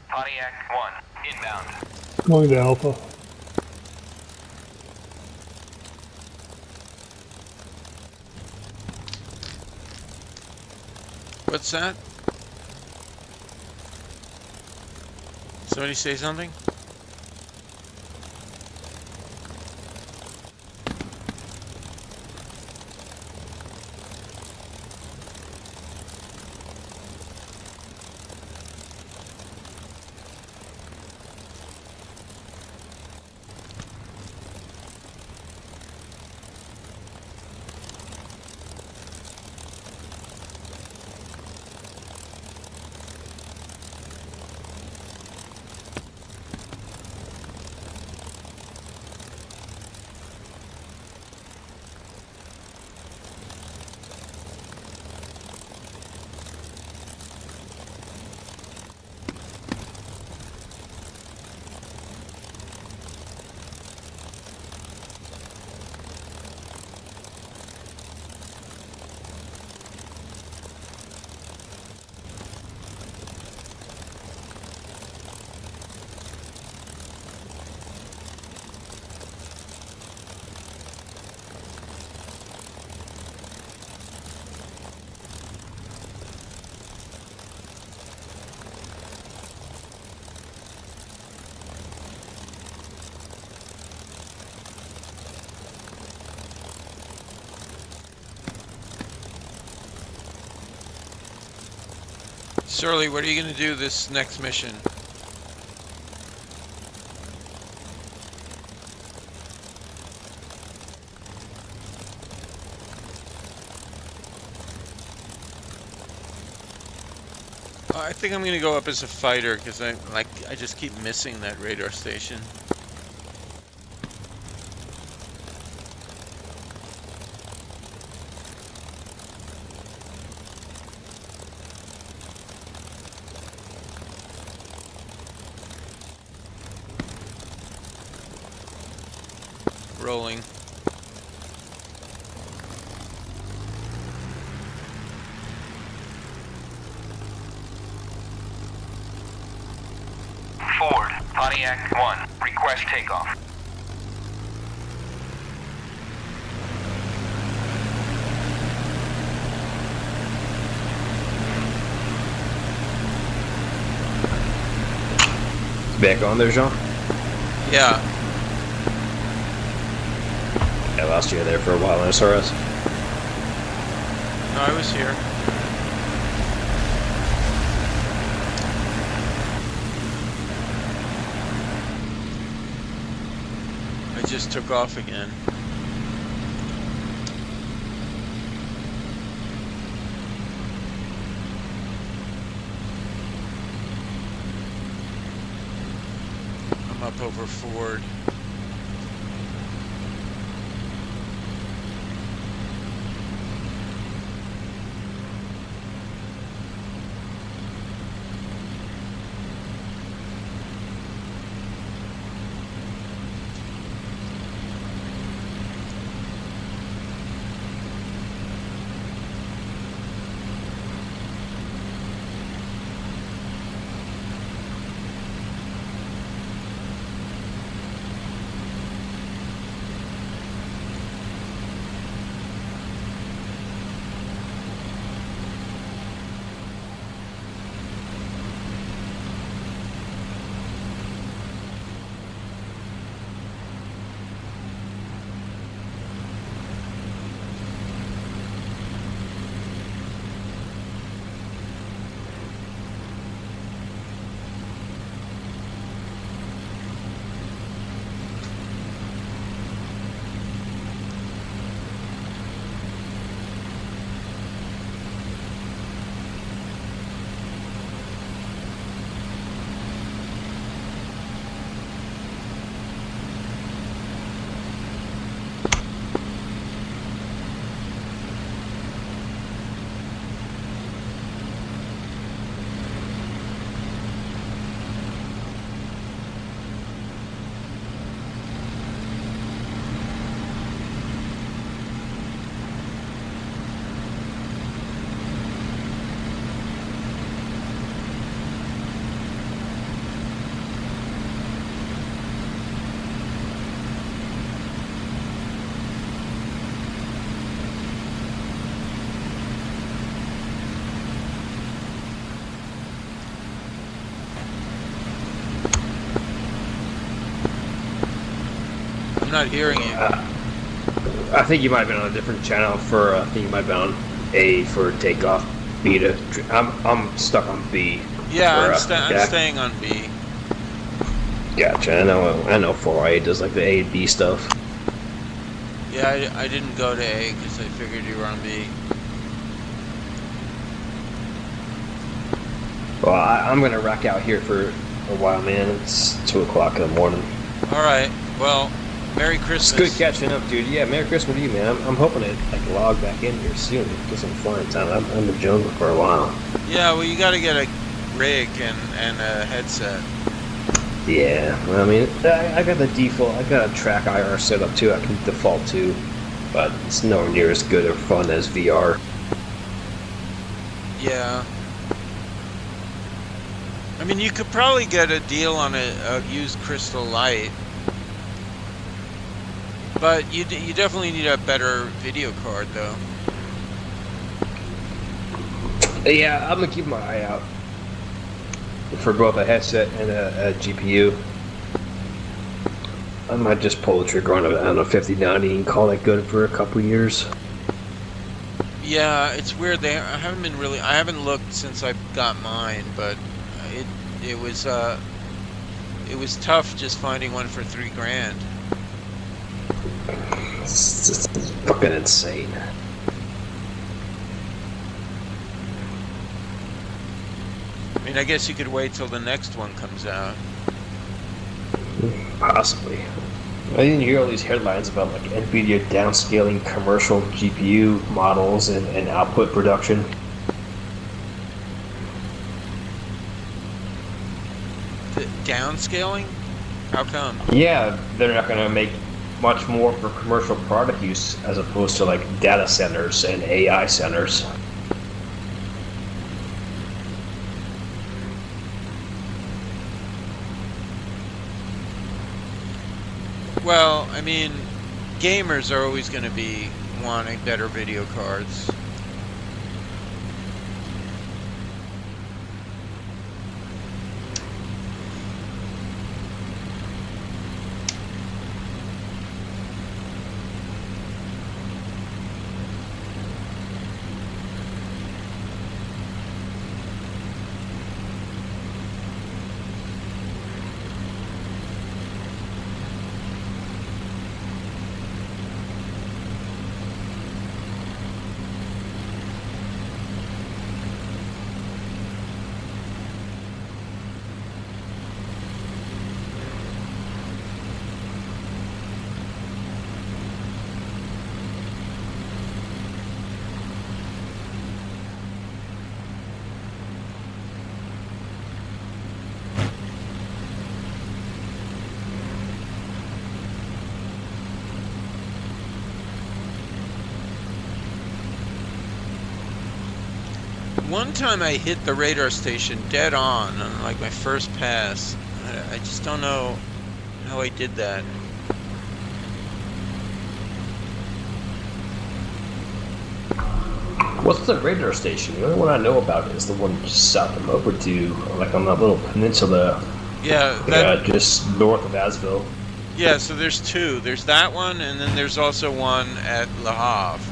Pontiac 1, inbound. Going to Alpha. What's that? Somebody say something? Surly, what are you going to do this next mission? I think I'm going to go up as a fighter because I just keep missing that radar station. Rolling. Ford, Pontiac 1, request takeoff. Back on there, Jean? Yeah. I lost you there for a while, SRS. No, I was here. I just took off again. I'm up over Ford. I'm not hearing you. I think you might have been on a different channel for, I think you might have been on A for takeoff, B to, I'm stuck on B. Yeah, for, I'm staying on B. Gotcha, I know 4YA does like the A and B stuff. Yeah, I didn't go to A because I figured you were on B. Well, I'm gonna rack out here for a while, man. It's 2 o'clock in the morning. Alright, well, Merry It's Christmas. good catching up, dude. Yeah, Merry Christmas to you, man. I'm hoping to like log back in here soon, get some flying time. I'm in the jungle for a while. Yeah, well, you gotta get a rig and a headset. Yeah, well, I mean, I got the default. I got a track IR set up too. I can default to, but it's nowhere near as good or fun as VR. Yeah. I mean, you could probably get a deal on a used Crystal Light, but you definitely need a better video card, though. Yeah, I'm gonna keep my eye out for both a headset and a GPU. I might just pull the trigger on a 5090 and call it good for a couple years. Yeah, it's weird. I haven't been really. I haven't looked since I got mine, but it was tough just finding one for $3,000. It's just fucking insane. I mean, I guess you could wait till the next one comes out. Possibly. I didn't hear all these headlines about like NVIDIA downscaling commercial GPU models and output production. The downscaling? How come? Yeah, they're not going to make much more for commercial product use as opposed to like data centers and AI centers. Well, I mean, gamers are always going to be wanting better video cards. One time I hit the radar station dead on like my first pass. I just don't know how I did that. What's the radar station? The only one I know about is the one just south of Moppertu, like on that little peninsula. Yeah, just north of Asville. Yeah, so there's two. There's that one, and then there's also one at Le Havre.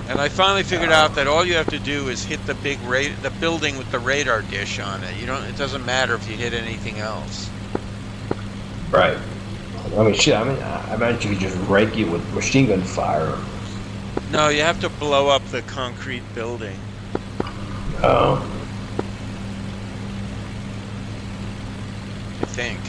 And I finally figured out that all you have to do is hit the big the building with the radar dish on it. It doesn't matter if you hit anything else. Right. I mean, shit. I imagine you could just rake it with machine gun fire. No, you have to blow up the concrete building. Oh. I think.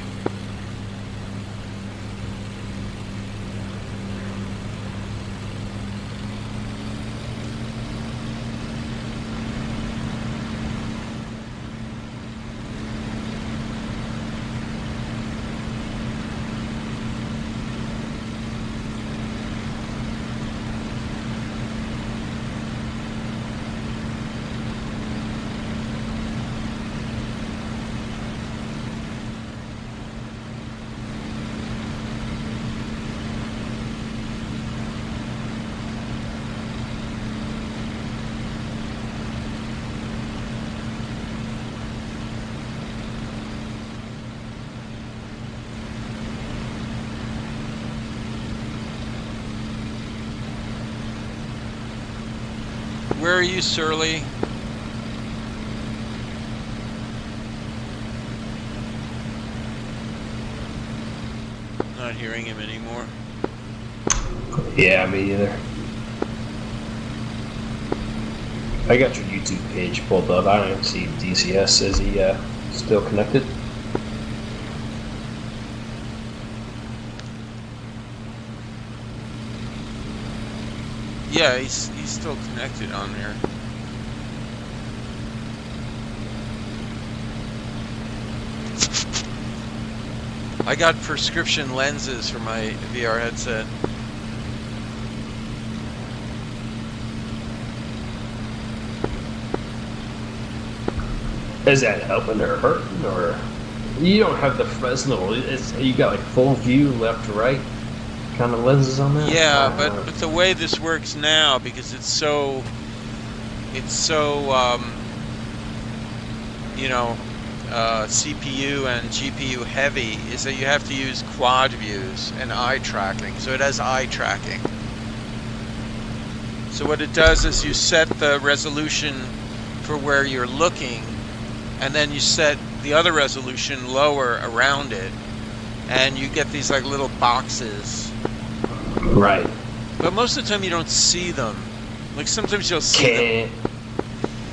Where are you, Surly? Not hearing him anymore. Yeah, me either. I got your YouTube page pulled up. I don't even see DCS. Is he still connected? Yeah, he's still connected on there. I got prescription lenses for my VR headset. Is that helping or hurting, or you don't have the Fresnel? You got like full view, left to right kind of lenses on that? Yeah, but the way this works now, because it's so CPU and GPU heavy, is that you have to use quad views and eye tracking. So it has eye tracking. So what it does is you set the resolution for where you're looking, and then you set the other resolution lower around it, and you get these like little boxes. Right. But most of the time you don't see them. Like sometimes you'll see them.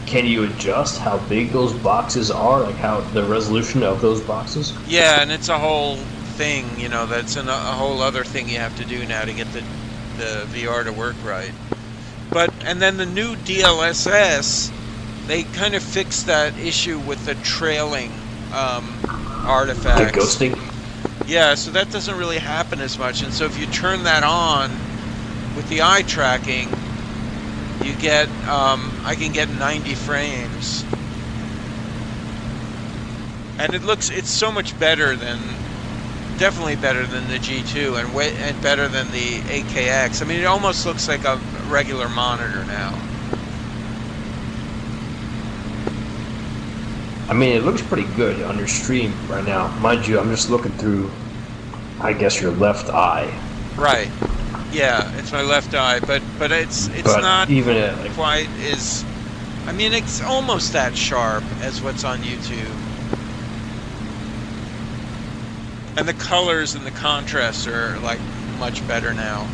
Can you adjust how big those boxes are? Like how the resolution of those boxes? Yeah, and it's a whole thing, you know, that's a whole other thing you have to do now to get the VR to work right. But, and then the new DLSS, they kind of fixed that issue with the trailing artifacts. The ghosting? Yeah, so that doesn't really happen as much. And so if you turn that on with the eye tracking, you get, I can get 90 frames. And it's so much better than, definitely better than the G2 and better than the 8KX. I mean, it almost looks like a regular monitor now. I mean, it looks pretty good on your stream right now. Mind you, I'm just looking through, I guess, your left eye. Right. Yeah, it's my left eye, but it's not even like, quite as. I mean, it's almost that sharp as what's on YouTube. And the colors and the contrasts are like much better now.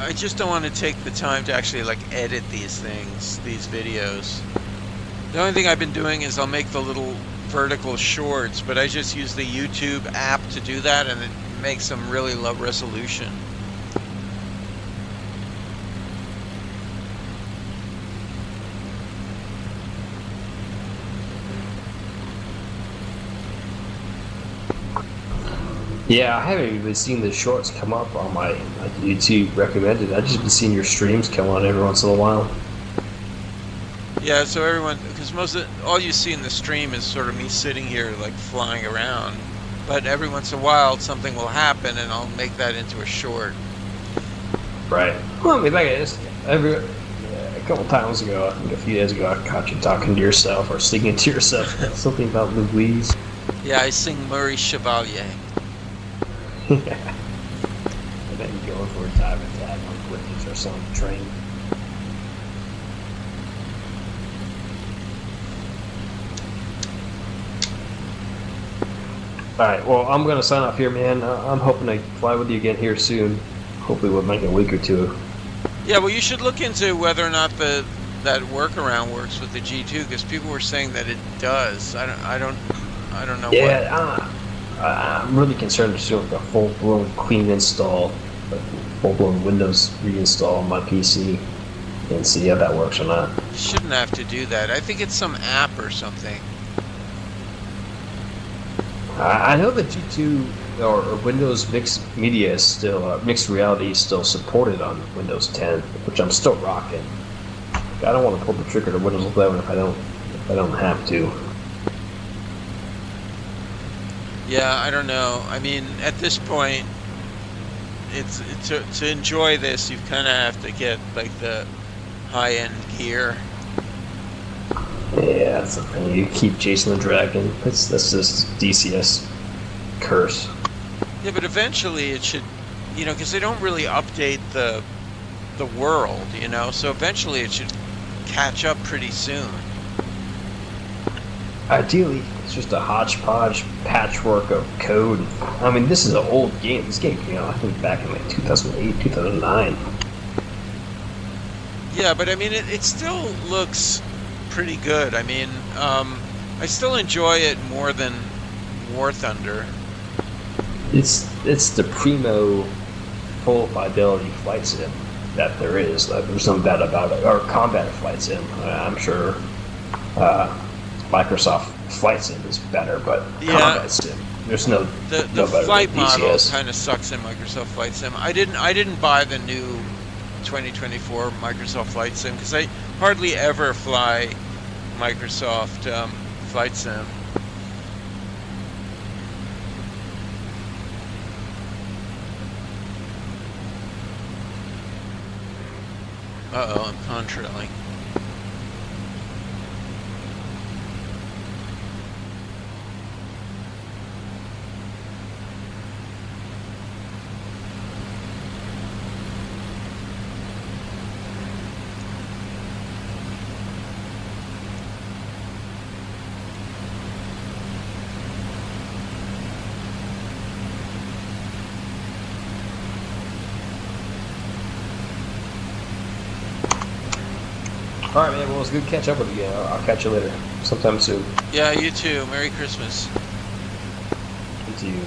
I just don't want to take the time to actually like edit these things, these videos. The only thing I've been doing is I'll make the little vertical shorts, but I just use the YouTube app to do that, and it makes them really low resolution. yeah, I haven't even seen the shorts come up on my YouTube recommended. I've just been seeing your streams come on every once in a while. Yeah, so everyone, because all you see in the stream is sort of me sitting here like flying around, but every once in a while something will happen and I'll make that into a short. Right. Well, I mean, like a couple times ago, I think a few days ago, I caught you talking to yourself or singing to yourself something about Louise. Yeah, I sing Murray Chevalier. And then going for a dive attack on British or some train. Alright, well, I'm going to sign off here, man. I'm hoping to fly with you again here soon. Hopefully we'll make a week or two. Yeah, well, you should look into whether or not that workaround works with the G2, because people were saying that it does. I don't know. Yeah, I'm really concerned to do a full-blown clean install, a full-blown Windows reinstall on my PC, and see how that works or not. You shouldn't have to do that. I think it's some app or something. I know that G2 or Windows Mixed Media is still Mixed Reality is still supported on Windows 10, which I'm still rocking. I don't want to pull the trigger to Windows 11 if I don't have to. Yeah, I don't know. I mean, at this point, it's to enjoy this, you kind of have to get like the high-end gear. Yeah, that's the thing. You keep chasing the dragon. That's just DCS curse. Yeah, but eventually it should, you know, because they don't really update the world, you know, so eventually it should catch up pretty soon. Ideally, It's just a hodgepodge patchwork of code. I mean, this is an old game. This game came out, I think, back in like 2008, 2009. Yeah, but I mean, it still looks pretty good. I mean, I still enjoy it more than War Thunder. It's the primo full fidelity flight sim that there is. Like, there's no doubt about it. Or combat flight sim. I'm sure Microsoft Flight Sim is better, but Yeah. combat sim, there's no The better flight than model DCS. kind of sucks in Microsoft Flight Sim. I didn't buy the new 2024 Microsoft Flight Sim because I hardly ever fly Microsoft Flight Sim. Uh-oh, I'm contrailing. All right, man. Well, it was good to catch up with you. I'll catch you later, sometime soon. Yeah, you too. Merry Christmas. To you.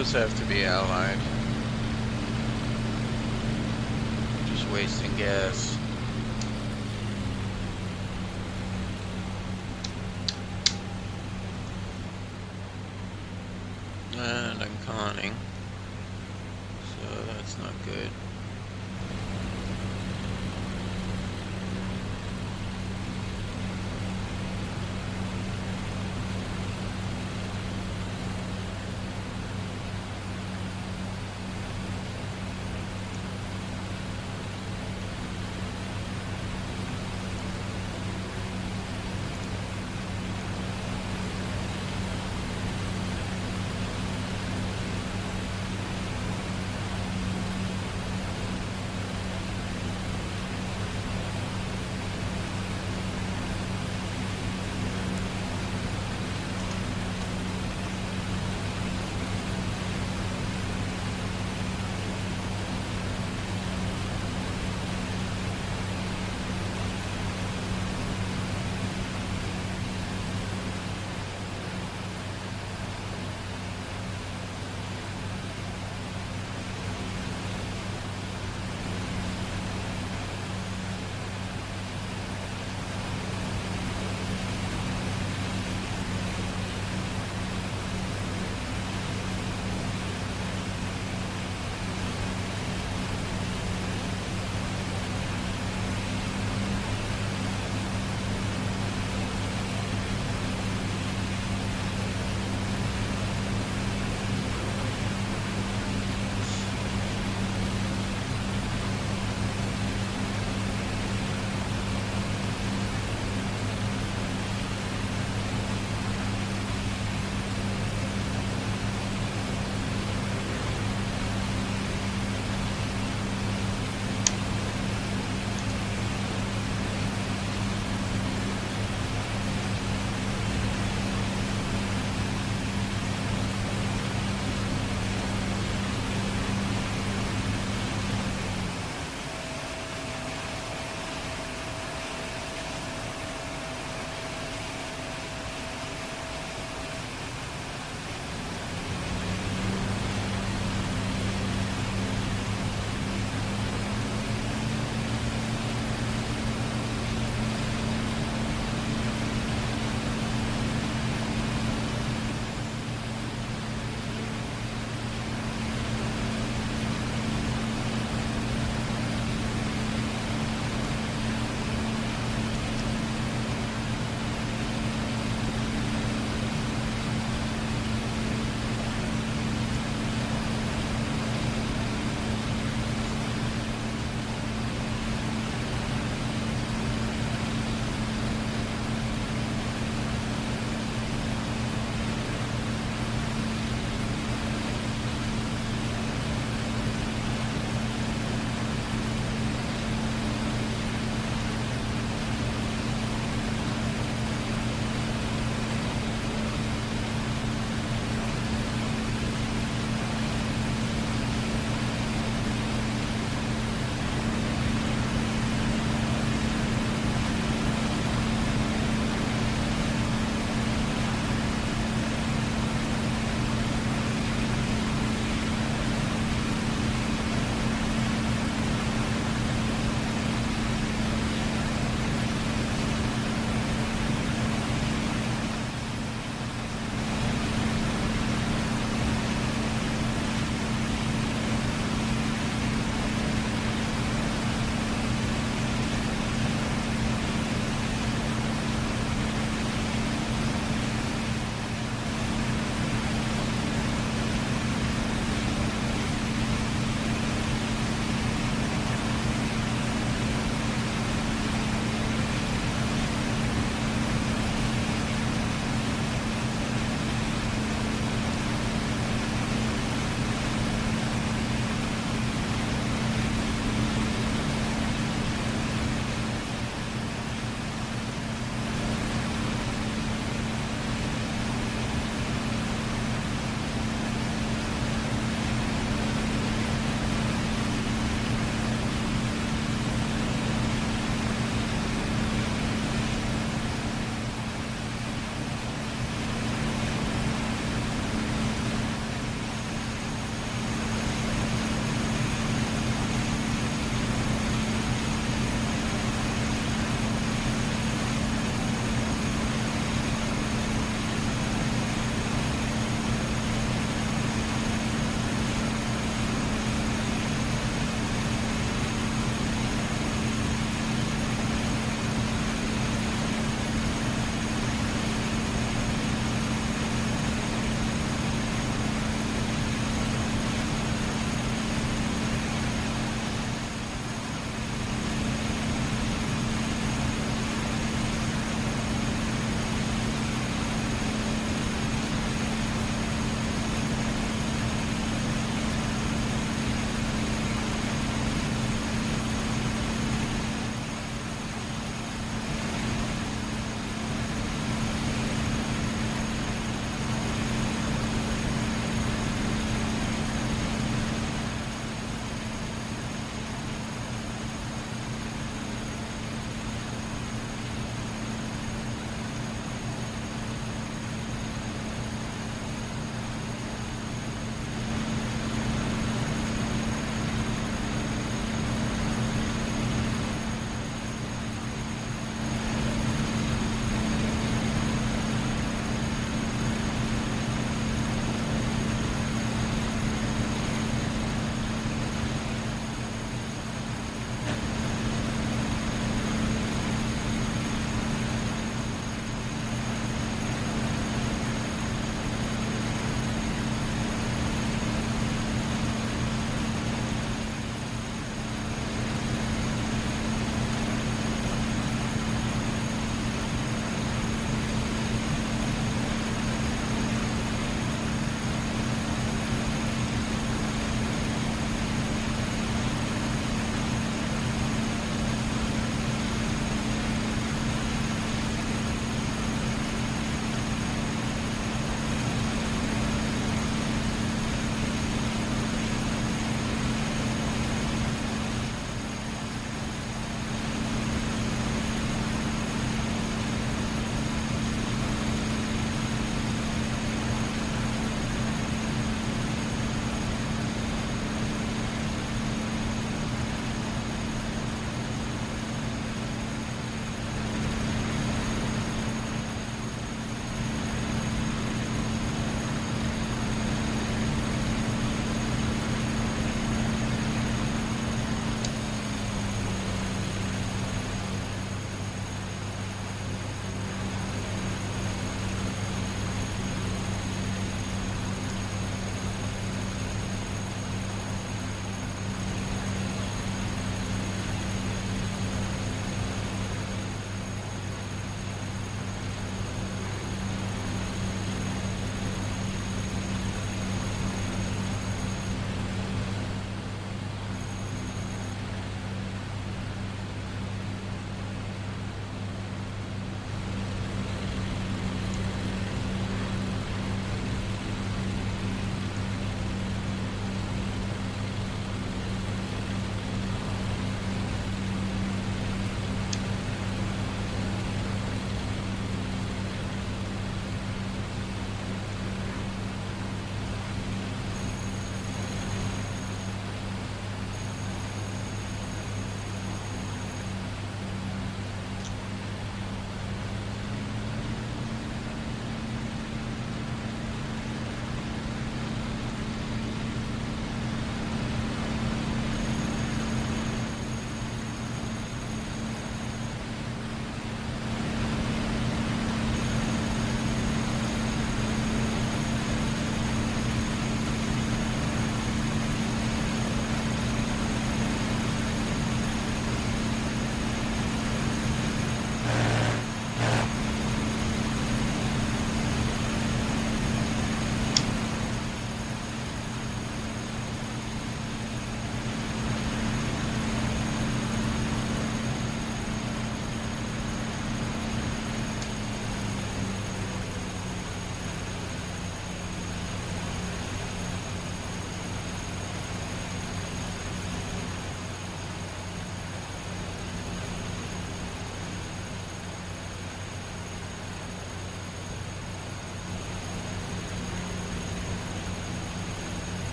Those have to be allied. Just wasting gas. And I'm conning. So that's not good.